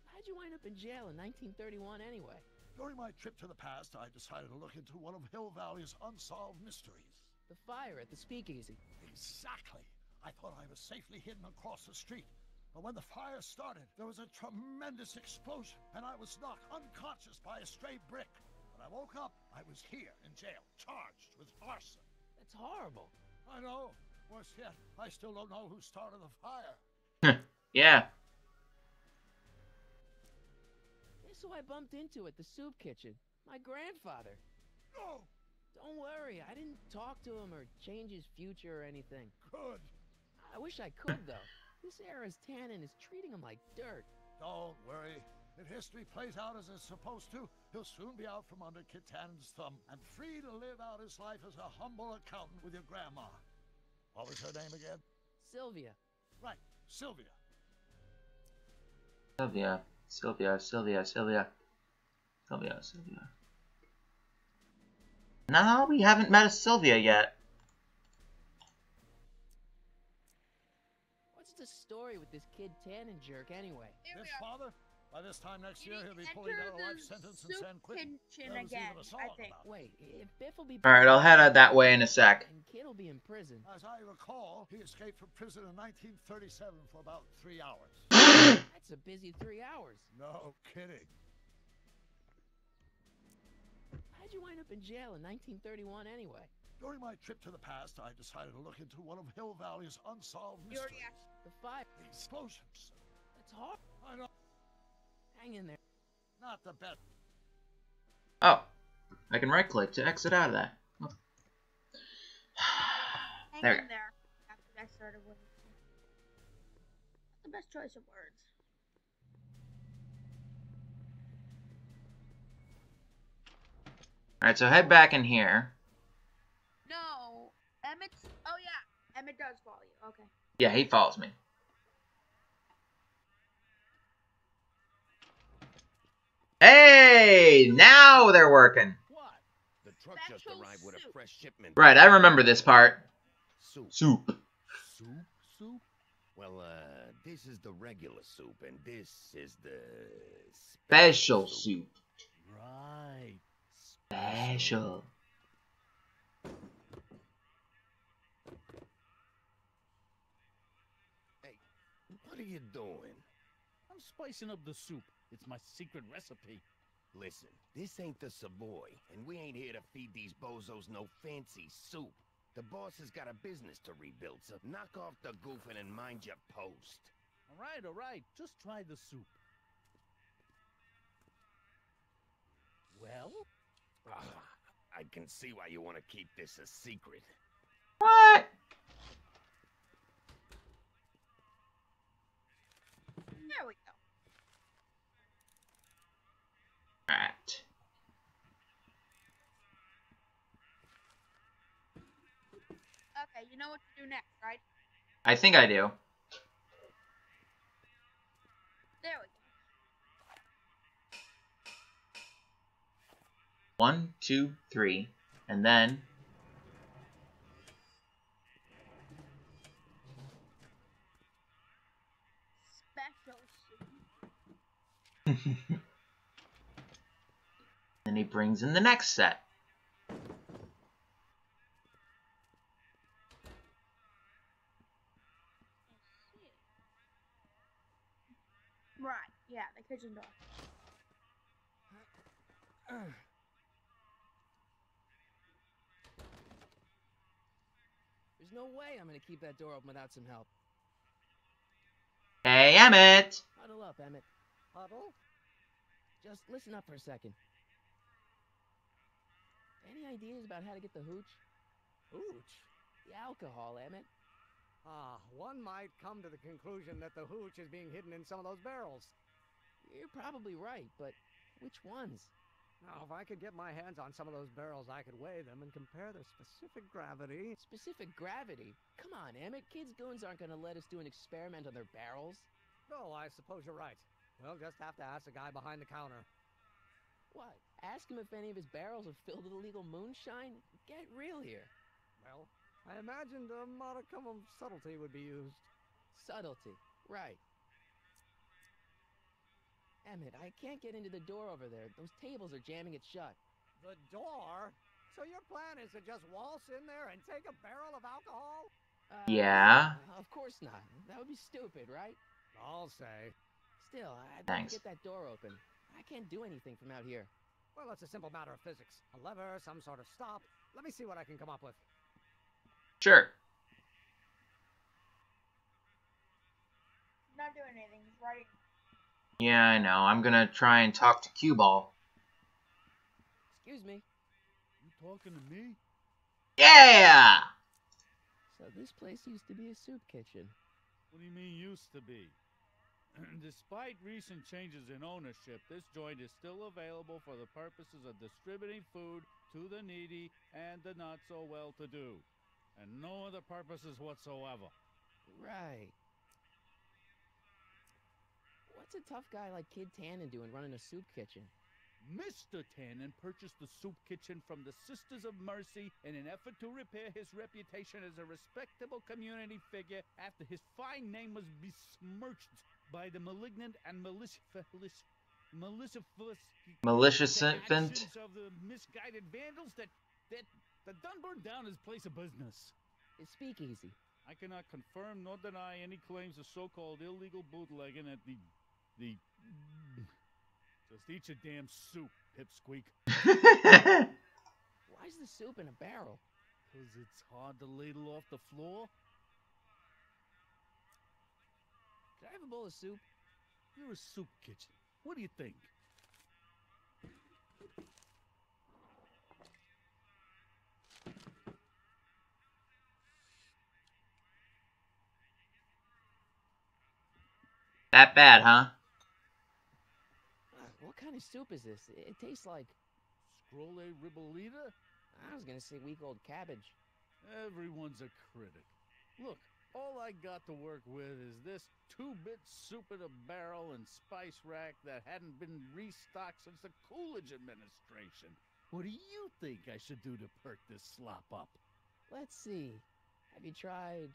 How'd you wind up in jail in 1931 anyway? During my trip to the past, I decided to look into one of Hill Valley's unsolved mysteries. The fire at the speakeasy. Exactly. I thought I was safely hidden across the street. But when the fire started, there was a tremendous explosion, and I was knocked unconscious by a stray brick. When I woke up, I was here in jail, charged with arson. That's horrible. I know. Worse yet, I still don't know who started the fire. Yeah. Guess who I bumped into at the soup kitchen? My grandfather. No! Don't worry, I didn't talk to him or change his future or anything. Good. I wish I could, though. This era's Tannen is treating him like dirt. Don't worry. If history plays out as it's supposed to, he'll soon be out from under Kit Tannen's thumb and free to live out his life as a humble accountant with your grandma. What was her name again? Sylvia. Right, Sylvia. Sylvia. No, we haven't met a Sylvia yet. What's the story with this kid Tannen jerk anyway? His father? By this time next year, he'll be pulling down a life sentence in San Quentin. Again, I think. Wait, if Biff will be... Alright, I'll head out that way in a sec. And Kid will be in prison. As I recall, he escaped from prison in 1937 for about 3 hours. That's a busy 3 hours. No kidding. How'd you wind up in jail in 1931 anyway? During my trip to the past, I decided to look into one of Hill Valley's unsolved mysteries. The fire. The explosions. That's hard. I know. Hang in there. Not the best. Oh, I can right click to exit out of that. Oh. Hang in there. After I started with the best choice of words. Alright, so head back in here. No, Emmett's. Oh yeah, Emmett does follow you. Okay. Yeah, he follows me. Hey, now they're working. What? The truck just arrived with a fresh shipment. Right, I remember this part. Soup. Soup. Soup? Well, this is the regular soup, and this is the Special soup. Right. Special. are you doing? I'm spicing up the soup. It's my secret recipe. Listen, this ain't the Savoy, and we ain't here to feed these bozos no fancy soup. The boss has got a business to rebuild, so knock off the goofing and mind your post. All right. Just try the soup. Well? I can see why you want to keep this a secret. What? There we go. Alright. Okay, you know what to do next, right? I think I do. There we go. 1, 2, 3, and then Special soup. then he brings in the next set. Right, yeah, the kitchen door. There's no way I'm gonna keep that door open without some help. Hey, Emmett! Huddle up, Emmett. Huddle? Just listen up for a second. Any ideas about how to get the hooch? Hooch? The alcohol, Emmett. One might come to the conclusion that the hooch is being hidden in some of those barrels. You're probably right, but which ones? Now, if I could get my hands on some of those barrels, I could weigh them and compare their specific gravity. Specific gravity? Come on, Emmett. Kids Goons aren't gonna let us do an experiment on their barrels. Oh, I suppose you're right. We'll just have to ask the guy behind the counter. What? Ask him if any of his barrels are filled with illegal moonshine? Get real here. Well, I imagined a modicum of subtlety would be used. Subtlety, right. Emmett, I can't get into the door over there. Those tables are jamming it shut. The door? So your plan is to just waltz in there and take a barrel of alcohol? Yeah. Of course not. That would be stupid, right? I'll say. Still, I'd like Thanks. to get that door open. I can't do anything from out here. Well, it's a simple matter of physics. A lever, some sort of stop. Let me see what I can come up with. Sure. Not doing anything, he's writing. Yeah, I know. I'm gonna try and talk to Cue Ball. Excuse me. You talking to me? Yeah! So this place used to be a soup kitchen. What do you mean used to be? Despite recent changes in ownership, this joint is still available for the purposes of distributing food to the needy and the not-so-well-to-do. And no other purposes whatsoever. Right. What's a tough guy like Kid Tannen doing running a soup kitchen? Mr. Tannen purchased the soup kitchen from the Sisters of Mercy in an effort to repair his reputation as a respectable community figure after his fine name was besmirched by the malignant and malicious infant of the misguided vandals that done burned down his place of business. It's Speakeasy. I cannot confirm nor deny any claims of so-called illegal bootlegging at the Just eat your damn soup, pipsqueak. Why's the soup in a barrel? 'Cause it's hard to ladle off the floor. Can I have a bowl of soup? You're a soup kitchen. What do you think? That bad, huh? What kind of soup is this? It tastes like... Scrolle ribolita? I was gonna say week-old cabbage. Everyone's a critic. Look, all I got to work with is this 2-bit soup in a barrel and spice rack that hadn't been restocked since the Coolidge administration. What do you think I should do to perk this slop up? Let's see. Have you tried...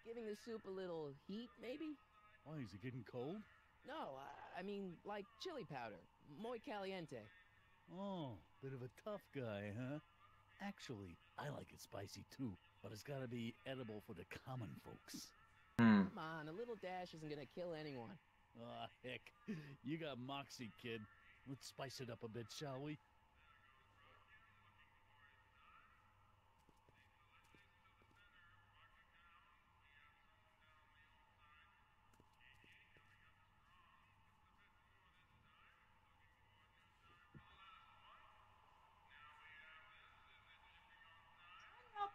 giving the soup a little heat, maybe? Why, is it getting cold? No, I mean, like chili powder. Muy caliente. Oh, bit of a tough guy, huh? Actually, I like it spicy too. but it's gotta be edible for the common folks. Come on, a little dash isn't gonna kill anyone. Ah, heck. You got moxie, kid. Let's spice it up a bit, shall we?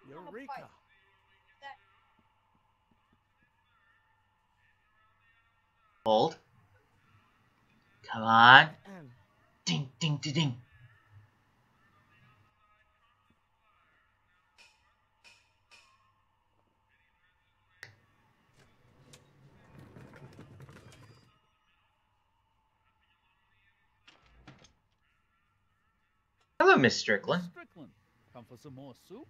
Eureka! Hold. Come on. Ding, ding, ding, ding. Hello, Miss Strickland. Miss Strickland, come for some more soup?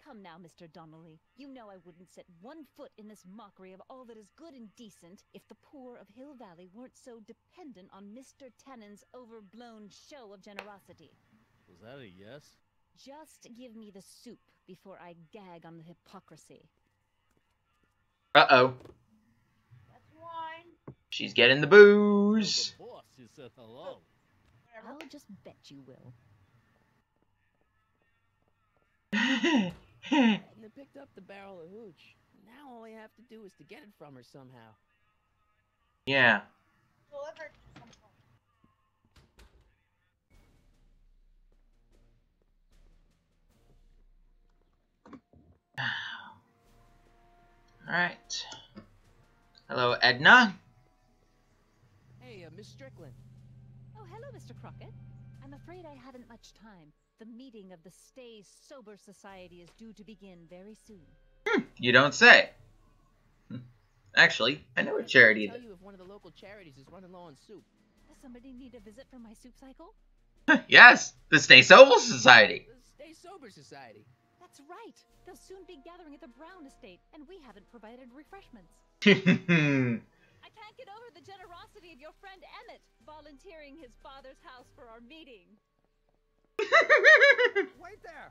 Come now, Mr. Donnelly. You know I wouldn't set one foot in this mockery of all that is good and decent if the poor of Hill Valley weren't so dependent on Mr. Tennant's overblown show of generosity. Was that a yes? Just give me the soup before I gag on the hypocrisy. Uh-oh. That's wine. She's getting the booze. The boss just said hello. I'll just bet you will. And they picked up the barrel of hooch. Now all I have to do is to get it from her somehow. Yeah. Delivered to someone. Alright. Hello, Edna. Hey, Miss Strickland. Oh, hello, Mr. Crockett. I'm afraid I haven't much time. The meeting of the Stay Sober Society is due to begin very soon. You don't say. Actually, I know a charity I'll tell you if one of the local charities is running low on soup. Does somebody need a visit from my soup cycle? Yes, the Stay Sober Society. The Stay Sober Society. That's right. They'll soon be gathering at the Brown Estate, and we haven't provided refreshments. I can't get over the generosity of your friend Emmett volunteering his father's house for our meeting. Wait there!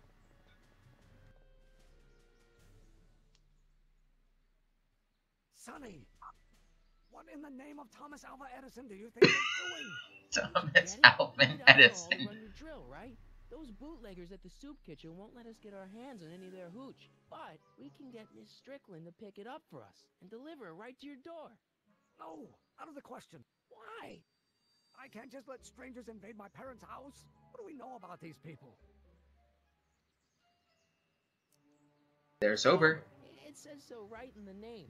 Sonny! What in the name of Thomas Alva Edison do you think you're doing? Thomas Alva Edison. Run your drill, right? Those bootleggers at the soup kitchen won't let us get our hands on any of their hooch. But we can get Miss Strickland to pick it up for us and deliver it right to your door. No, out of the question. Why? I can't just let strangers invade my parents' house. What do we know about these people? They're sober. It says so right in the name.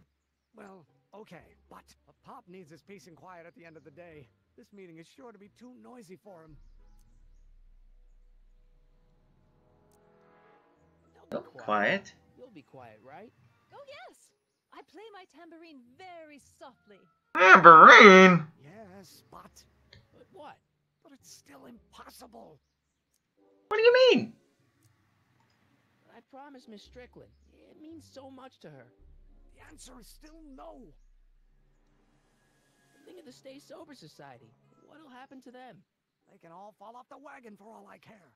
Well, okay, but a Pop needs his peace and quiet at the end of the day. This meeting is sure to be too noisy for him. Oh, quiet. You'll be quiet, right? Oh, yes. I play my tambourine very softly. Tambourine? Yes, but what? But it's still impossible. What do you mean? I promised Miss Strickland. It means so much to her. The answer is still no. Think of the Stay Sober Society. What'll happen to them? They can all fall off the wagon for all I care.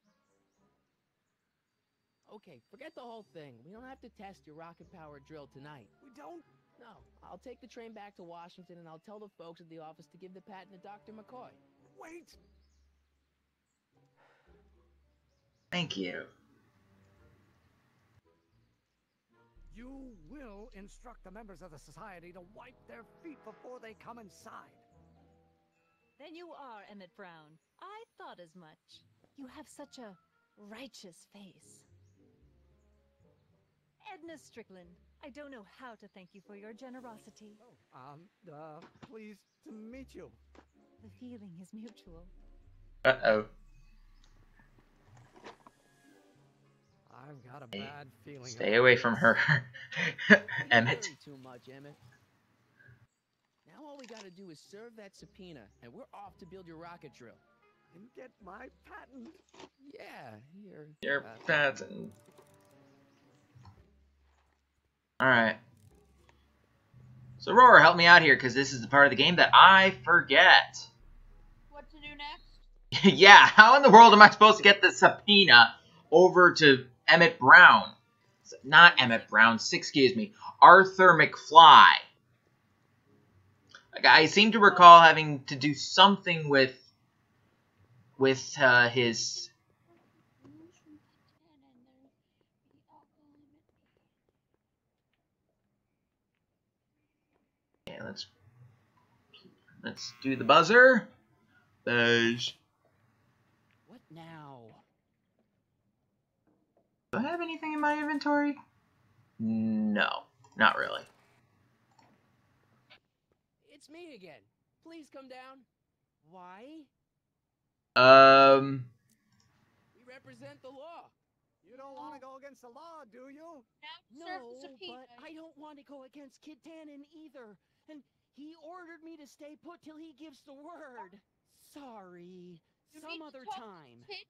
Okay, forget the whole thing. We don't have to test your rocket power drill tonight. We don't? No. I'll take the train back to Washington and I'll tell the folks at the office to give the patent to Dr. McCoy. Wait! Thank you. You will instruct the members of the society to wipe their feet before they come inside. Then you are Emmett Brown. I thought as much. You have such a righteous face. Edna Strickland, I don't know how to thank you for your generosity. Pleased to meet you. The feeling is mutual. Uh-oh. I've got a bad feeling. Stay away from her, Emmett. Too much, Emmett. Now all we gotta do is serve that subpoena, and we're off to build your rocket drill. And get my patent. Yeah, your patent. Alright. So, Roar, help me out here, because this is the part of the game that I forget. What to do next? Yeah, how in the world am I supposed to get the subpoena over to Emmett Brown? Not Emmett Brown, excuse me. Arthur McFly. I seem to recall having to do something with his... Okay, let's do the buzzer. Buzz. What now? Do I have anything in my inventory? No, not really. It's me again. Please come down. Why? We represent the law. You don't want to go against the law, do you? No, but I don't want to go against Kid Tannen either. And he ordered me to stay put till he gives the word. Sorry. Some other time. Kid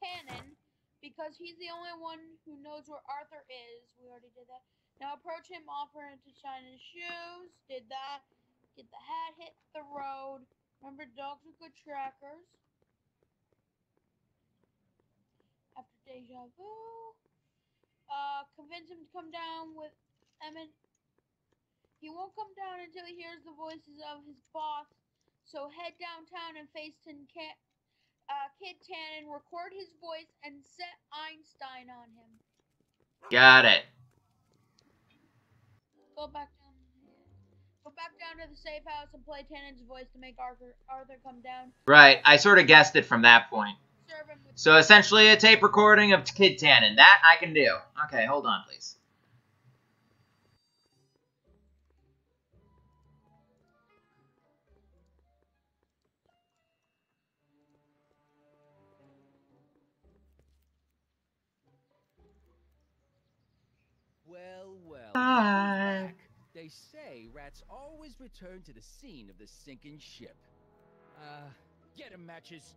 Tannen, because he's the only one who knows where Arthur is. We already did that. Now approach him, offer him to shine his shoes. Did that. Get the hat, hit the road. Remember, dogs are good trackers. After deja vu. Convince him to come down with Emmett. He won't come down until he hears the voices of his boss. So head downtown and face Kid Tannen, record his voice, and set Einstein on him. Got it. Go back down to the safe house and play Tannen's voice to make Arthur come down. Right, I sort of guessed it from that point. So essentially a tape recording of Kid Tannen. That I can do. Okay, hold on, please. Well. Hi. They say rats always return to the scene of the sinking ship. Get 'em, matches.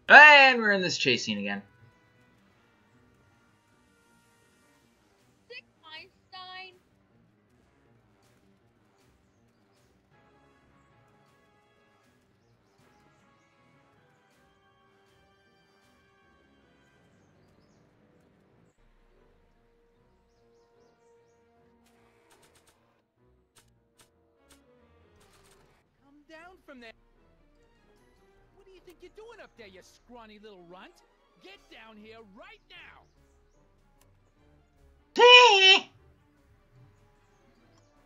And we're in this chase scene again. Sick Einstein. Come down from there. What do you think you're doing up there, you scrawny little runt? Get down here right now!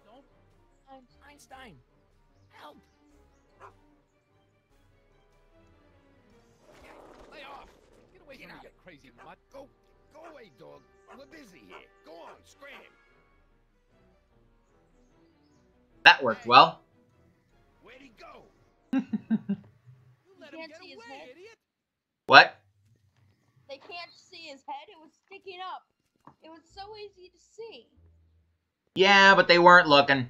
Don't... Einstein! Help! Lay off! Get away from me, you crazy mutt! Go away, dog. We're busy here. Go on, scram. That worked well. Where'd he go? You can't see his head. Idiot. What? They can't see his head. It was sticking up. It was so easy to see. Yeah, but they weren't looking.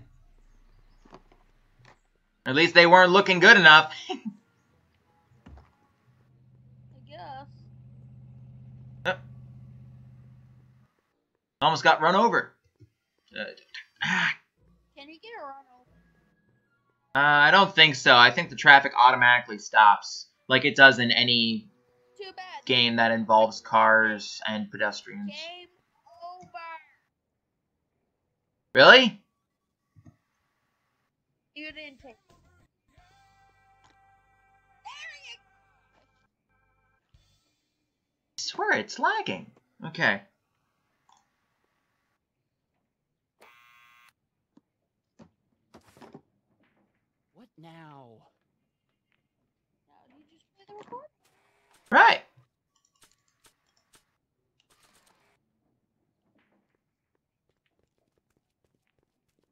Or at least they weren't looking good enough. I guess. Almost got run over. Can he get a run over? I don't think so. I think the traffic automatically stops, like it does in any game that involves cars and pedestrians. Game over. Really? You didn't take. I swear it's lagging. Okay. What now? Now you just play the record. Right.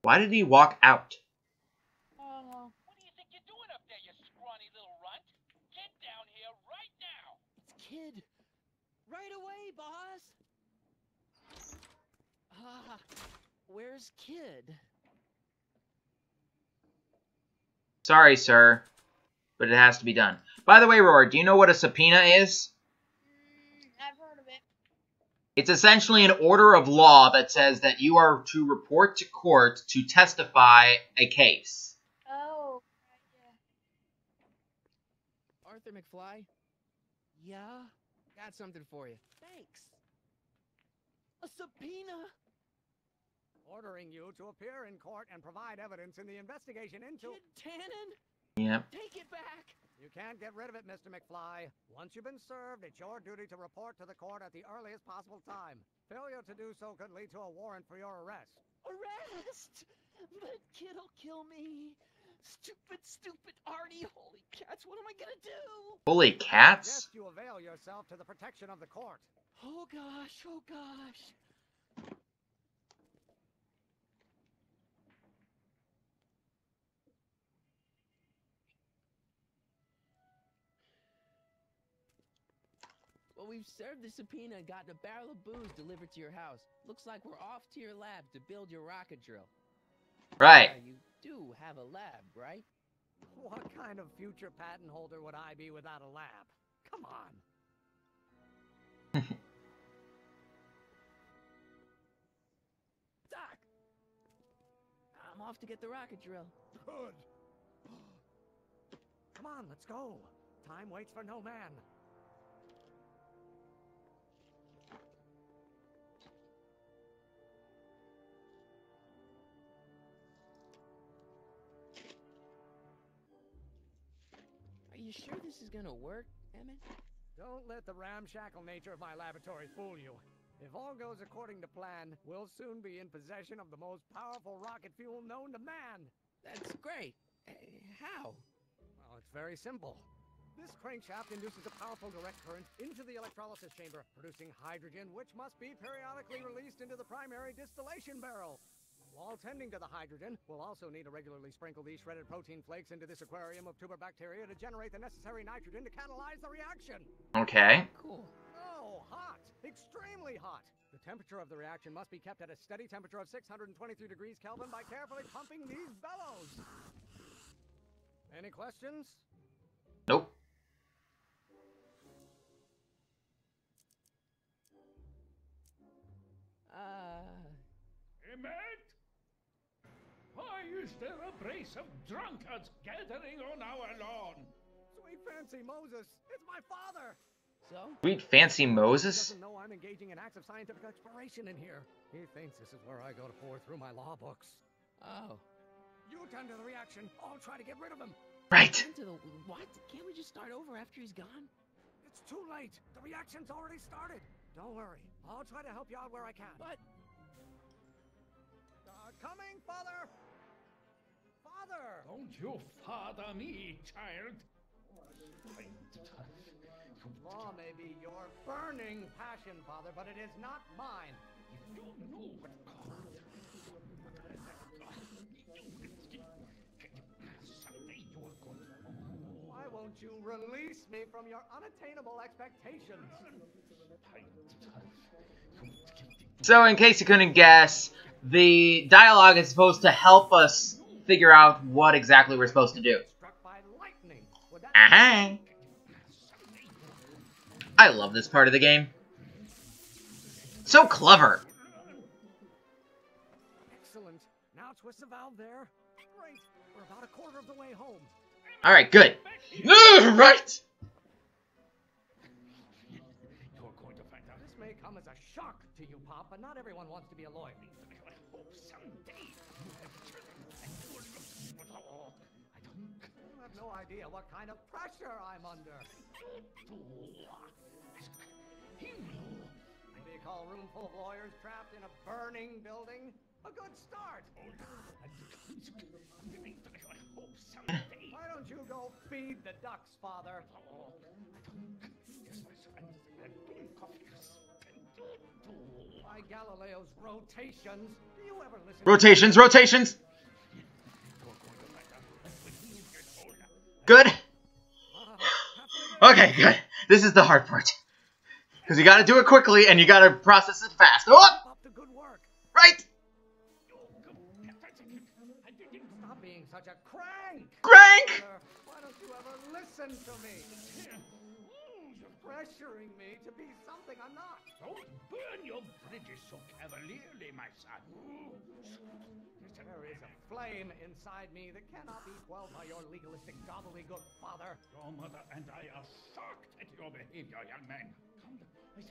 Why did he walk out? What do you think you're doing up there, you scrawny little runt? Get down here right now! It's Kid. Right away, boss. Where's Kid? Sorry, sir, but it has to be done. By the way, Roar, do you know what a subpoena is? I've heard of it. It's essentially an order of law that says that you are to report to court to testify a case. Oh, Arthur McFly? Yeah? Got something for you. Thanks. A subpoena? Ordering you to appear in court and provide evidence in the investigation into... Kid Tannen? Yep. Take it back! You can't get rid of it, Mr. McFly. Once you've been served, it's your duty to report to the court at the earliest possible time. Failure to do so could lead to a warrant for your arrest. Arrest? But kid'll kill me. Stupid, stupid Artie. Holy cats, what am I gonna do? Holy cats? Yes, you avail yourself to the protection of the court. Oh gosh, oh gosh. Well, we've served the subpoena and gotten a barrel of booze delivered to your house. Looks like we're off to your lab to build your rocket drill. Right. You do have a lab, right? What kind of future patent holder would I be without a lab? Come on. Doc! I'm off to get the rocket drill. Good. Come on, let's go. Time waits for no man. Are you sure this is gonna work, Emmett? Don't let the ramshackle nature of my laboratory fool you. If all goes according to plan, we'll soon be in possession of the most powerful rocket fuel known to man. That's great. How? Well, it's very simple. This crankshaft induces a powerful direct current into the electrolysis chamber, producing hydrogen, which must be periodically released into the primary distillation barrel. While tending to the hydrogen, we'll also need to regularly sprinkle these shredded protein flakes into this aquarium of tuber bacteria to generate the necessary nitrogen to catalyze the reaction. Okay. Cool. Oh, hot! Extremely hot! The temperature of the reaction must be kept at a steady temperature of 623 degrees Kelvin by carefully pumping these bellows. Any questions? Nope. Emmett? Why is there a brace of drunkards gathering on our lawn? Sweet fancy Moses, it's my father! So? Sweet fancy Moses? He doesn't know I'm engaging in acts of scientific exploration in here. He thinks this is where I go to pour through my law books. Oh. You tend to the reaction. I'll try to get rid of him. Right. What? Can't we just start over after he's gone? It's too late. The reaction's already started. Don't worry. I'll try to help you out where I can. But... coming, Father! Father! Don't you father me, child. Law may be your burning passion, Father, but it is not mine. You know what someday you are going to... Why won't you release me from your unattainable expectations? So, in case you couldn't guess, the dialogue is supposed to help us figure out what exactly we're supposed to do. Uh-huh. I love this part of the game. So clever. Excellent. Now twist the valve there. Great. We're about a quarter of the way home. Alright, good. Right! You're going to find out. This may come as a shock to you, Pop, but not everyone wants to be a lawyer. I hope someday you have children and you will look... You have no idea what kind of pressure I'm under. Maybe you call a room full of lawyers trapped in a burning building a good start. Why don't you go feed the ducks, Father? By Galileo's rotations, do you ever listen? Rotations, rotations! Good? Okay, good. This is the hard part. Because you gotta do it quickly, and you gotta process it fast. Oh! Right! Stop being such a crank! Crank! Why don't you ever listen to me? You're pressuring me to be something I'm not. Don't burn your bridges so cavalierly, my son. There is a flame inside me that cannot be quelled by your legalistic gobbledygook, Father. Your mother and I are shocked at your behavior, young man. Come Is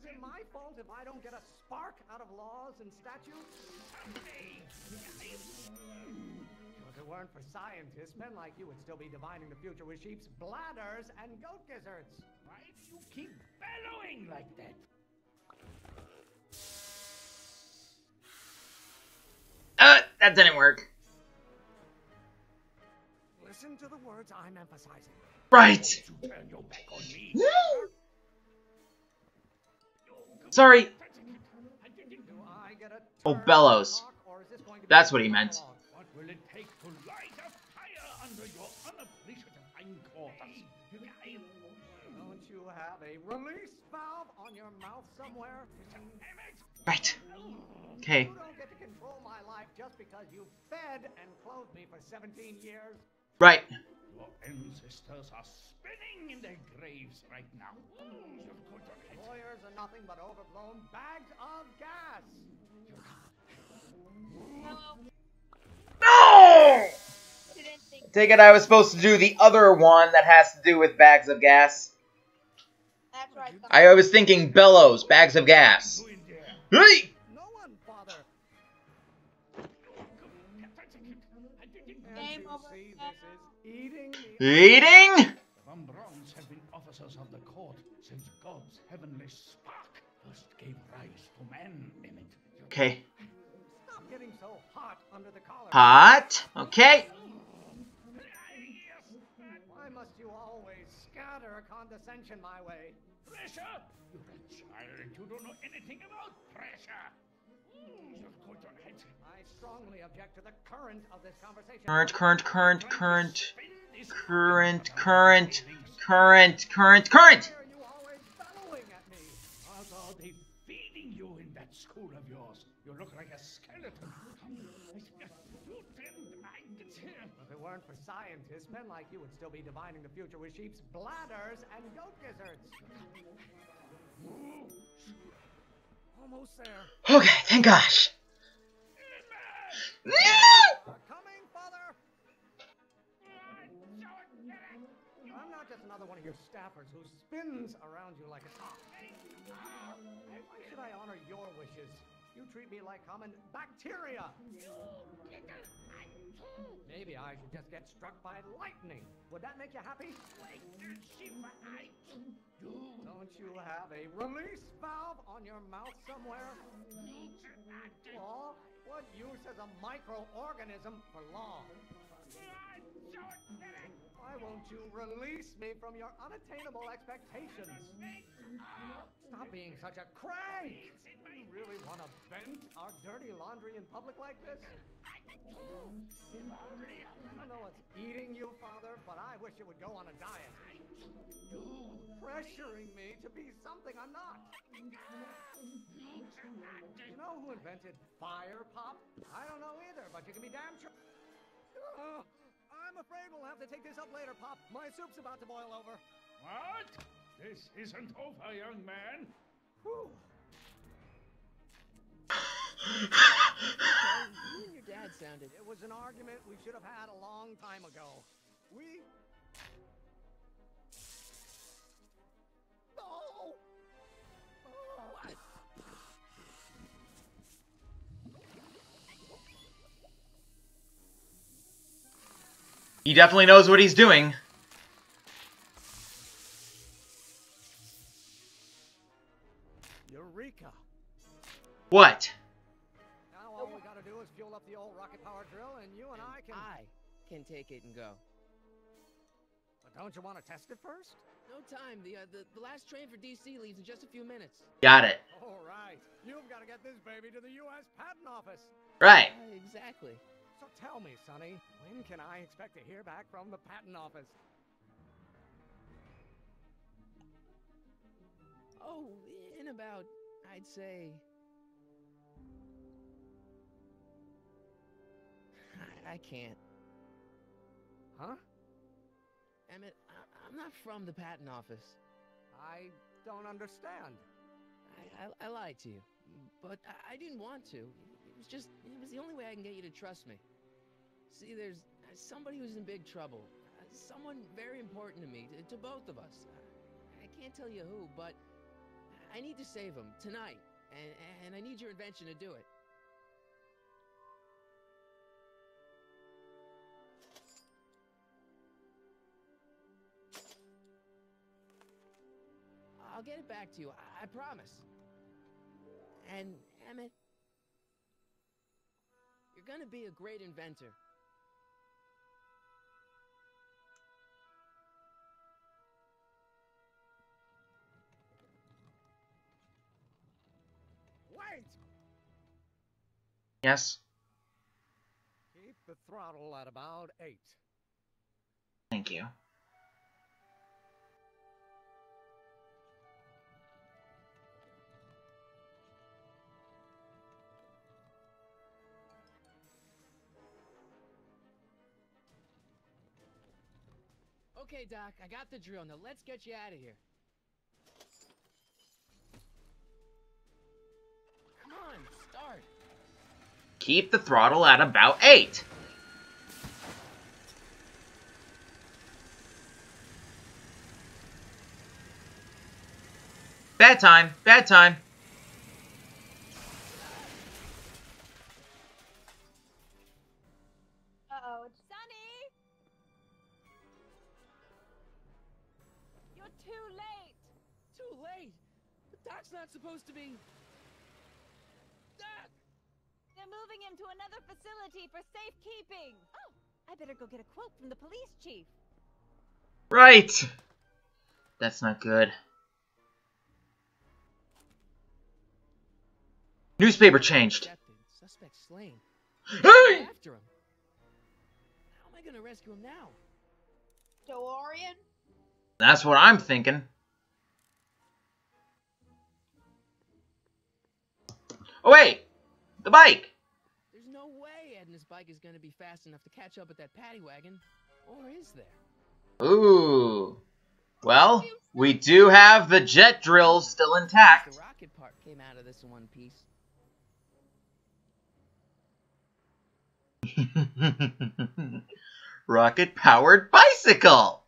it my fault if I don't get a spark out of laws and statutes? If it weren't for scientists, men like you would still be divining the future with sheep's bladders and goat gizzards. Why do you keep bellowing like that? That didn't work. Listen to the words I'm emphasizing. Right. Turn your back on me. No. Sorry. Do I get a Oh, bellows. That's what he meant. What will it take to light a fire under your unappreciative hindquarters? Don't you have a release valve on your mouth somewhere? Right. Okay. You don't get to control my life just because you fed and clothed me for 17 years. Right. Your ancestors are spinning in their graves right now. Lawyers are nothing but overblown bags of gas. No! Take it I was supposed to do the other one that has to do with bags of gas. That's right. I was thinking bellows, bags of gas. Hey! No one, Father. Game over. See, this is eating me. Eating? From bronze have been officers of the court since God's heavenly spark first gave rise to man in it. Okay. Stop getting so hot under the collar. Hot. Okay. Why must you always scatter condescension my way? Pressure? You're a child. You don't know anything about pressure. I strongly object to the current of this conversation. Current. Why are you always bellowing at me? What are they feeding you in that school of yours? You look like a skeleton. If it weren't for scientists, men like you would still be divining the future with sheep's bladders and goat gizzards. Almost there. Okay, thank gosh. Coming, Father! I'm not just another one of your staffers who spins around you like a top. Why should I honor your wishes? You treat me like common bacteria. Maybe I should just get struck by lightning. Would that make you happy? Don't you have a release valve on your mouth somewhere? Law? What use has a microorganism for law? Why won't you release me from your unattainable expectations? Stop being such a crank! You really want to vent our dirty laundry in public like this? I don't know what's eating you, Father, but I wish you would go on a diet. Pressuring me to be something I'm not. You know who invented fire pop? I don't know either, but you can be damn sure. I'm afraid we'll have to take this up later, Pop. My soup's about to boil over. What? This isn't over, young man. Whew. You and your dad sounded. It was an argument we should have had a long time ago. We... Oh! Oh! He definitely knows what he's doing. Eureka! What? Now all we gotta do is fuel up the old rocket power drill and you and I can take it and go. But don't you want to test it first? No time. The last train for DC leaves in just a few minutes. Got it. All right. You've got to get this baby to the U.S. Patent Office. Right. Exactly. So tell me, Sonny, when can I expect to hear back from the Patent Office? Oh, in about, I'd say... I can't. Huh? Emmett, I'm not from the Patent Office. I don't understand. I lied to you, but I didn't want to. It was the only way I can get you to trust me. See, there's somebody who's in big trouble. Someone very important to me, to both of us. I can't tell you who, but I need to save him tonight, and I need your invention to do it. I'll get it back to you, I promise. And, Emmett, you're gonna be a great inventor. Wait! Yes? Keep the throttle at about 8. Thank you. Okay, Doc, I got the drill. Now let's get you out of here. Come on, start. Keep the throttle at about 8. Bad time. Bad time. Uh-oh, it's Sunny! You're too late! Too late? But Doc's not supposed to be... Doc! They're moving him to another facility for safekeeping. Oh, I better go get a quote from the police chief. Right! That's not good. Newspaper changed. Suspect slain. Hey! After him. How am I gonna rescue him now? DeLorean? That's what I'm thinking. Oh wait! The bike! There's no way Ed and his bike is gonna be fast enough to catch up with that paddy wagon. Or is there? Ooh. Well, we do have the jet drills still intact. The rocket part came out of this in one piece. Rocket-powered bicycle!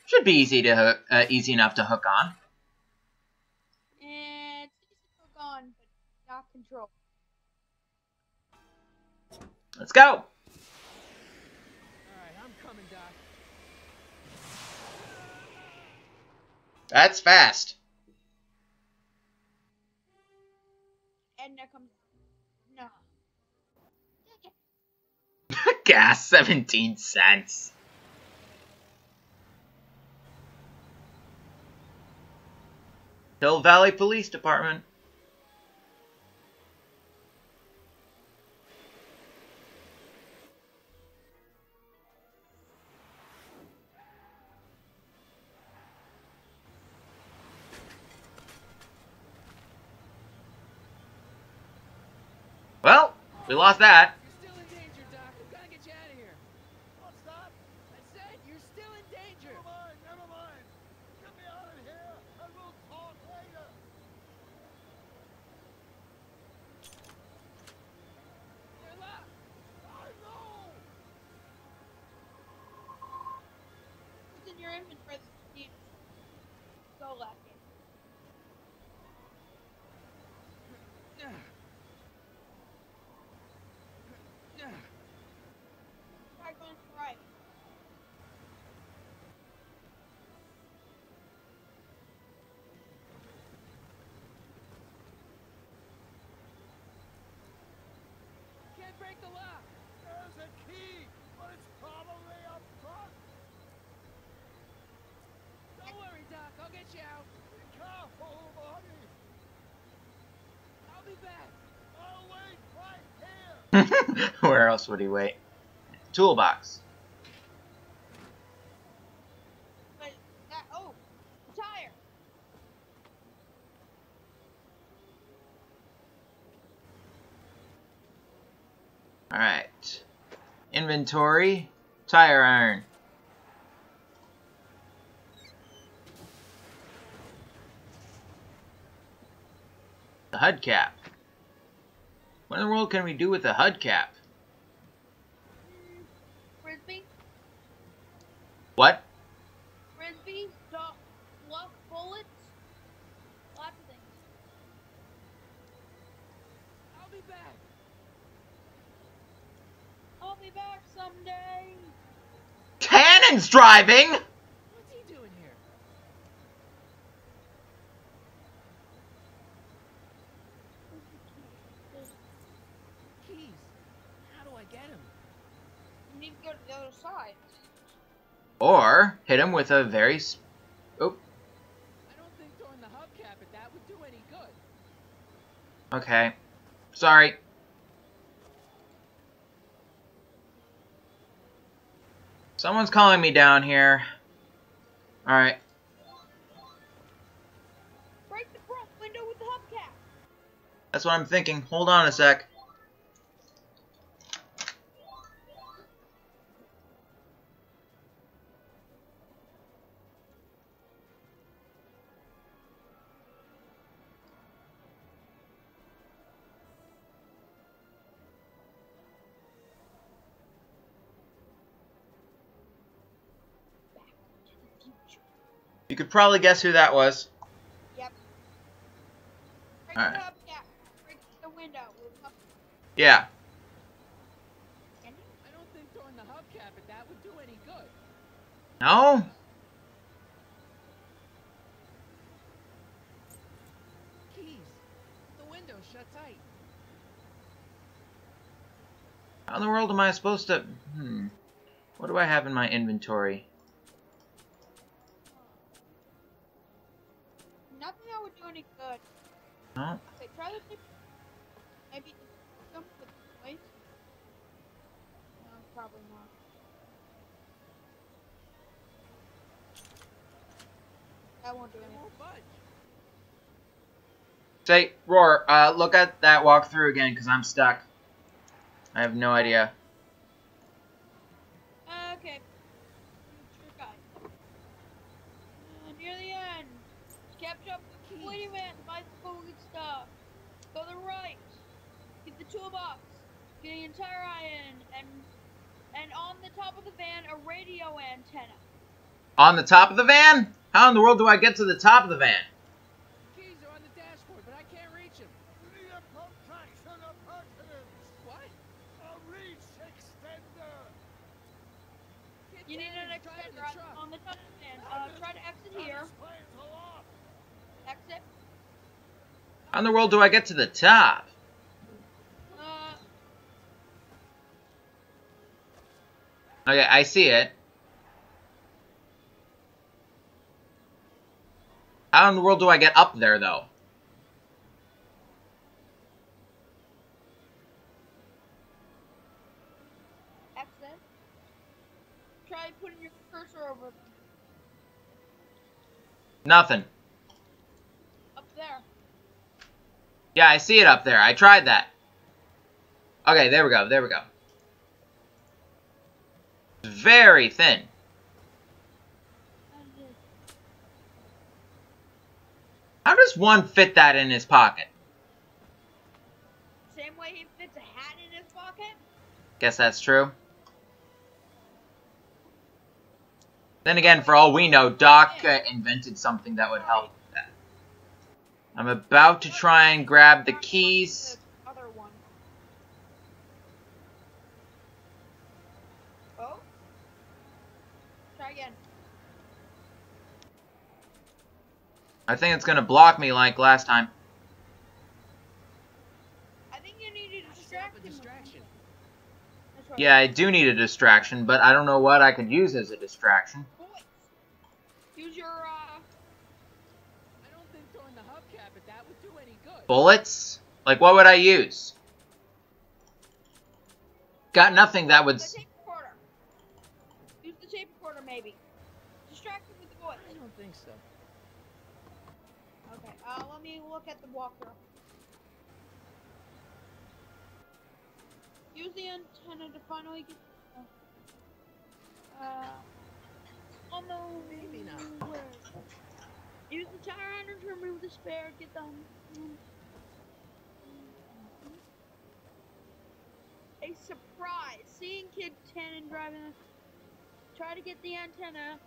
Should be easy enough to hook on. And it's easy to hook on, but not control. Let's go! Alright, I'm coming, Doc. That's fast. Edna comes. No. Gas, 17 cents. Hill Valley Police Department. Well, we lost that. You're still in danger, Doc. I'm gonna get you out of here. What's that? I said you're still in danger. Never mind. Get me out of here, and we'll talk later. They're locked. I know. What's in your inventory that you need? Go, Lucky. Try going to the right. Can't break the lock. There's a key, but it's probably up front. Don't worry, Doc. I'll get you out. Be careful, buddy. I'll be back. I'll wait right here. Where else would he wait? Toolbox. But that, oh, the tire. Alright. Inventory. Tire iron. The hubcap. What in the world can we do with the hubcap? Frisbee. What? Frisbee. Block bullets. Lots of back. I'll be back someday. Cannon's driving! What's he doing here? Keys. How do I get him? You need to go to the other side. Or hit him with a very... Oh. I don't think throwing the hubcap at that would do any good. Okay. Sorry. Someone's calling me down here. Alright. Break the front window with the hubcap. That's what I'm thinking. Hold on a sec. You could probably guess who that was. Yep. Break All right. the hubcap. Break the window with the hubcap. Yeah. I don't think throwing the hubcap at that would do any good. No? Keys. The window's shut tight. How in the world am I supposed to... What do I have in my inventory? Nothing that would do any good. No? Okay, try the tip. Maybe jump the place. No, probably not. That won't do anything. Say, Roar, look at that walkthrough again, because I'm stuck. I have no idea. Okay. Sure guy. Near the end. Capture up the pointy man, bicycle and stuff. Go to the right. Get the toolbox. Get the entire iron and on the top of the van a radio antenna. On the top of the van? How in the world do I get to the top of the van? Keys are on the dashboard, but I can't reach him. You need a protraction appurtenance. What? A reach extender. You need an extender on the top of the van. Try to exit here. Exit. How in the world do I get to the top? Okay, I see it. How in the world do I get up there, though? Exit. Try putting your cursor over Nothing. up there. Yeah, I see it up there. I tried that. Okay, there we go. There we go. Very thin. How does one fit that in his pocket? Same way he fits a hat in his pocket? Guess that's true. Then again, for all we know, Doc invented something that would help with that. I'm about to try and grab the keys. The other one. Oh? Try again. I think it's gonna block me like last time. I think you need a distraction. That's right. Yeah, I do need a distraction, but I don't know what I could use as a distraction. Use your, I don't think throwing the hubcap at that would do any good. Bullets? Like, what would I use? Got nothing that would... The tape recorder. Use the tape recorder, maybe. Distract him with the voice. I don't think so. Okay, let me look at the walkthrough. Use the antenna to finally get... on the... Maybe not. Where? Use the tire iron to remove the spare, get them... A surprise! Seeing Kid 10 and driving... Try to get the antenna.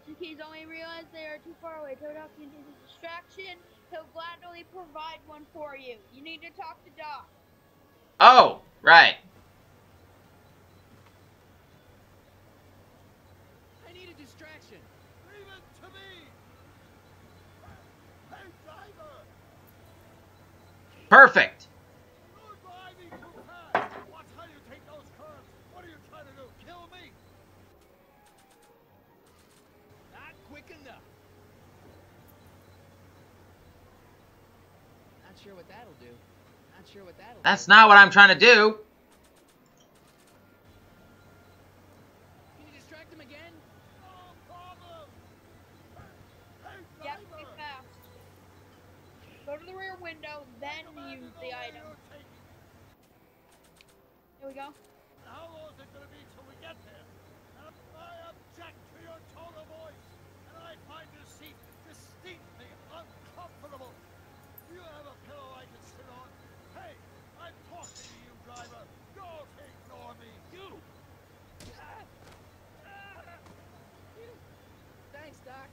The keys only realize they are too far away. Toad Hawk needs a distraction. He'll gladly provide one for you. You need to talk to Doc. Oh, right. I need a distraction. Leave it to me. Hey, driver. Perfect. You're driving too fast. Watch how you take those curves. What are you trying to do? Kill me? Not quick enough. Not sure what that'll do. Not sure what that'll That's do. not what I'm trying to do. Can you distract him again? No problem. Hey, Yep, driver. be fast. Go to the rear window, then use the item. Here we go. How long is it going to be till we get there? And I object to your tone of voice, and I find this seat distinctly uncomfortable. Do you have a pillow I can sit on? Hey, I'm talking to you, driver. Don't ignore me. You! Thanks, Doc.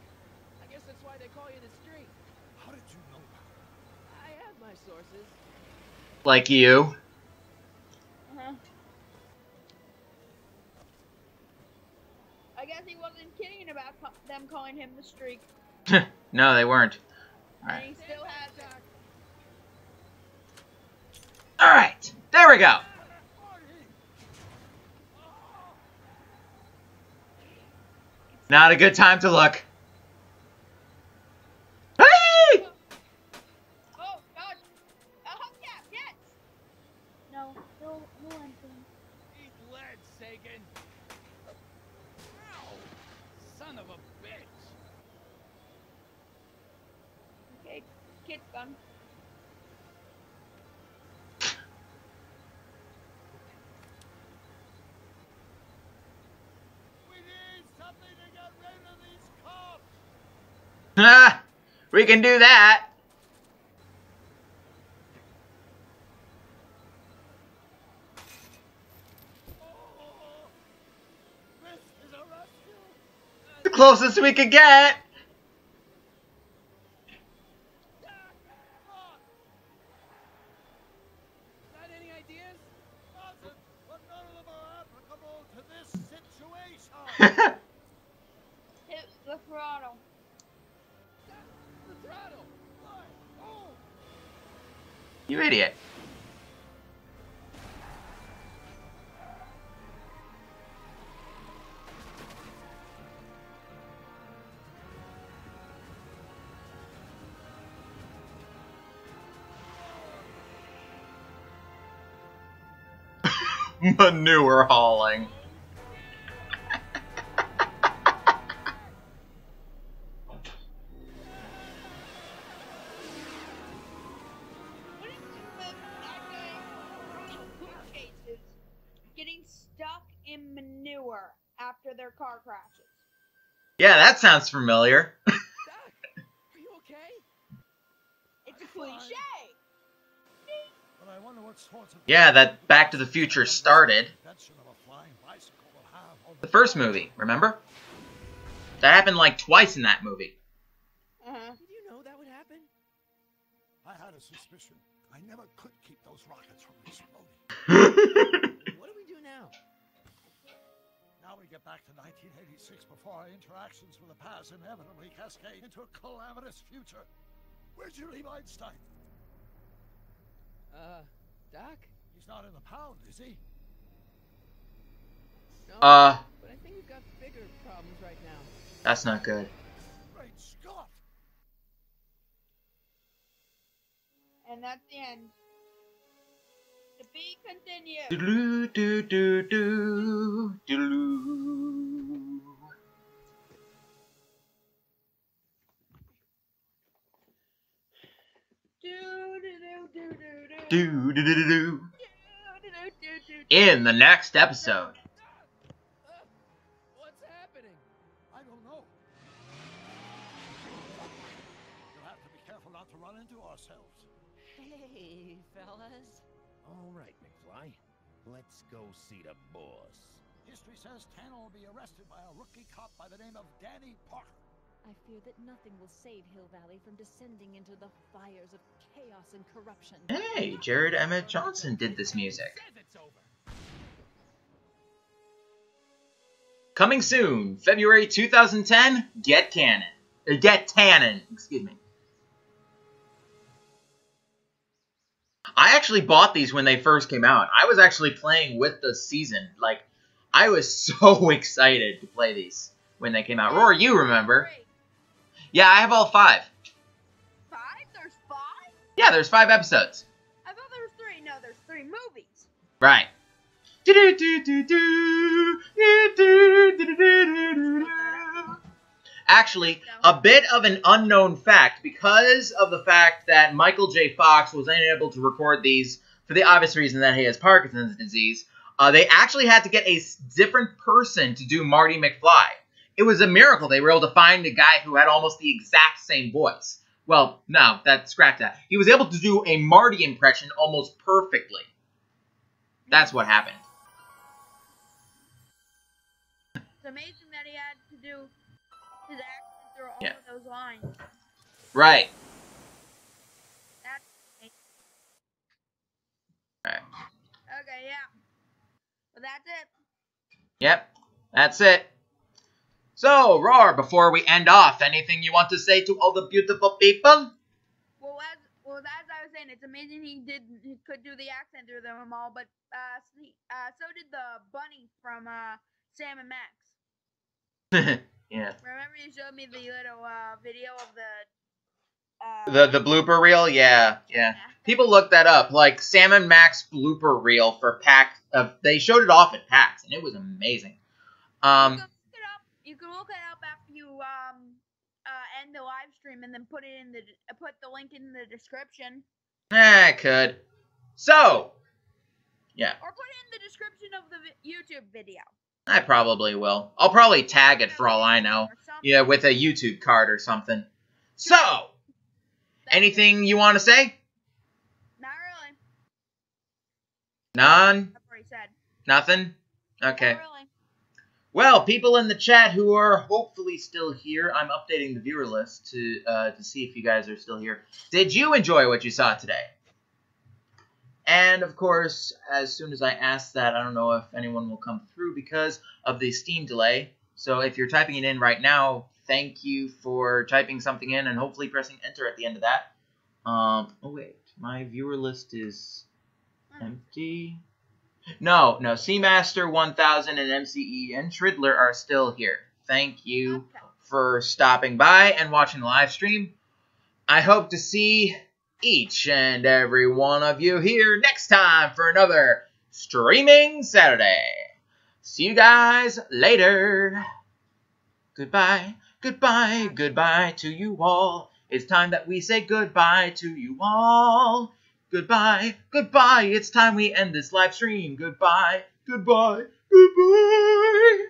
I guess that's why they call you the Streak. How did you know that? I have my sources. Like you. Uh-huh. I guess he wasn't kidding about them calling him the Streak. No, they weren't. And he still has it. Alright, there we go. Not a good time to look. Hey! Oh, God. A hubcap, yes! No, no anything. Eat lead, Sagan. Ow! Son of a bitch. Okay, kid gun. We need something to get rid of these cops. Ah, we can do that. This is a rescue. The closest we could get. Got any ideas? Nothing, but none of them are applicable to this situation. Hit the throttle. The throttle. Oh. You idiot. Manure hauling. What is with that guy suitcases getting stuck in manure after their car crashes? Yeah, that sounds familiar. Doc, are you okay? It's a cliche. But I wonder what sorts of Yeah, that Back to the Future started. invention of a flying bicycle will have on The first movie, remember? That happened like twice in that movie. Uh-huh. Did you know that would happen? I had a suspicion. I never could keep those rockets from exploding. What do we do now? Now we get back to 1986 before our interactions with the past inevitably cascade into a calamitous future. Where'd you leave Einstein? Doc? He's not in the pound, is he? No. But I think we've got bigger problems right now. That's not good. Great Scott! And that's the end. To be continued. Doodaloo, doo, doo, doo, doodaloo. Do, do, do, do, do. In the next episode. What's happening? I don't know. You'll have to be careful not to run into ourselves. Hey, fellas. All right, McFly. Let's go see the boss. History says Tanner will be arrested by a rookie cop by the name of Danny Parker. I fear that nothing will save Hill Valley from descending into the fires of chaos and corruption. Hey, Jared Emmett Johnson did this music. Coming soon, February 2010, Get Tannin, excuse me. I actually bought these when they first came out. I was actually playing with the season. Like, I was so excited to play these when they came out. Roar, you remember. Yeah, I have all 5. 5? There's 5? Yeah, there's 5 episodes. I thought there was 3. No, there's 3 movies. Right. Actually, a bit of an unknown fact, because of the fact that Michael J. Fox was unable to record these for the obvious reason that he has Parkinson's disease, they actually had to get a different person to do Marty McFly. It was a miracle they were able to find a guy who had almost the exact same voice. Well, no, scrap that. He was able to do a Marty impression almost perfectly. That's what happened. It's amazing that he had to do his accent through all of those lines. Right. That's amazing. Alright. Okay, yeah. Well, that's it. Yep, that's it. So, Roar, before we end off, anything you want to say to all the beautiful people? Well, as I was saying, it's amazing he could do the accent through them all, but so did the bunny from Sam and Max. Yeah. Remember you showed me the little video of The blooper reel? Yeah. People look that up, like Sam and Max blooper reel for PAX. They showed it off at PAX, and it was amazing. You can look it up after you end the live stream, and then put the link in the description. I could. So, yeah. Or put it in the description of the YouTube video. I probably will. I'll probably tag it for all I know. Yeah, with a YouTube card or something. So, anything you want to say? Not really. None? That's what he said. Nothing? Okay. Not really. Well, people in the chat who are hopefully still here, I'm updating the viewer list to see if you guys are still here. Did you enjoy what you saw today? And, of course, as soon as I ask that, I don't know if anyone will come through because of the Steam delay. So if you're typing it in right now, thank you for typing something in and hopefully pressing enter at the end of that. Oh, wait. My viewer list is empty. No. Seamaster 1000 and MCE and Tridler are still here. Thank you for stopping by and watching the live stream. I hope to see each and every one of you here next time for another Streaming Saturday. See you guys later. Goodbye, goodbye, goodbye to you all. It's time that we say goodbye to you all. Goodbye, goodbye, it's time we end this live stream. Goodbye, goodbye, goodbye.